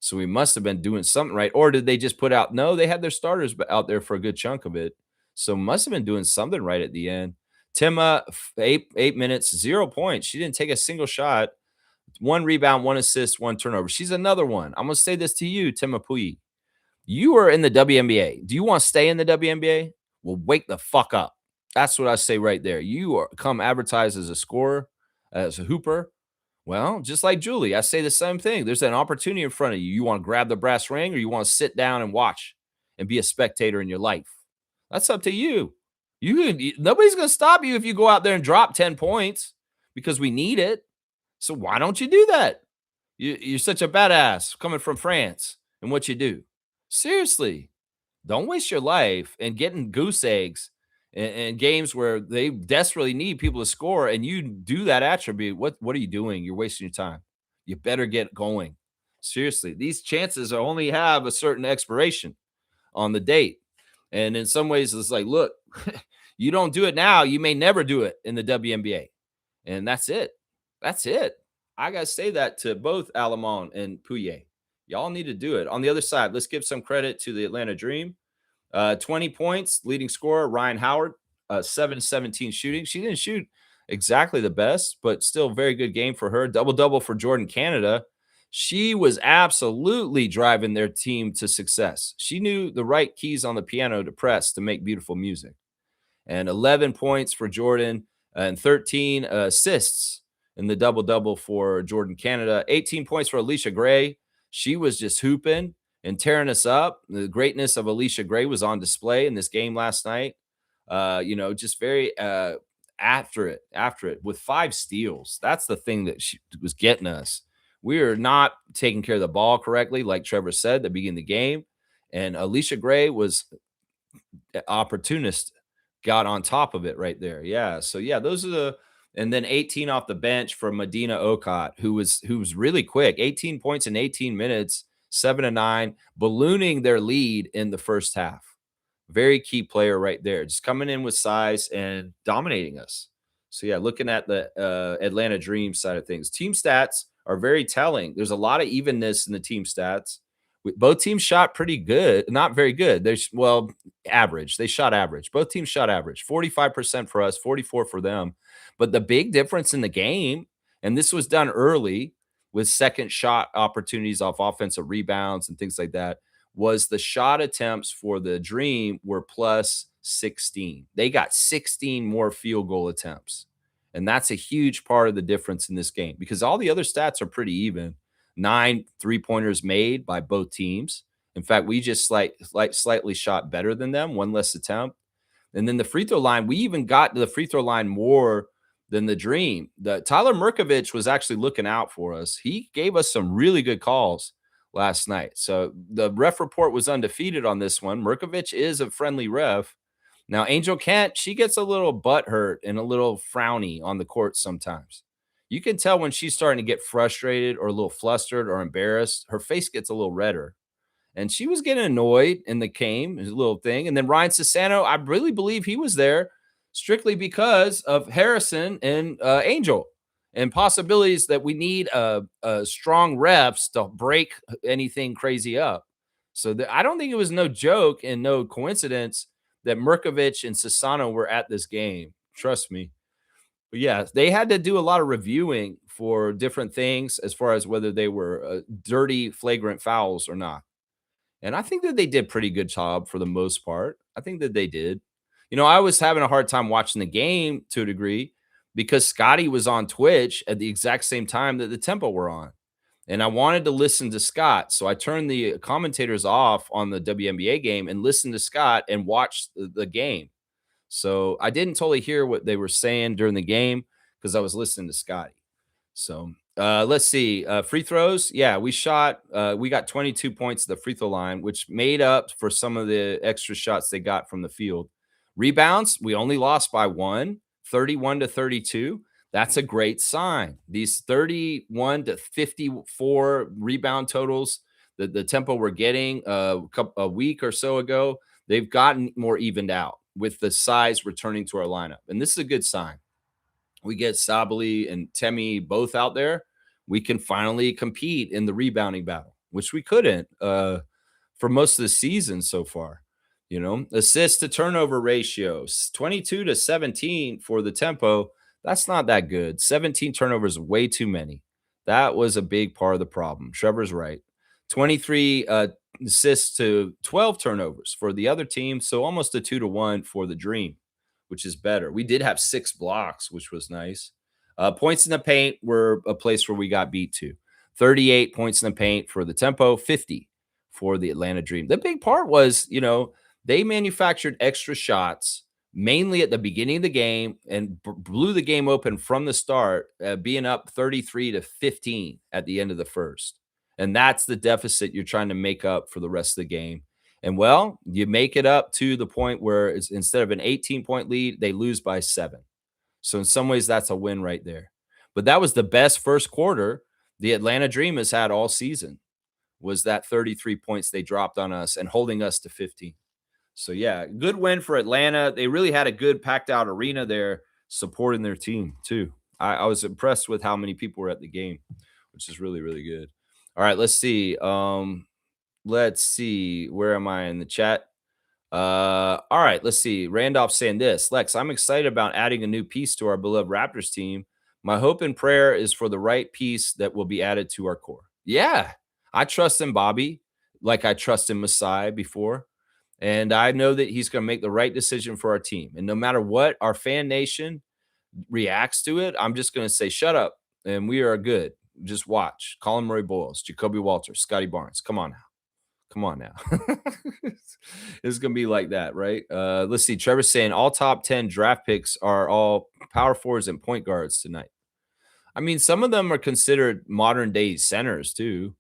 So we must have been doing something right. Or did they just put out? No, they had their starters out there for a good chunk of it. So must have been doing something right at the end. Timma, 8 minutes, 0 points. She didn't take a single shot. 1 rebound, 1 assist, 1 turnover. She's another one. I'm going to say this to you, Timma Puyi. You are in the WNBA. Do you want to stay in the WNBA? Well, wake the fuck up. That's what I say right there. You are come advertised as a scorer, as a hooper. Well, just like Julie, I say the same thing. There's an opportunity in front of you. You want to grab the brass ring or you want to sit down and watch and be a spectator in your life. That's up to you. Nobody's going to stop you if you go out there and drop 10 points because we need it. So why don't you do that? You're such a badass coming from France and what you do. Seriously, don't waste your life and getting goose eggs in games where they desperately need people to score and you do that attribute. What are you doing? You're wasting your time. You better get going. Seriously, these chances only have a certain expiration on the date. And in some ways, it's like, look, you don't do it now, you may never do it in the WNBA. And that's it. That's it. I got to say that to both Alamon and Puye. Y'all need to do it. On the other side, let's give some credit to the Atlanta Dream. 20 points, leading scorer, Ryan Howard, 7-17 shooting. She didn't shoot exactly the best, but still very good game for her. Double-double for Jordan Canada. She was absolutely driving their team to success. She knew the right keys on the piano to press to make beautiful music. And 11 points for Jordan and 13 assists in the double-double for Jordan Canada. 18 points for Alicia Gray. She was just hooping and tearing us up. The greatness of Alicia Gray was on display in this game last night. Just very after it with 5 steals. That's the thing that she was getting us. We are not taking care of the ball correctly, like Trevor said at the beginning of the game. And Alicia Gray was opportunist, got on top of it right there. Yeah. So yeah, those are the. And then 18 off the bench for Medina Okot, who was really quick. 18 points in 18 minutes, 7-9, ballooning their lead in the first half. Very key player right there, just coming in with size and dominating us. So yeah, looking at the Atlanta Dream side of things, team stats are very telling. There's a lot of evenness in the team stats. Both teams shot pretty good, not very good. Average. They shot average. Both teams shot average. 45% for us, 44% for them. But the big difference in the game, and this was done early with second shot opportunities off offensive rebounds and things like that, was the shot attempts for the Dream were plus 16. They got 16 more field goal attempts. And that's a huge part of the difference in this game because all the other stats are pretty even. 9 3-pointers made by both teams. In fact, we just slightly shot better than them, 1 less attempt. And then the free throw line, we even got to the free throw line more than the Dream. Tyler Murkovich was actually looking out for us. He gave us some really good calls last night. So the ref report was undefeated on this one. Murkovich is a friendly ref. Now, Angel Kent, she gets a little butthurt and a little frowny on the court sometimes. You can tell when she's starting to get frustrated or a little flustered or embarrassed. Her face gets a little redder. And she was getting annoyed in the game, his little thing. And then Ryan Sassano, I really believe he was there strictly because of Harrison and Angel, and possibilities that we need strong refs to break anything crazy up. So I don't think it was no joke and no coincidence that Murkovic and Sassano were at this game. Trust me. But yeah, they had to do a lot of reviewing for different things as far as whether they were dirty, flagrant fouls or not. And I think that they did pretty good job for the most part. I think that they did. I was having a hard time watching the game to a degree because Scotty was on Twitch at the exact same time that the Tempo were on. And I wanted to listen to Scott. So I turned the commentators off on the WNBA game and listened to Scott and watched the game. So I didn't totally hear what they were saying during the game because I was listening to Scotty. So let's see. Free throws. Yeah, we got 22 points at the free throw line, which made up for some of the extra shots they got from the field. Rebounds, we only lost by 31-32. That's a great sign. These 31 to 54 rebound totals that the Tempo were getting a week or so ago, they've gotten more evened out with the size returning to our lineup. And this is a good sign. We get Sabali and Temi both out there, we can finally compete in the rebounding battle, which we couldn't for most of the season so far. Assist to turnover ratios 22-17 for the Tempo. That's not that good. 17 turnovers, way too many. That was a big part of the problem. Trevor's right. 23 assists to 12 turnovers for the other team. So almost a 2-1 for the Dream, which is better. We did have 6 blocks, which was nice. Points in the paint were a place where we got beat to. 38 points in the paint for the Tempo, 50 for the Atlanta Dream. The big part was, they manufactured extra shots mainly at the beginning of the game and blew the game open from the start, being up 33-15 at the end of the first. And that's the deficit you're trying to make up for the rest of the game. And well, you make it up to the point where it's, instead of an 18-point lead, they lose by 7. So in some ways, that's a win right there. But that was the best first quarter the Atlanta Dream has had all season, was that 33 points they dropped on us and holding us to 15. So yeah, good win for Atlanta. They really had a good packed out arena there supporting their team too. I was impressed with how many people were at the game, which is really, really good. All right, let's see. Let's see. Where am I in the chat? All right, let's see. Randolph saying this. Lex, I'm excited about adding a new piece to our beloved Raptors team. My hope and prayer is for the right piece that will be added to our core. Yeah, I trust in Bobby like I trust in Masai before. And I know that he's going to make the right decision for our team. And no matter what our fan nation reacts to it, I'm just going to say, shut up. And we are good. Just watch. Colin Murray-Boyles, Jacoby Walters, Scotty Barnes. Come on now. Come on now. It's going to be like that, right? Let's see. Trevor's saying all top 10 draft picks are all power forwards and point guards tonight. I mean, some of them are considered modern day centers too.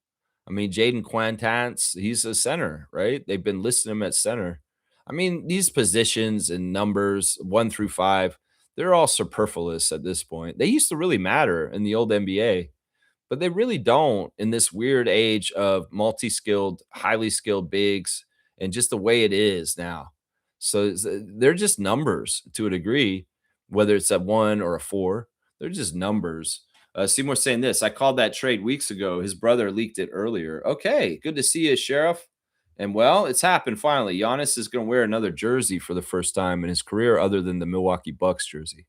I mean, Jaden Quantance, he's a center, right? They've been listing him at center. I mean, these positions and numbers 1 through 5, they're all superfluous at this point. They used to really matter in the old NBA, but they really don't in this weird age of multi-skilled, highly skilled bigs and just the way it is now. So they're just numbers to a degree, whether it's a 1 or a 4. They're just numbers. Seymour saying this. I called that trade weeks ago. His brother leaked it earlier. Okay, good to see you, Sheriff. And well, it's happened finally. Giannis is going to wear another jersey for the first time in his career, other than the Milwaukee Bucks jersey.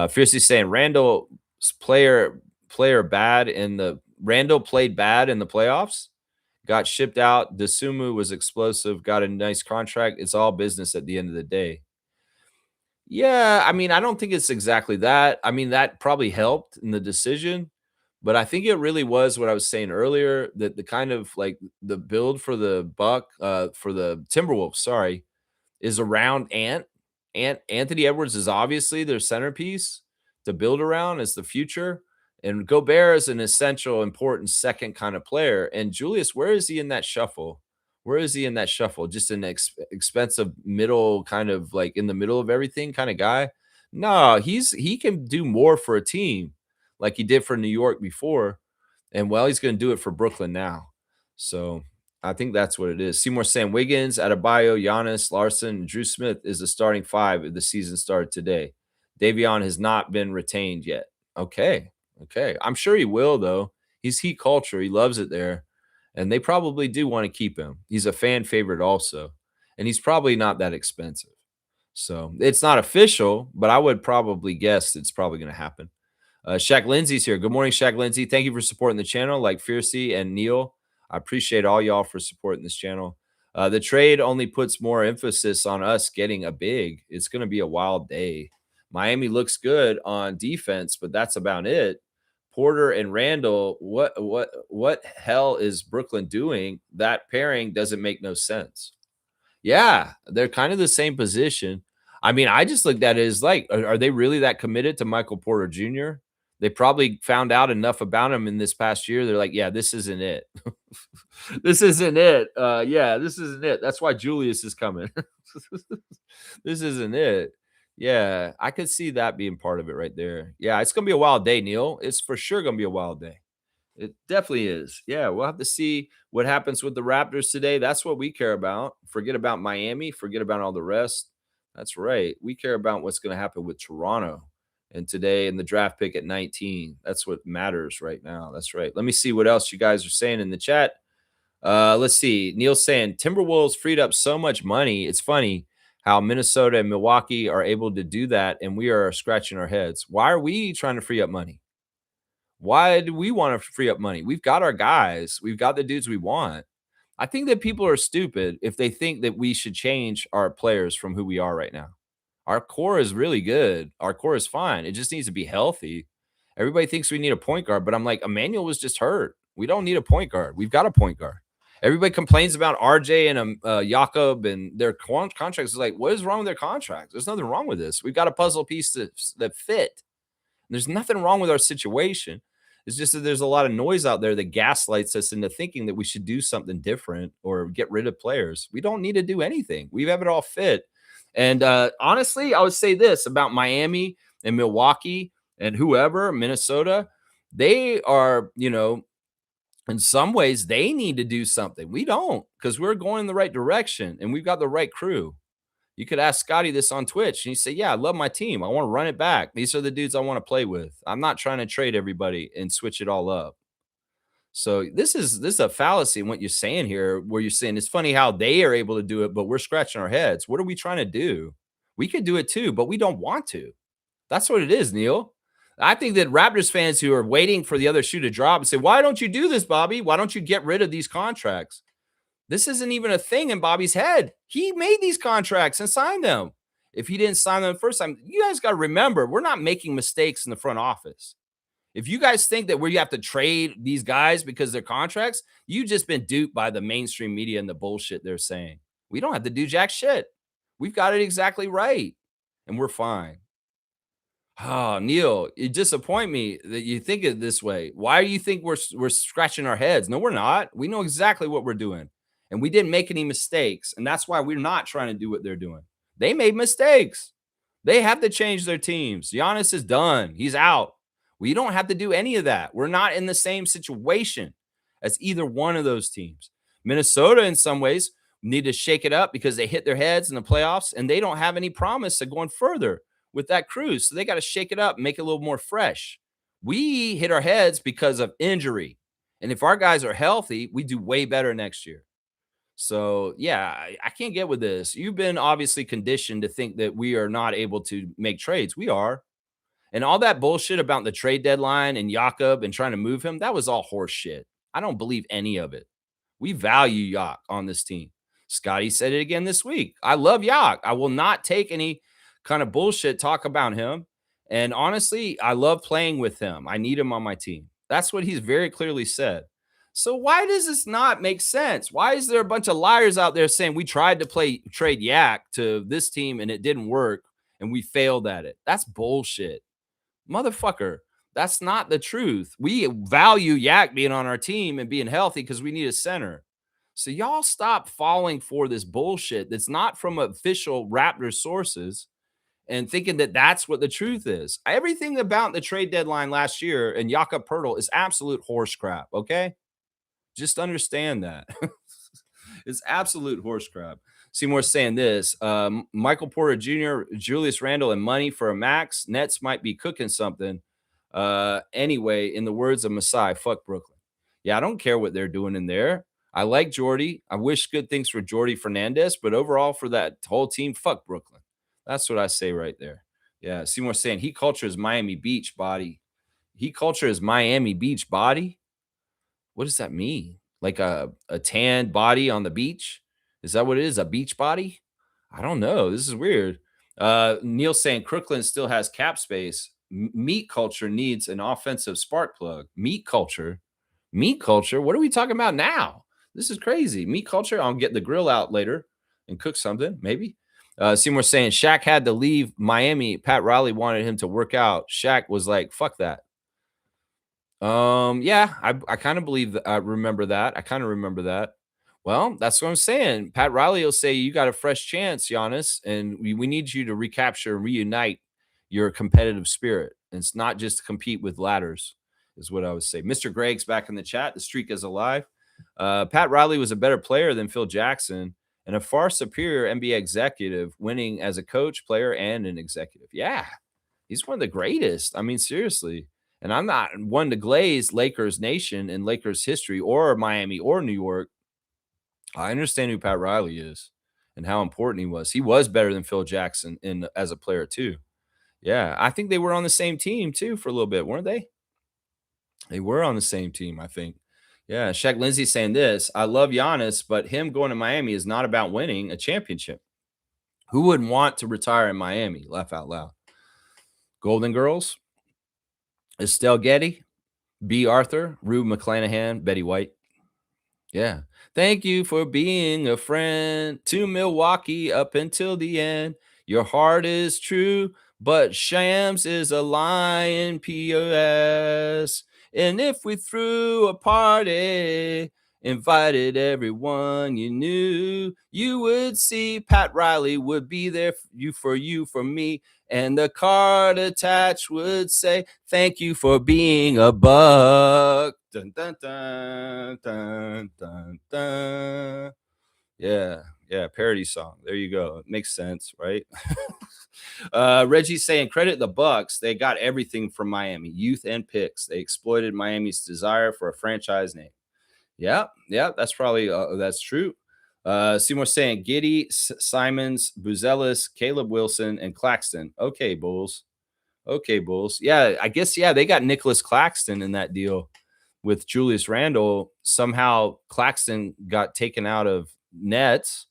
Fiercely saying Randall's player bad in the Randall played bad in the playoffs. Got shipped out. Desumu was explosive. Got a nice contract. It's all business at the end of the day. Yeah, I mean, I don't think it's exactly that. I mean, that probably helped in the decision, but I think it really was what I was saying earlier, that the kind of like the build for the for the Timberwolves, sorry, is around Anthony Edwards is obviously their centerpiece to build around as the future. And Gobert is an essential, important second kind of player. And Julius, where is he in that shuffle? Where is he in that shuffle? Just an expensive middle, kind of like in the middle of everything kind of guy? No, he can do more for a team like he did for New York before. And well, he's going to do it for Brooklyn now. So I think that's what it is. Seymour saying Wiggins, Adebayo, Giannis, Larson, and Drew Smith is the starting five if the season started today. Davion has not been retained yet. Okay. Okay. I'm sure he will, though. He's Heat culture. He loves it there. And they probably do want to keep him. He's a fan favorite also. And he's probably not that expensive. So it's not official, but I would probably guess it's probably going to happen. Shaq Lindsay's here. Good morning, Shaq Lindsay. Thank you for supporting the channel, like Fiercey and Neil. I appreciate all y'all for supporting this channel. The trade only puts more emphasis on us getting a big. It's going to be a wild day. Miami looks good on defense, but that's about it. Porter and Randall, what hell is Brooklyn doing? That pairing doesn't make no sense. Yeah, they're kind of the same position. I mean, I just looked at it as like, are they really that committed to Michael Porter Jr.? They probably found out enough about him in this past year. They're like, yeah, this isn't it. This isn't it. Yeah, this isn't it. That's why Julius is coming. This isn't it. Yeah, I could see that being part of it right there. Yeah, it's gonna be a wild day, Neil. It's for sure gonna be a wild day. It definitely is. Yeah, we'll have to see what happens with the Raptors today. That's what we care about. Forget about Miami. Forget about all the rest. That's right. We care about what's going to happen with Toronto and today and the draft pick at 19. That's what matters right now. That's right. Let me see what else you guys are saying in the chat. Let's see. Neil's saying Timberwolves freed up so much money. It's funny how Minnesota and Milwaukee are able to do that, and we are scratching our heads. Why are we trying to free up money? Why do we want to free up money? We've got our guys. We've got the dudes we want. I think that people are stupid if they think that we should change our players from who we are right now. Our core is really good. Our core is fine. It just needs to be healthy. Everybody thinks we need a point guard, but I'm like, Emmanuel was just hurt. We don't need a point guard. We've got a point guard. Everybody complains about RJ and Jakob and their contracts. It's like, what is wrong with their contracts? There's nothing wrong with this. We've got a puzzle piece that fit. There's nothing wrong with our situation. It's just that there's a lot of noise out there that gaslights us into thinking that we should do something different or get rid of players. We don't need to do anything. We have it all fit. And honestly, I would say this about Miami and Milwaukee and whoever, Minnesota, they are, in some ways they need to do something. We don't, because we're going in the right direction and we've got the right crew. You could ask Scotty this on Twitch and he say, yeah, I love my team. I want to run it back. These are the dudes I want to play with. I'm not trying to trade everybody and switch it all up. So this is a fallacy in what you're saying here, where you're saying it's funny how they are able to do it, but we're scratching our heads. What are we trying to do? We could do it too, but we don't want to. That's what it is, Neil. I think that Raptors fans who are waiting for the other shoe to drop and say, why don't you do this, Bobby? Why don't you get rid of these contracts? This isn't even a thing in Bobby's head. He made these contracts and signed them. If he didn't sign them the first time, you guys got to remember, we're not making mistakes in the front office. If you guys think that we have to trade these guys because they're contracts, you've just been duped by the mainstream media and the bullshit they're saying. We don't have to do jack shit. We've got it exactly right, and we're fine. Oh, Neil, you disappoint me that you think it this way. Why do you think we're scratching our heads? No, we're not. We know exactly what we're doing. And we didn't make any mistakes. And that's why we're not trying to do what they're doing. They made mistakes. They have to change their teams. Giannis is done. He's out. We don't have to do any of that. We're not in the same situation as either one of those teams. Minnesota, in some ways, need to shake it up because they hit their heads in the playoffs and they don't have any promise of going further with that cruise. So they got to shake it up and make it a little more fresh. We hit our heads because of injury. And if our guys are healthy, we do way better next year. So, yeah, I can't get with this. You've been obviously conditioned to think that we are not able to make trades. We are. And all that bullshit about the trade deadline and Jakob and trying to move him, that was all horse shit. I don't believe any of it. We value Yak on this team. Scotty said it again this week. I love Yak. I will not take any kind of bullshit talk about him. And honestly, I love playing with him. I need him on my team. That's what he's very clearly said. So why does this not make sense? Why is there a bunch of liars out there saying we tried to trade Yak to this team and it didn't work and we failed at it? That's bullshit. Motherfucker, that's not the truth. We value Yak being on our team and being healthy because we need a center. So y'all stop falling for this bullshit that's not from official Raptors sources and thinking that that's what the truth is. Everything about the trade deadline last year and Jakob Poeltl is absolute horse crap, okay? Just understand that. It's absolute horse crap. Seymour saying this: Michael Porter Jr., Julius Randle, and money for a max. Nets might be cooking something. Anyway, in the words of Masai, fuck Brooklyn. Yeah, I don't care what they're doing in there. I like Jordy. I wish good things for Jordy Fernandez, but overall for that whole team, fuck Brooklyn. That's what I say right there. Yeah, Seymour saying he culture is Miami Beach body. He culture is Miami Beach body. What does that mean? Like a tan body on the beach? Is that what it is? A beach body? I don't know. This is weird. Neil saying Crooklyn still has cap space. Meat culture needs an offensive spark plug. Meat culture. Meat culture. What are we talking about now? This is crazy. Meat culture. I'll get the grill out later and cook something, maybe. Seymour saying Shaq had to leave Miami. Pat Riley wanted him to work out. Shaq was like, fuck that. Yeah, I kind of believe that. I remember that. I kind of remember that. Well, that's what I'm saying. Pat Riley will say, you got a fresh chance, Giannis, and we need you to recapture and reunite your competitive spirit. And it's not just to compete with ladders, is what I would say. Mr. Greg's back in the chat. The streak is alive. Pat Riley was a better player than Phil Jackson and a far superior NBA executive, winning as a coach, player, and an executive. Yeah, he's one of the greatest. I mean, seriously. And I'm not one to glaze Lakers nation and Lakers history or Miami or New York. I understand who Pat Riley is and how important he was. He was better than Phil Jackson as a player too. Yeah, I think they were on the same team too for a little bit, weren't they? They were on the same team, I think. Yeah, Shaq Lindsay saying this: I love Giannis, but him going to Miami is not about winning a championship. Who wouldn't want to retire in Miami? Laugh out loud. Golden Girls, Estelle Getty, B. Arthur, Rube McClanahan, Betty White. Yeah. Thank you for being a friend to Milwaukee up until the end. Your heart is true, but Shams is a lying POS. And if we threw a party, invited everyone you knew, you would see Pat Riley would be there for you, for me. And the card attached would say, thank you for being a buck. Dun, dun, dun, dun, dun, dun. Yeah, parody song. There you go. It makes sense, right? Reggie's saying, credit the Bucks. They got everything from Miami, youth and picks. They exploited Miami's desire for a franchise name. Yeah, that's probably that's true. Seymour saying Giddy, Simons, Buzelis, Caleb Wilson, and Claxton. Okay, Bulls. Yeah, I guess, yeah, they got Nicholas Claxton in that deal with Julius Randle. Somehow Claxton got taken out of Nets,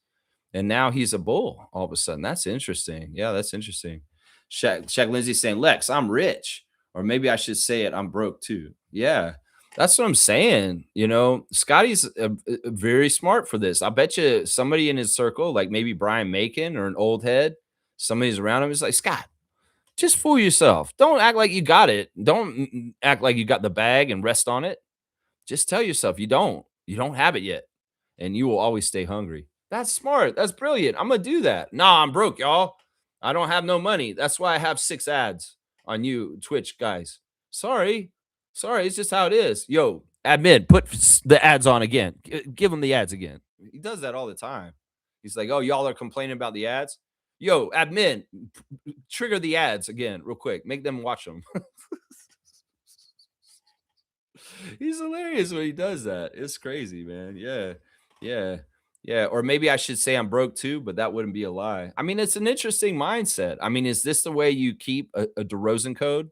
and now he's a Bull all of a sudden. That's interesting. Yeah, that's interesting. Shaq Lindsay saying, Lex, I'm rich. Or maybe I should say it, I'm broke too. Yeah. That's what I'm saying. You know, Scotty's very smart for this. I bet you somebody in his circle, like maybe Brian Macon or an old head, somebody's around him is like, Scott, just fool yourself. Don't act like you got it. Don't act like you got the bag and rest on it. Just tell yourself you don't. You don't have it yet. And you will always stay hungry. That's smart. That's brilliant. I'm going to do that. Nah, I'm broke, y'all. I don't have no money. That's why I have 6 ads on you, Twitch guys. Sorry. It's just how it is. Yo, admin, put the ads on again. Give them the ads again. He does that all the time. He's like, oh, y'all are complaining about the ads? Yo, admin, trigger the ads again real quick. Make them watch them. He's hilarious when he does that. It's crazy, man. Yeah. Or maybe I should say I'm broke too, but that wouldn't be a lie. I mean, it's an interesting mindset. I mean, is this the way you keep a DeRozan code?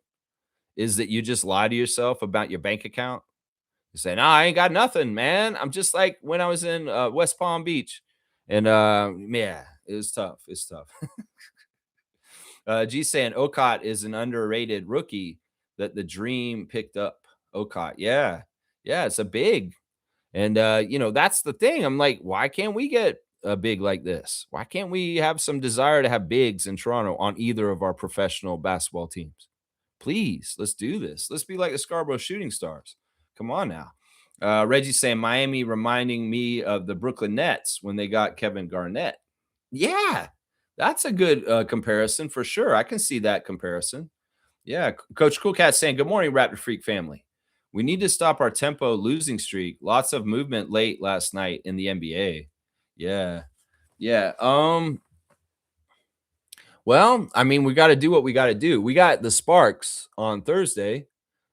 Is that you just lie to yourself about your bank account? You say, no, I ain't got nothing, man. I'm just like when I was in West Palm Beach. And yeah, it's tough. G saying Okot is an underrated rookie that the Dream picked up. Okot. Yeah, it's a big. And, that's the thing. I'm like, why can't we get a big like this? Why can't we have some desire to have bigs in Toronto on either of our professional basketball teams? Please, let's do this. Let's be like the Scarborough Shooting Stars. Come on now. Reggie's saying Miami reminding me of the Brooklyn Nets when they got Kevin Garnett. Yeah, that's a good comparison for sure. I can see that comparison. Yeah, Coach Coolcat saying, good morning, Raptor Freak family. We need to stop our tempo losing streak. Lots of movement late last night in the NBA. Yeah. Yeah. Well, I mean, we got to do what we got to do. We got the Sparks on Thursday,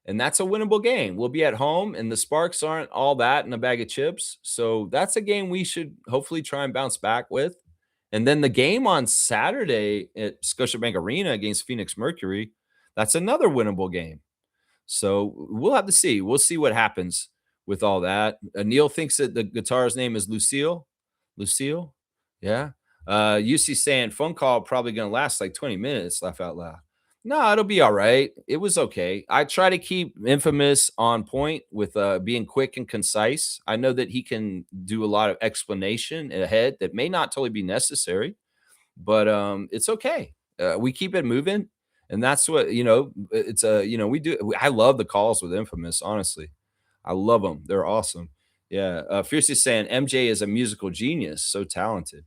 and that's a winnable game. We'll be at home, and the Sparks aren't all that in a bag of chips. So that's a game we should hopefully try and bounce back with. And then the game on Saturday at Scotiabank Arena against Phoenix Mercury, that's another winnable game. So we'll have to see. We'll see what happens with all that. Neil thinks that the guitar's name is Lucille. Lucille? Yeah. UC saying phone call probably gonna last like 20 minutes, laugh out loud. No, it'll be all right. It was okay. I try to keep Infamous on point with being quick and concise. I know that he can do a lot of explanation ahead that may not totally be necessary, but it's okay. We keep it moving, and that's what it's we do. I love the calls with Infamous. Honestly, I love them. They're awesome. Yeah, Fiercely saying MJ is a musical genius, so talented.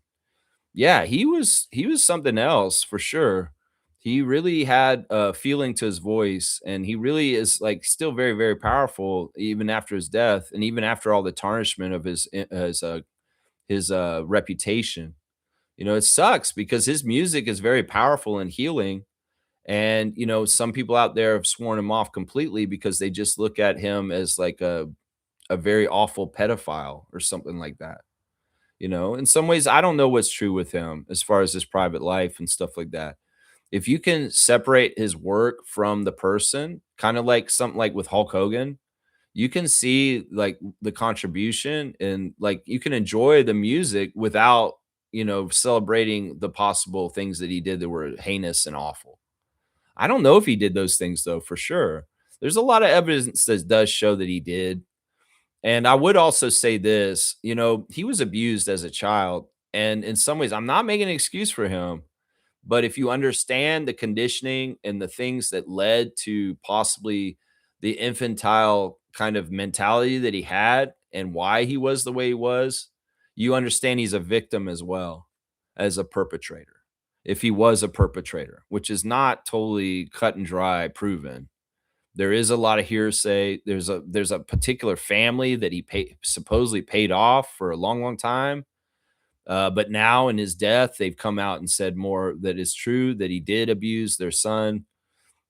Yeah, he was something else for sure. He really had a feeling to his voice, and he really is like still very, very powerful even after his death, and even after all the tarnishment of his reputation. It sucks because his music is very powerful and healing. And, some people out there have sworn him off completely because they just look at him as like a very awful pedophile or something like that. In some ways, I don't know what's true with him as far as his private life and stuff like that. If you can separate his work from the person, kind of like something like with Hulk Hogan, you can see like the contribution and like you can enjoy the music without, celebrating the possible things that he did that were heinous and awful. I don't know if he did those things though, for sure. There's a lot of evidence that does show that he did. And I would also say this, he was abused as a child. And in some ways, I'm not making an excuse for him, but if you understand the conditioning and the things that led to possibly the infantile kind of mentality that he had and why he was the way he was, you understand he's a victim as well as a perpetrator. If he was a perpetrator, which is not totally cut and dry proven. There is a lot of hearsay. There's a particular family that supposedly paid off for a long, long time. But now in his death, they've come out and said more that is true, that he did abuse their son.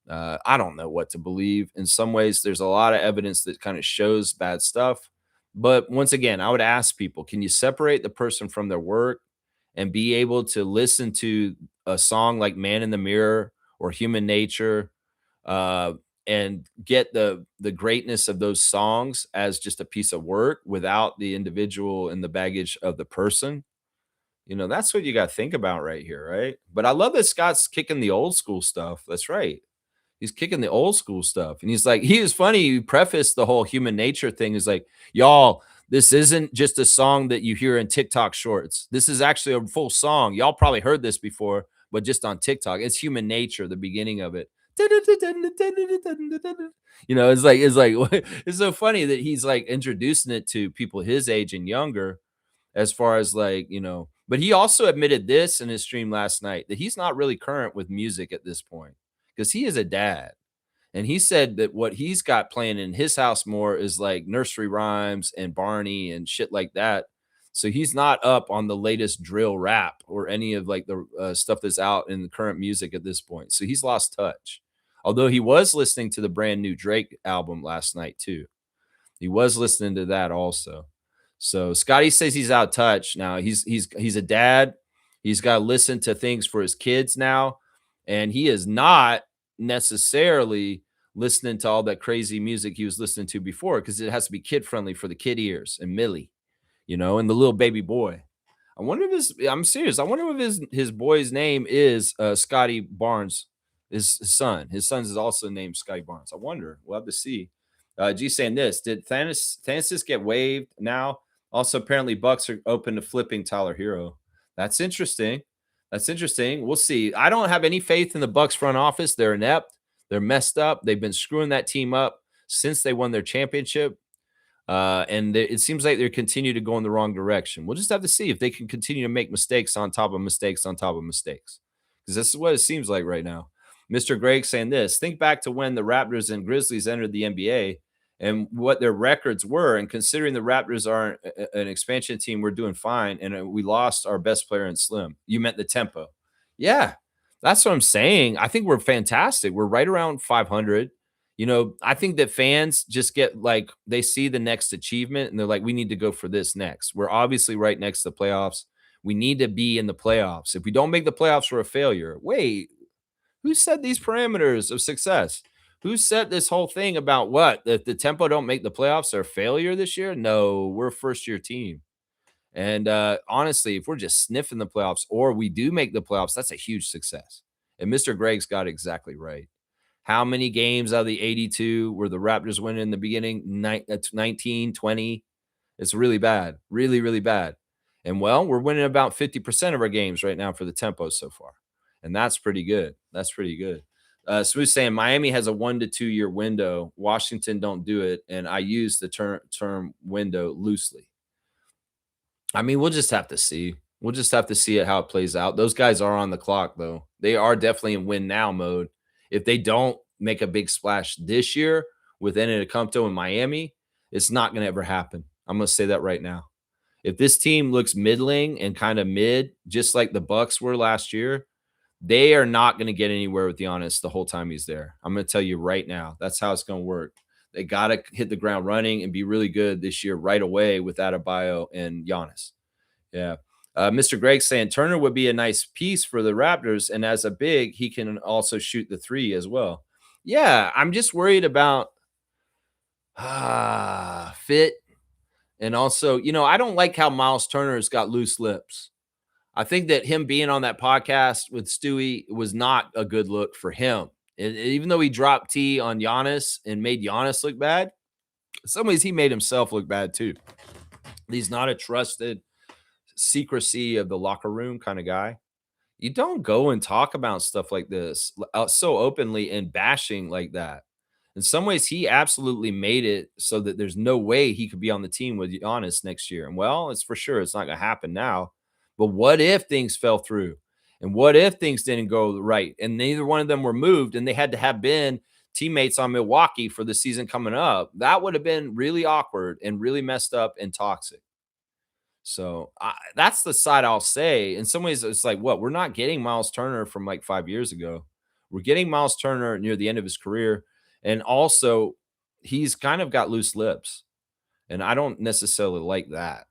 I don't know what to believe. In some ways, there's a lot of evidence that kind of shows bad stuff. But once again, I would ask people, can you separate the person from their work and be able to listen to a song like Man in the Mirror or Human Nature, uh, and get the greatness of those songs as just a piece of work without the individual and the baggage of the person? That's what you got to think about right here, right? But I love that Scott's kicking the old school stuff. That's right. He's kicking the old school stuff. And he's like, he is funny. He prefaced the whole human nature thing. Is like, y'all, this isn't just a song that you hear in TikTok shorts. This is actually a full song. Y'all probably heard this before, but just on TikTok. It's human nature, the beginning of it. It's like it's so funny that he's like introducing it to people his age and younger, as far as like, but he also admitted this in his stream last night that he's not really current with music at this point because he is a dad. And he said that what he's got playing in his house more is like nursery rhymes and Barney and shit like that. So he's not up on the latest drill rap or any of like the stuff that's out in the current music at this point. So he's lost touch. Although he was listening to the brand new Drake album last night too. He was listening to that also. So Scotty says he's out of touch now. He's a dad. He's got to listen to things for his kids now, and he is not necessarily listening to all that crazy music he was listening to before because it has to be kid friendly for the kid ears and Millie, and the little baby boy. I'm serious. I wonder if his boy's name is Scotty Barnes, his son. His son is also named Scotty Barnes. I wonder. We'll have to see. G saying this: did Thanos get waived now? Also, apparently, Bucks are open to flipping Tyler Hero. That's interesting. That's interesting. We'll see. I don't have any faith in the Bucks front office. They're inept. They're messed up. They've been screwing that team up since they won their championship. And it seems like they continue to go in the wrong direction. We'll just have to see if they can continue to make mistakes on top of mistakes on top of mistakes. Because this is what it seems like right now. Mr. Greg saying this: think back to when the Raptors and Grizzlies entered the NBA. and what their records were. And considering the Raptors are an expansion team, we're doing fine. And we lost our best player in Slim. You meant the tempo. Yeah, that's what I'm saying. I think we're fantastic. We're right around 500. I think that fans just get like, they see the next achievement and they're like, we need to go for this next. We're obviously right next to the playoffs. We need to be in the playoffs. If we don't make the playoffs, we're a failure. Wait, who set these parameters of success? Who set this whole thing about what? If the tempo don't make the playoffs, they're a failure this year? No, we're a first year team. And honestly, if we're just sniffing the playoffs or we do make the playoffs, that's a huge success. And Mr. Greg's got it exactly right. How many games out of the 82 were the Raptors winning in the beginning? 19, 20. It's really bad. Really, really bad. And well, we're winning about 50% of our games right now for the tempo so far. And that's pretty good. That's pretty good. Smooth saying Miami has a 1 to 2 year window. Washington don't do it. And I use the term window loosely. I mean, we'll just have to see. We'll just have to see it how it plays out. Those guys are on the clock, though. They are definitely in win now mode. If they don't make a big splash this year with Antetokounmpo in Miami, it's not going to ever happen. I'm going to say that right now. If this team looks middling and kind of mid, just like the Bucks were last year, they are not going to get anywhere with Giannis the whole time he's there. I'm going to tell you right now. That's how it's going to work. They got to hit the ground running and be really good this year right away with Adebayo and Giannis. Yeah. Mr. Greg saying Turner would be a nice piece for the Raptors. And as a big, he can also shoot the three as well. Yeah. I'm just worried about fit. And also, I don't like how Miles Turner's got loose lips. I think that him being on that podcast with Stewie was not a good look for him. And even though he dropped T on Giannis and made Giannis look bad, in some ways he made himself look bad too. He's not a trusted secrecy of the locker room kind of guy. You don't go and talk about stuff like this so openly and bashing like that. In some ways, he absolutely made it so that there's no way he could be on the team with Giannis next year. And well, it's for sure it's not going to happen now. But what if things fell through? And what if things didn't go right? And neither one of them were moved and they had to have been teammates on Milwaukee for the season coming up. That would have been really awkward and really messed up and toxic. So that's the side I'll say. In some ways, it's like, what? We're not getting Miles Turner from like 5 years ago. We're getting Miles Turner near the end of his career. And also, he's kind of got loose lips. And I don't necessarily like that.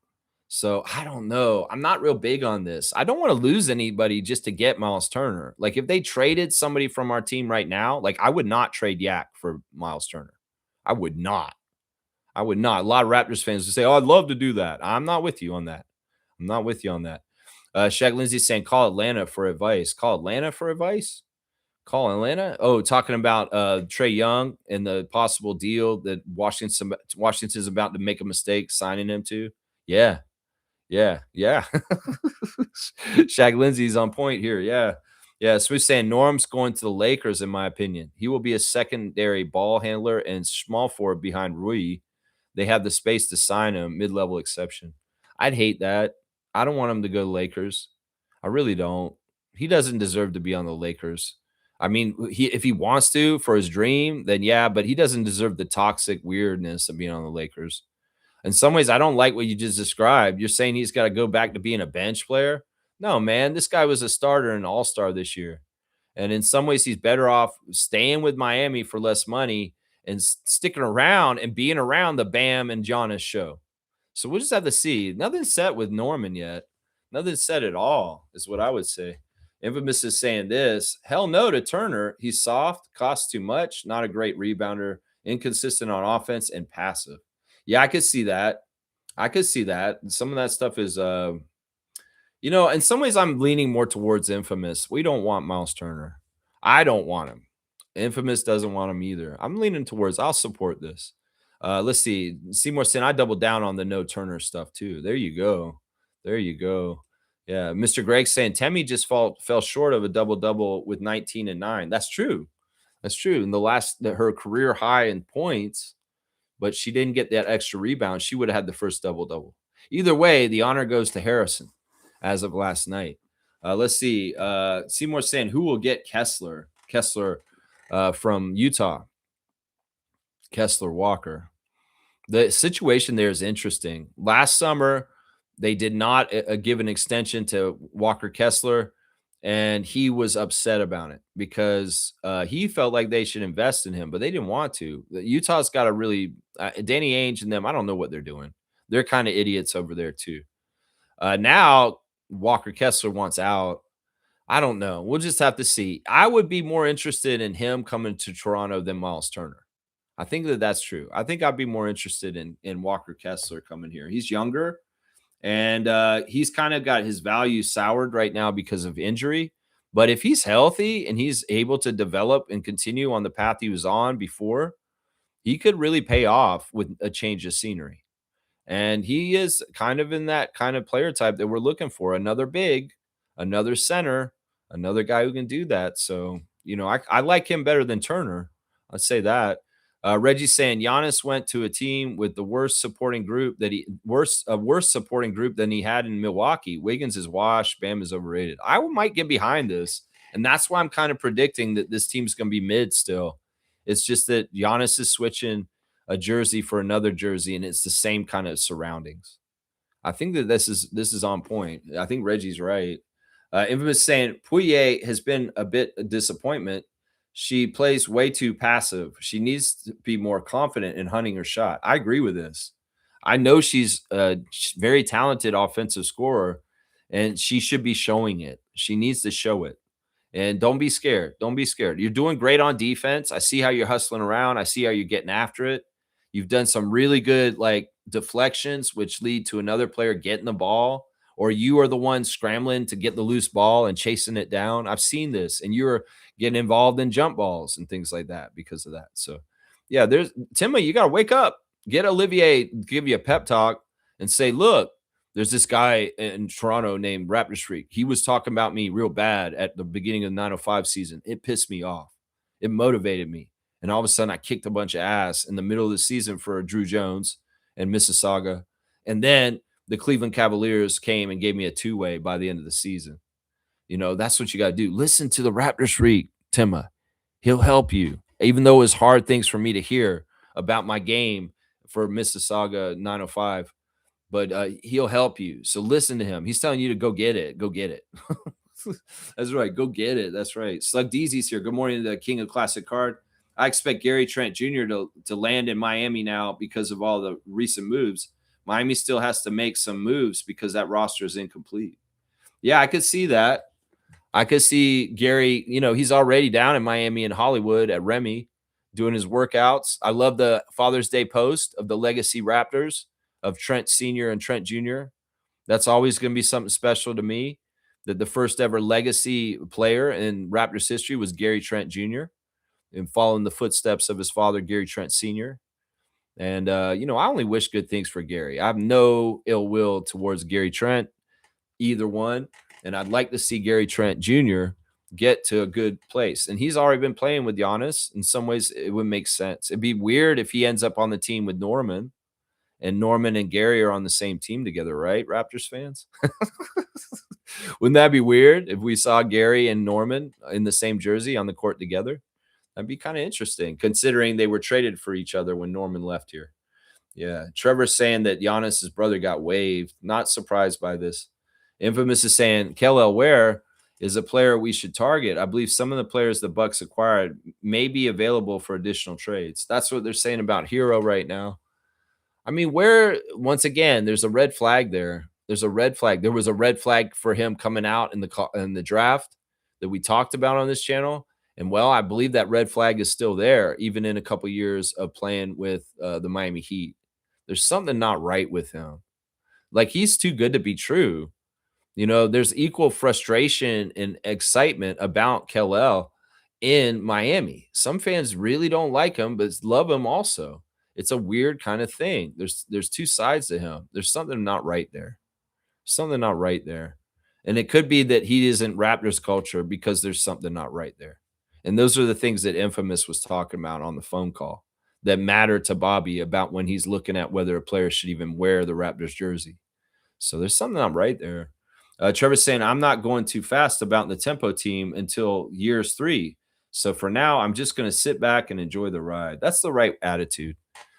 So I don't know. I'm not real big on this. I don't want to lose anybody just to get Miles Turner. Like if they traded somebody from our team right now, like I would not trade Yak for Miles Turner. I would not. I would not. A lot of Raptors fans would say, "Oh, I'd love to do that." I'm not with you on that. I'm not with you on that. Shaq Lindsay saying, "Call Atlanta for advice." Call Atlanta for advice. Call Atlanta. Oh, talking about Trae Young and the possible deal that Washington's about to make a mistake signing him to. Yeah, yeah. Shaq Lindsay's on point here. Yeah. Yeah. So we're saying Norm's going to the Lakers, in my opinion. He will be a secondary ball handler and small forward behind Rui. They have the space to sign him, mid-level exception. I'd hate that. I don't want him to go to Lakers. I really don't. He doesn't deserve to be on the Lakers. I mean, if he wants to for his dream, then yeah, but he doesn't deserve the toxic weirdness of being on the Lakers. In some ways, I don't like what you just described. You're saying he's got to go back to being a bench player. No, man, this guy was a starter and an all-star this year. And in some ways, he's better off staying with Miami for less money and sticking around and being around the Bam and Giannis show. So we'll just have to see. Nothing's set with Norman yet. Nothing's set at all, is what I would say. Infamous is saying this. Hell no to Turner. He's soft, costs too much, not a great rebounder, inconsistent on offense, and passive. Yeah, I could see that. I could see that. Some of that stuff is, in some ways, I'm leaning more towards Infamous. We don't want Miles Turner. I don't want him. Infamous doesn't want him either. I'm leaning towards I'll support this. Let's see. Seymour saying I double down on the no Turner stuff too. There you go. There you go. Yeah. Mr. Greg saying Temi just fell short of a double-double with 19 and 9. That's true. That's true. In her career high in points, but she didn't get that extra rebound. She would have had the first double-double. Either way, the honor goes to Harrison as of last night. Let's see. Seymour saying who will get Kessler? Kessler from Utah. Kessler Walker. The situation there is interesting. Last summer, they did not give an extension to Walker Kessler, and he was upset about it because he felt like they should invest in him, but they didn't want to. Utah's got a really Danny Ainge and them. I don't know what they're doing. They're kind of idiots over there too. Now Walker Kessler wants out. I don't know. We'll just have to see. I would be more interested in him coming to Toronto than Miles Turner. I think that that's true. I think I'd be more interested in Walker Kessler coming here. He's younger, and he's kind of got his value soured right now because of injury. But if he's healthy and he's able to develop and continue on the path he was on before, he could really pay off with a change of scenery. And he is kind of in that kind of player type that we're looking for. Another big, another center, another guy who can do that. So, I like him better than Turner. I'd say that. Reggie's saying Giannis went to a team with the worst supporting group worse supporting group than he had in Milwaukee. Wiggins is washed. Bam is overrated. I might get behind this, and that's why I'm kind of predicting that this team's going to be mid still. It's just that Giannis is switching a jersey for another jersey, and it's the same kind of surroundings. I think that this is on point. I think Reggie's right. Infamous saying Pouillet has been a bit a disappointment. She plays way too passive. She needs to be more confident in hunting her shot. I agree with this. I know she's a very talented offensive scorer, and she should be showing it. She needs to show it. And don't be scared. Don't be scared. You're doing great on defense. I see how you're hustling around. I see how you're getting after it. You've done some really good like deflections, which lead to another player getting the ball, or you are the one scrambling to get the loose ball and chasing it down. I've seen this, and you're getting involved in jump balls and things like that because of that. So, yeah, there's Timma. You got to wake up. Get Olivier, give you a pep talk, and say, look, there's this guy in Toronto named Raptors Freak. He was talking about me real bad at the beginning of the 905 season. It pissed me off. It motivated me. And all of a sudden, I kicked a bunch of ass in the middle of the season for Drew Jones and Mississauga. And then the Cleveland Cavaliers came and gave me a two-way by the end of the season. That's what you got to do. Listen to the Raptors Freak, Timma. He'll help you. Even though it's hard things for me to hear about my game for Mississauga 905, but he'll help you. So listen to him. He's telling you to go get it. Go get it. That's right. Go get it. That's right. Slug Deezy's here. Good morning to the King of Classic Card. I expect Gary Trent Jr. to land in Miami now because of all the recent moves. Miami still has to make some moves because that roster is incomplete. Yeah, I could see that. I could see Gary, he's already down in Miami and Hollywood at Remy doing his workouts. I love the Father's Day post of the Legacy Raptors of Trent Sr. and Trent Jr. That's always going to be something special to me, that the first ever legacy player in Raptors history was Gary Trent Jr. and following the footsteps of his father, Gary Trent Sr. And, I only wish good things for Gary. I have no ill will towards Gary Trent, either one. And I'd like to see Gary Trent Jr. get to a good place. And he's already been playing with Giannis. In some ways, it would make sense. It'd be weird if he ends up on the team with Norman, and Norman and Gary are on the same team together, right, Raptors fans? Wouldn't that be weird if we saw Gary and Norman in the same jersey on the court together? That'd be kind of interesting, considering they were traded for each other when Norman left here. Yeah. Trevor's saying that Giannis's brother got waived. Not surprised by this. Infamous is saying Kel'el Ware is a player we should target. I believe some of the players the Bucks acquired may be available for additional trades. That's what they're saying about Hero right now. I mean, once again, there's a red flag there. There's a red flag. There was a red flag for him coming out in the draft that we talked about on this channel. And well, I believe that red flag is still there, even in a couple years of playing with the Miami Heat. There's something not right with him. Like, he's too good to be true. There's equal frustration and excitement about Kel'el in Miami. Some fans really don't like him, but love him also. It's a weird kind of thing. There's two sides to him. There's something not right there. Something not right there. And it could be that he isn't Raptors culture because there's something not right there. And those are the things that Infamous was talking about on the phone call that matter to Bobby about when he's looking at whether a player should even wear the Raptors jersey. So there's something not right there. Trevor's saying, I'm not going too fast about the tempo team until years 3. So for now, I'm just going to sit back and enjoy the ride. That's the right attitude.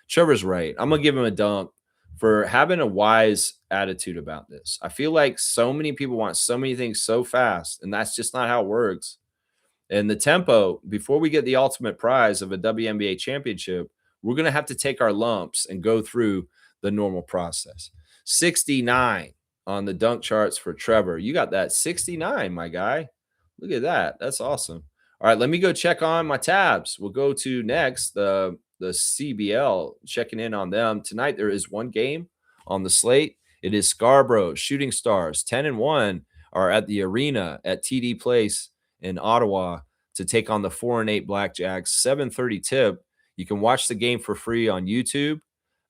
Trevor's right. I'm gonna give him a dunk for having a wise attitude about this. I feel like so many people want so many things so fast, and that's just not how it works. And the tempo, before we get the ultimate prize of a WNBA championship, we're going to have to take our lumps and go through the normal process. 69 on the dunk charts for Trevor. You got that 69, my guy. Look at that. That's awesome. All right, let me go check on my tabs. We'll go to next the CBL, checking in on them. Tonight there is one game on the slate. It is Scarborough Shooting Stars, 10-1, are at the arena at TD Place in Ottawa to take on the 4-8 Blackjacks. 7:30 tip. You can watch the game for free on YouTube,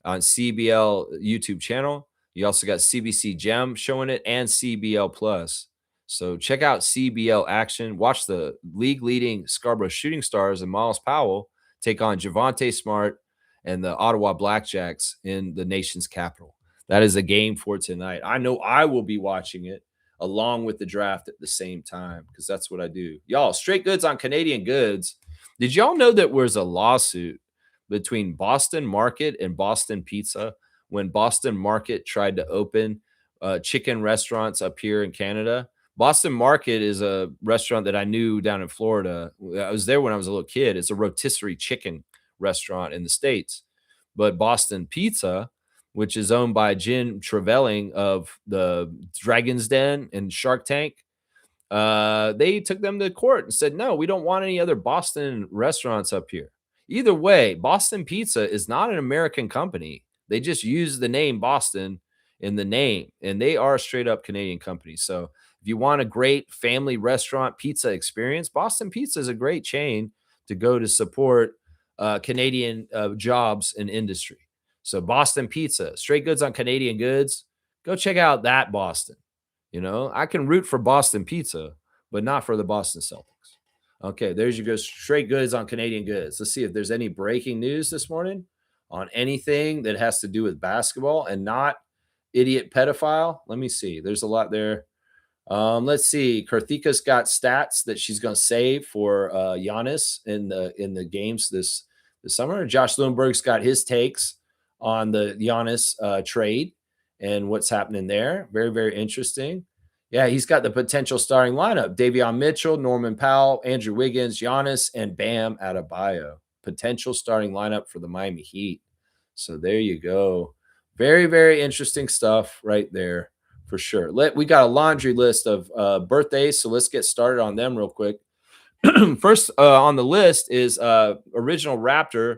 on CBL YouTube channel. You also got CBC Gem showing it and CBL Plus. So check out CBL action. Watch the league leading Scarborough Shooting Stars and Miles Powell take on Javante Smart and the Ottawa Blackjacks in the nation's capital. That is a game for tonight. I know I will be watching it along with the draft at the same time because that's what I do. Y'all, straight goods on Canadian goods. Did y'all know that there's a lawsuit between Boston Market and Boston Pizza when Boston Market tried to open chicken restaurants up here in Canada? Boston Market is a restaurant that I knew down in Florida. I was there when I was a little kid. It's a rotisserie chicken restaurant in the States. But Boston Pizza, which is owned by Jim Trevelling of the Dragon's Den and Shark Tank, they took them to court and said, no, we don't want any other Boston restaurants up here. Either way, Boston Pizza is not an American company. They just use the name Boston in the name, and they are a straight up Canadian company. So if you want a great family restaurant pizza experience, Boston Pizza is a great chain to go to support Canadian jobs and industry. So Boston Pizza, straight goods on Canadian goods. Go check out that Boston. You know, I can root for Boston Pizza, but not for the Boston Celtics. Okay, there's your go straight goods on Canadian goods. Let's see if there's any breaking news this morning on anything that has to do with basketball and not idiot pedophile. Let me see. There's a lot there. Let's see. Karthika's got stats that she's going to save for Giannis in the games this summer. Josh Lundberg's got his takes on the Giannis trade and what's happening there. Very, very interesting. Yeah, he's got the potential starting lineup. Davion Mitchell, Norman Powell, Andrew Wiggins, Giannis, and Bam Adebayo. Potential starting lineup for the Miami Heat. So there you go. Very, very interesting stuff right there for sure. We got a laundry list of birthdays, so let's get started on them real quick. First on the list is original Raptor,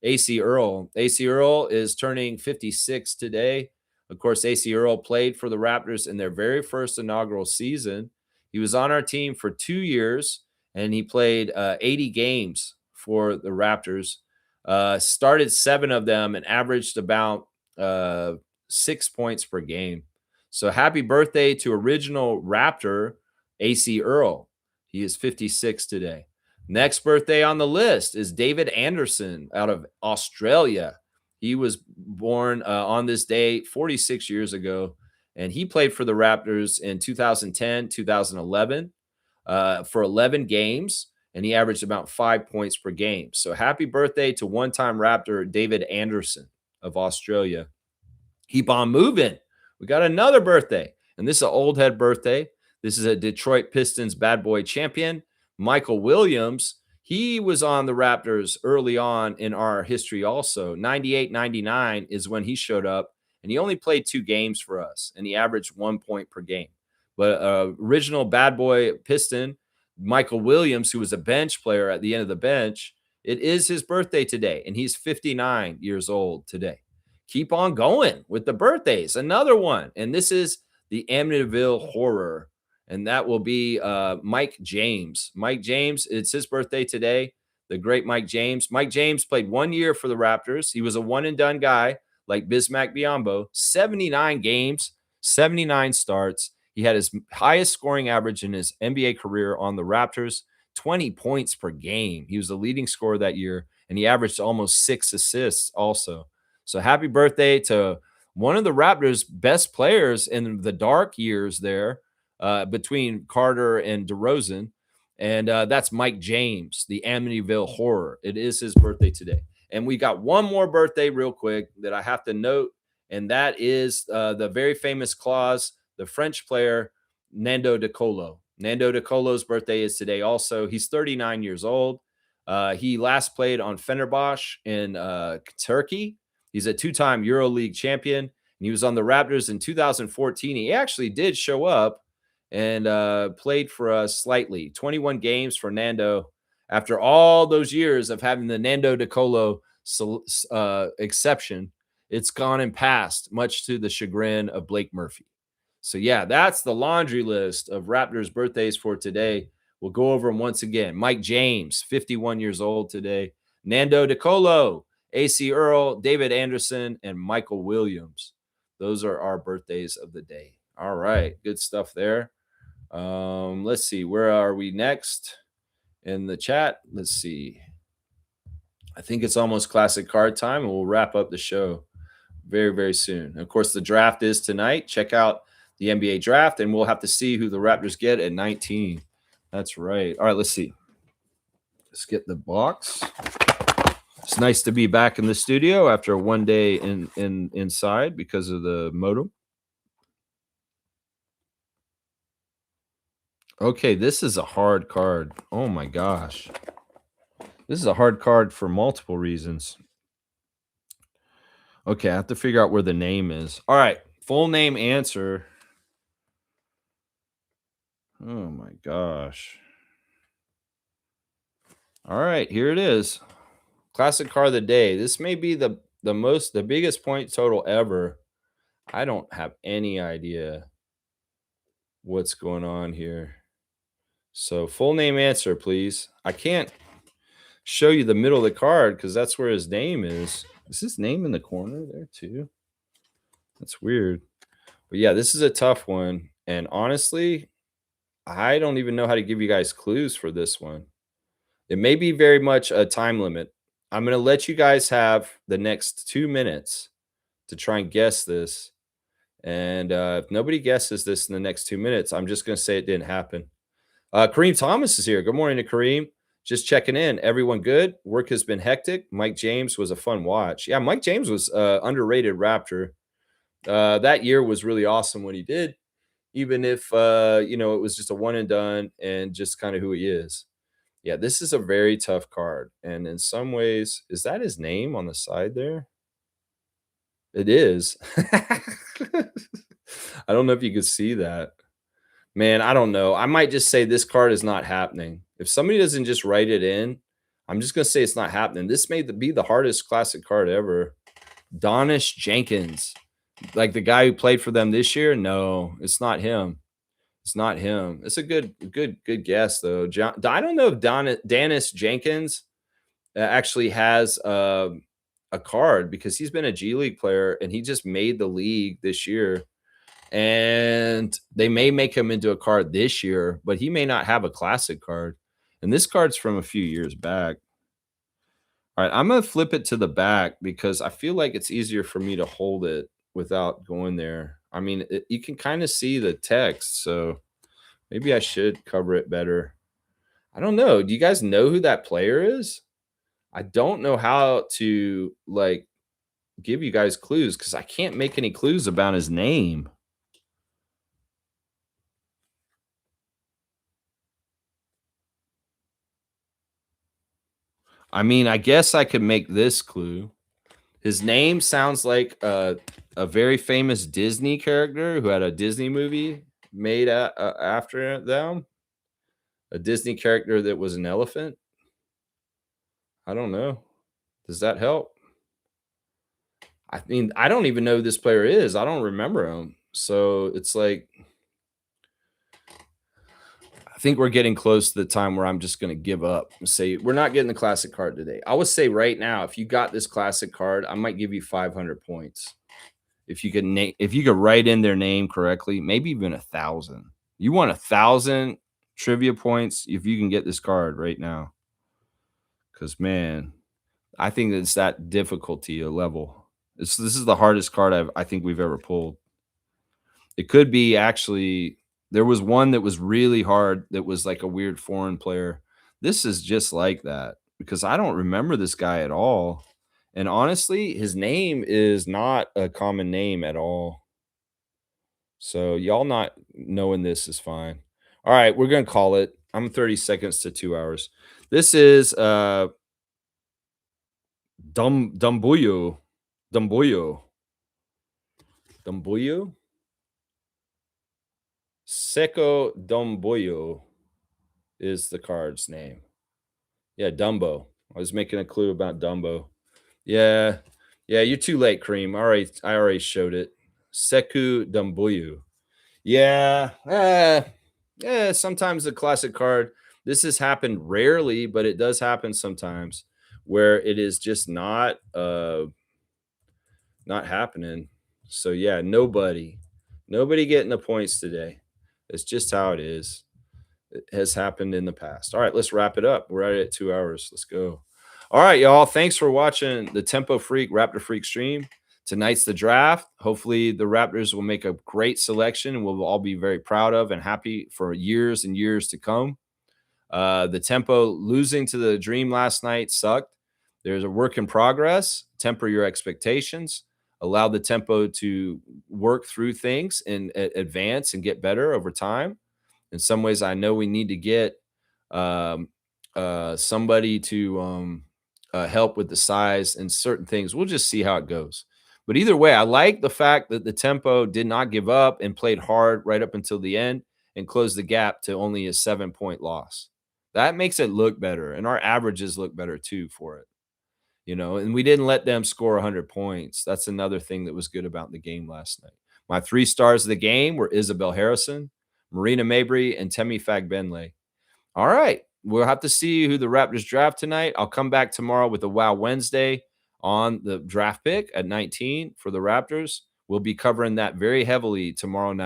AC Earl. AC Earl is turning 56 today. Of course, AC Earl played for the Raptors in their very first inaugural season. He was on our team for 2 years, and he played 80 games for the Raptors. Started 7 of them and averaged about 6 points per game. So happy birthday to original Raptor, AC Earl. He is 56 today. Next birthday on the list is David Anderson out of Australia. He was born on this day 46 years ago, and he played for the Raptors in 2010, 2011 for 11 games, and he averaged about 5 points per game. So happy birthday to one-time Raptor David Anderson of Australia. Keep on moving. We got another birthday, and this is an old head birthday. This is a Detroit Pistons bad boy champion, Michael Williams. He was on the Raptors early on in our history also. 98, 99 is when he showed up, and he only played 2 games for us, and he averaged 1 point per game. But original bad boy Piston, Michael Williams, who was a bench player at the end of the bench, it is his birthday today, and he's 59 years old today. Keep on going with the birthdays. Another one, and this is the Amityville Horror. And that will be Mike James. Mike James, it's his birthday today, the great Mike James. Mike James played 1 year for the Raptors. He was a one-and-done guy like Bismack Biyombo. 79 games, 79 starts. He had his highest scoring average in his NBA career on the Raptors, 20 points per game. He was the leading scorer that year, and he averaged almost 6 assists also. So happy birthday to one of the Raptors' best players in the dark years there, between Carter and DeRozan. And that's Mike James, the Amityville Horror. It is his birthday today. And we got one more birthday real quick that I have to note, and that is the very famous clause, the French player Nando De Colo. Nando De Colo's birthday is today also. He's 39 years old. He last played on Fenerbahce in Turkey. He's a two-time EuroLeague champion, and he was on the Raptors in 2014. He actually did show up and played for us slightly. 21 games for Nando after all those years of having the Nando De Colo exception. It's gone and passed, much to the chagrin of Blake Murphy. So, yeah, that's the laundry list of Raptors birthdays for today. We'll go over them once again. Mike James, 51 years old today. Nando De Colo, AC Earl, David Anderson, and Michael Williams. Those are our birthdays of the day. All right, good stuff there. Let's see, where are we next in the chat? Let's see. I think it's almost classic card time, and we'll wrap up the show very, very soon. Of course, the draft is tonight. Check out the NBA draft, and we'll have to see who the Raptors get at 19. That's right. All right, let's see. Let's get the box. It's nice to be back in the studio after one day inside because of the modem. Okay, this is a hard card. Oh my gosh. This is a hard card for multiple reasons. Okay, I have to figure out where the name is. All right, full name answer. Oh my gosh. All right, here it is. Classic card of the day. This may be the biggest point total ever. I don't have any idea what's going on here. So full name answer, please. I can't show you the middle of the card because that's where his name is. Is his name in the corner there too? That's weird. But yeah, this is a tough one. And honestly, I don't even know how to give you guys clues for this one. It may be very much a time limit. I'm going to let you guys have the next 2 minutes to try and guess this. And if nobody guesses this in the next 2 minutes, I'm just going to say it didn't happen. Kareem Thomas is here. Good morning to Kareem. Just checking in. Everyone good? Work has been hectic. Mike James was a fun watch. Yeah, Mike James was underrated Raptor. That year was really awesome when he did, even if, it was just a one and done and just kind of who he is. Yeah, this is a very tough card. And in some ways, is that his name on the side there? It is. I don't know if you could see that. Man, I don't know. I might just say this card is not happening. If somebody doesn't just write it in, I'm just going to say it's not happening. This may be the hardest classic card ever. Donish Jenkins. Like the guy who played for them this year? No, it's not him. It's not him. It's a good guess, though. I don't know if Danis Jenkins actually has a card because he's been a G League player and he just made the league this year. And they may make him into a card this year, but he may not have a classic card. And this card's from a few years back. All right, I'm going to flip it to the back because I feel like it's easier for me to hold it without going there. I mean, you can kind of see the text, so maybe I should cover it better. I don't know. Do you guys know who that player is? I don't know how to, give you guys clues because I can't make any clues about his name. I mean, I guess I could make this clue. His name sounds like a very famous Disney character who had a Disney movie made after them. A Disney character that was an elephant. I don't know. Does that help? I mean, I don't even know who this player is. I don't remember him. So it's like, I think we're getting close to the time where I'm just going to give up and say, we're not getting the classic card today. I would say right now, if you got this classic card, I might give you 500 points. If you could write in their name correctly, maybe even 1,000. You want 1,000 trivia points if you can get this card right now. Because, man, I think it's that difficulty level. This is the hardest card I think we've ever pulled. It could be actually, there was one that was really hard that was like a weird foreign player. This is just like that because I don't remember this guy at all. And honestly, his name is not a common name at all. So y'all not knowing this is fine. All right, we're gonna call it. I'm 30 seconds to 2 hours. This is Dumbuyo. Dumbuyo. Dumbuyo? Seco Dumbuyo is the card's name. Yeah, Dumbo. I was making a clue about Dumbo. Yeah. Yeah, you're too late, Cream. I already showed it. Seku Dumbuyo. Yeah. Yeah, sometimes the classic card. This has happened rarely, but it does happen sometimes where it is just not happening. So yeah, nobody getting the points today. It's just how it is. It has happened in the past. All right, let's wrap it up. We're at 2 hours. Let's go. All right, y'all. Thanks for watching the Tempo Freak Raptor Freak stream. Tonight's the draft. Hopefully, the Raptors will make a great selection and we'll all be very proud of and happy for years and years to come. The Tempo losing to the Dream last night sucked. There's a work in progress. Temper your expectations. Allow the Tempo to work through things and advance and get better over time. In some ways, I know we need to get somebody to help with the size and certain things. We'll just see how it goes. But either way, I like the fact that the Tempo did not give up and played hard right up until the end and closed the gap to only a 7-point loss. That makes it look better, and our averages look better too for it. And we didn't let them score 100 points. That's another thing that was good about the game last night. My 3 stars of the game were Isabel Harrison, Marina Mabry, and Temi Fagbenle. All right. We'll have to see who the Raptors draft tonight. I'll come back tomorrow with a Wow Wednesday on the draft pick at 19 for the Raptors. We'll be covering that very heavily tomorrow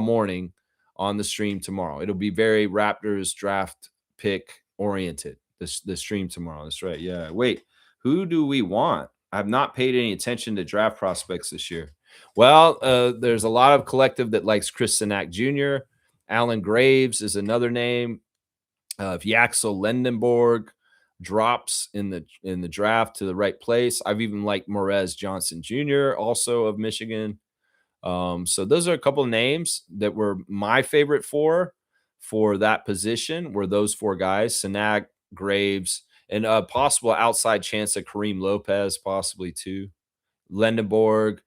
morning on the stream tomorrow. It'll be very Raptors draft pick oriented. The stream tomorrow. That's right. Yeah. Wait, who do we want? I've not paid any attention to draft prospects this year. Well, there's a lot of collective that likes Chris Sinak Jr. Alan Graves is another name. If Yaxel Lendenborg drops in the draft to the right place, I've even liked Morez Johnson Jr. also of Michigan. So those are a couple of names that were my favorite for that position. Were those 4 guys: Sinak, Graves, and a possible outside chance of Kareem Lopez, possibly too. Lendenborg,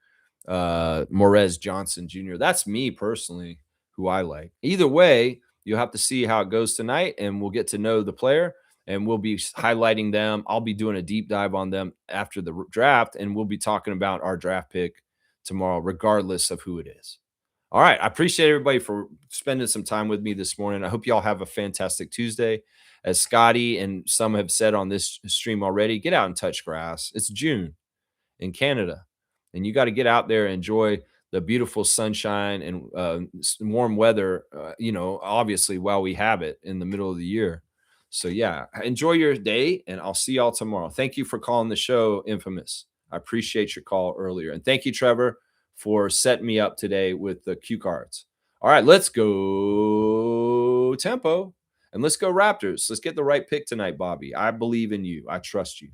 Morez Johnson Jr. That's me personally, who I like. Either way, you'll have to see how it goes tonight, and we'll get to know the player, and we'll be highlighting them. I'll be doing a deep dive on them after the draft, and we'll be talking about our draft pick tomorrow, regardless of who it is. All right. I appreciate everybody for spending some time with me this morning. I hope y'all have a fantastic Tuesday. As Scotty and some have said on this stream already, get out and touch grass. It's June in Canada, and you got to get out there and enjoy the beautiful sunshine and warm weather, obviously while we have it in the middle of the year. So yeah, enjoy your day, and I'll see y'all tomorrow. Thank you for calling the show, Infamous. I appreciate your call earlier. And thank you, Trevor, for setting me up today with the cue cards. All right, let's go Tempo, and let's go Raptors. Let's get the right pick tonight, Bobby. I believe in you. I trust you.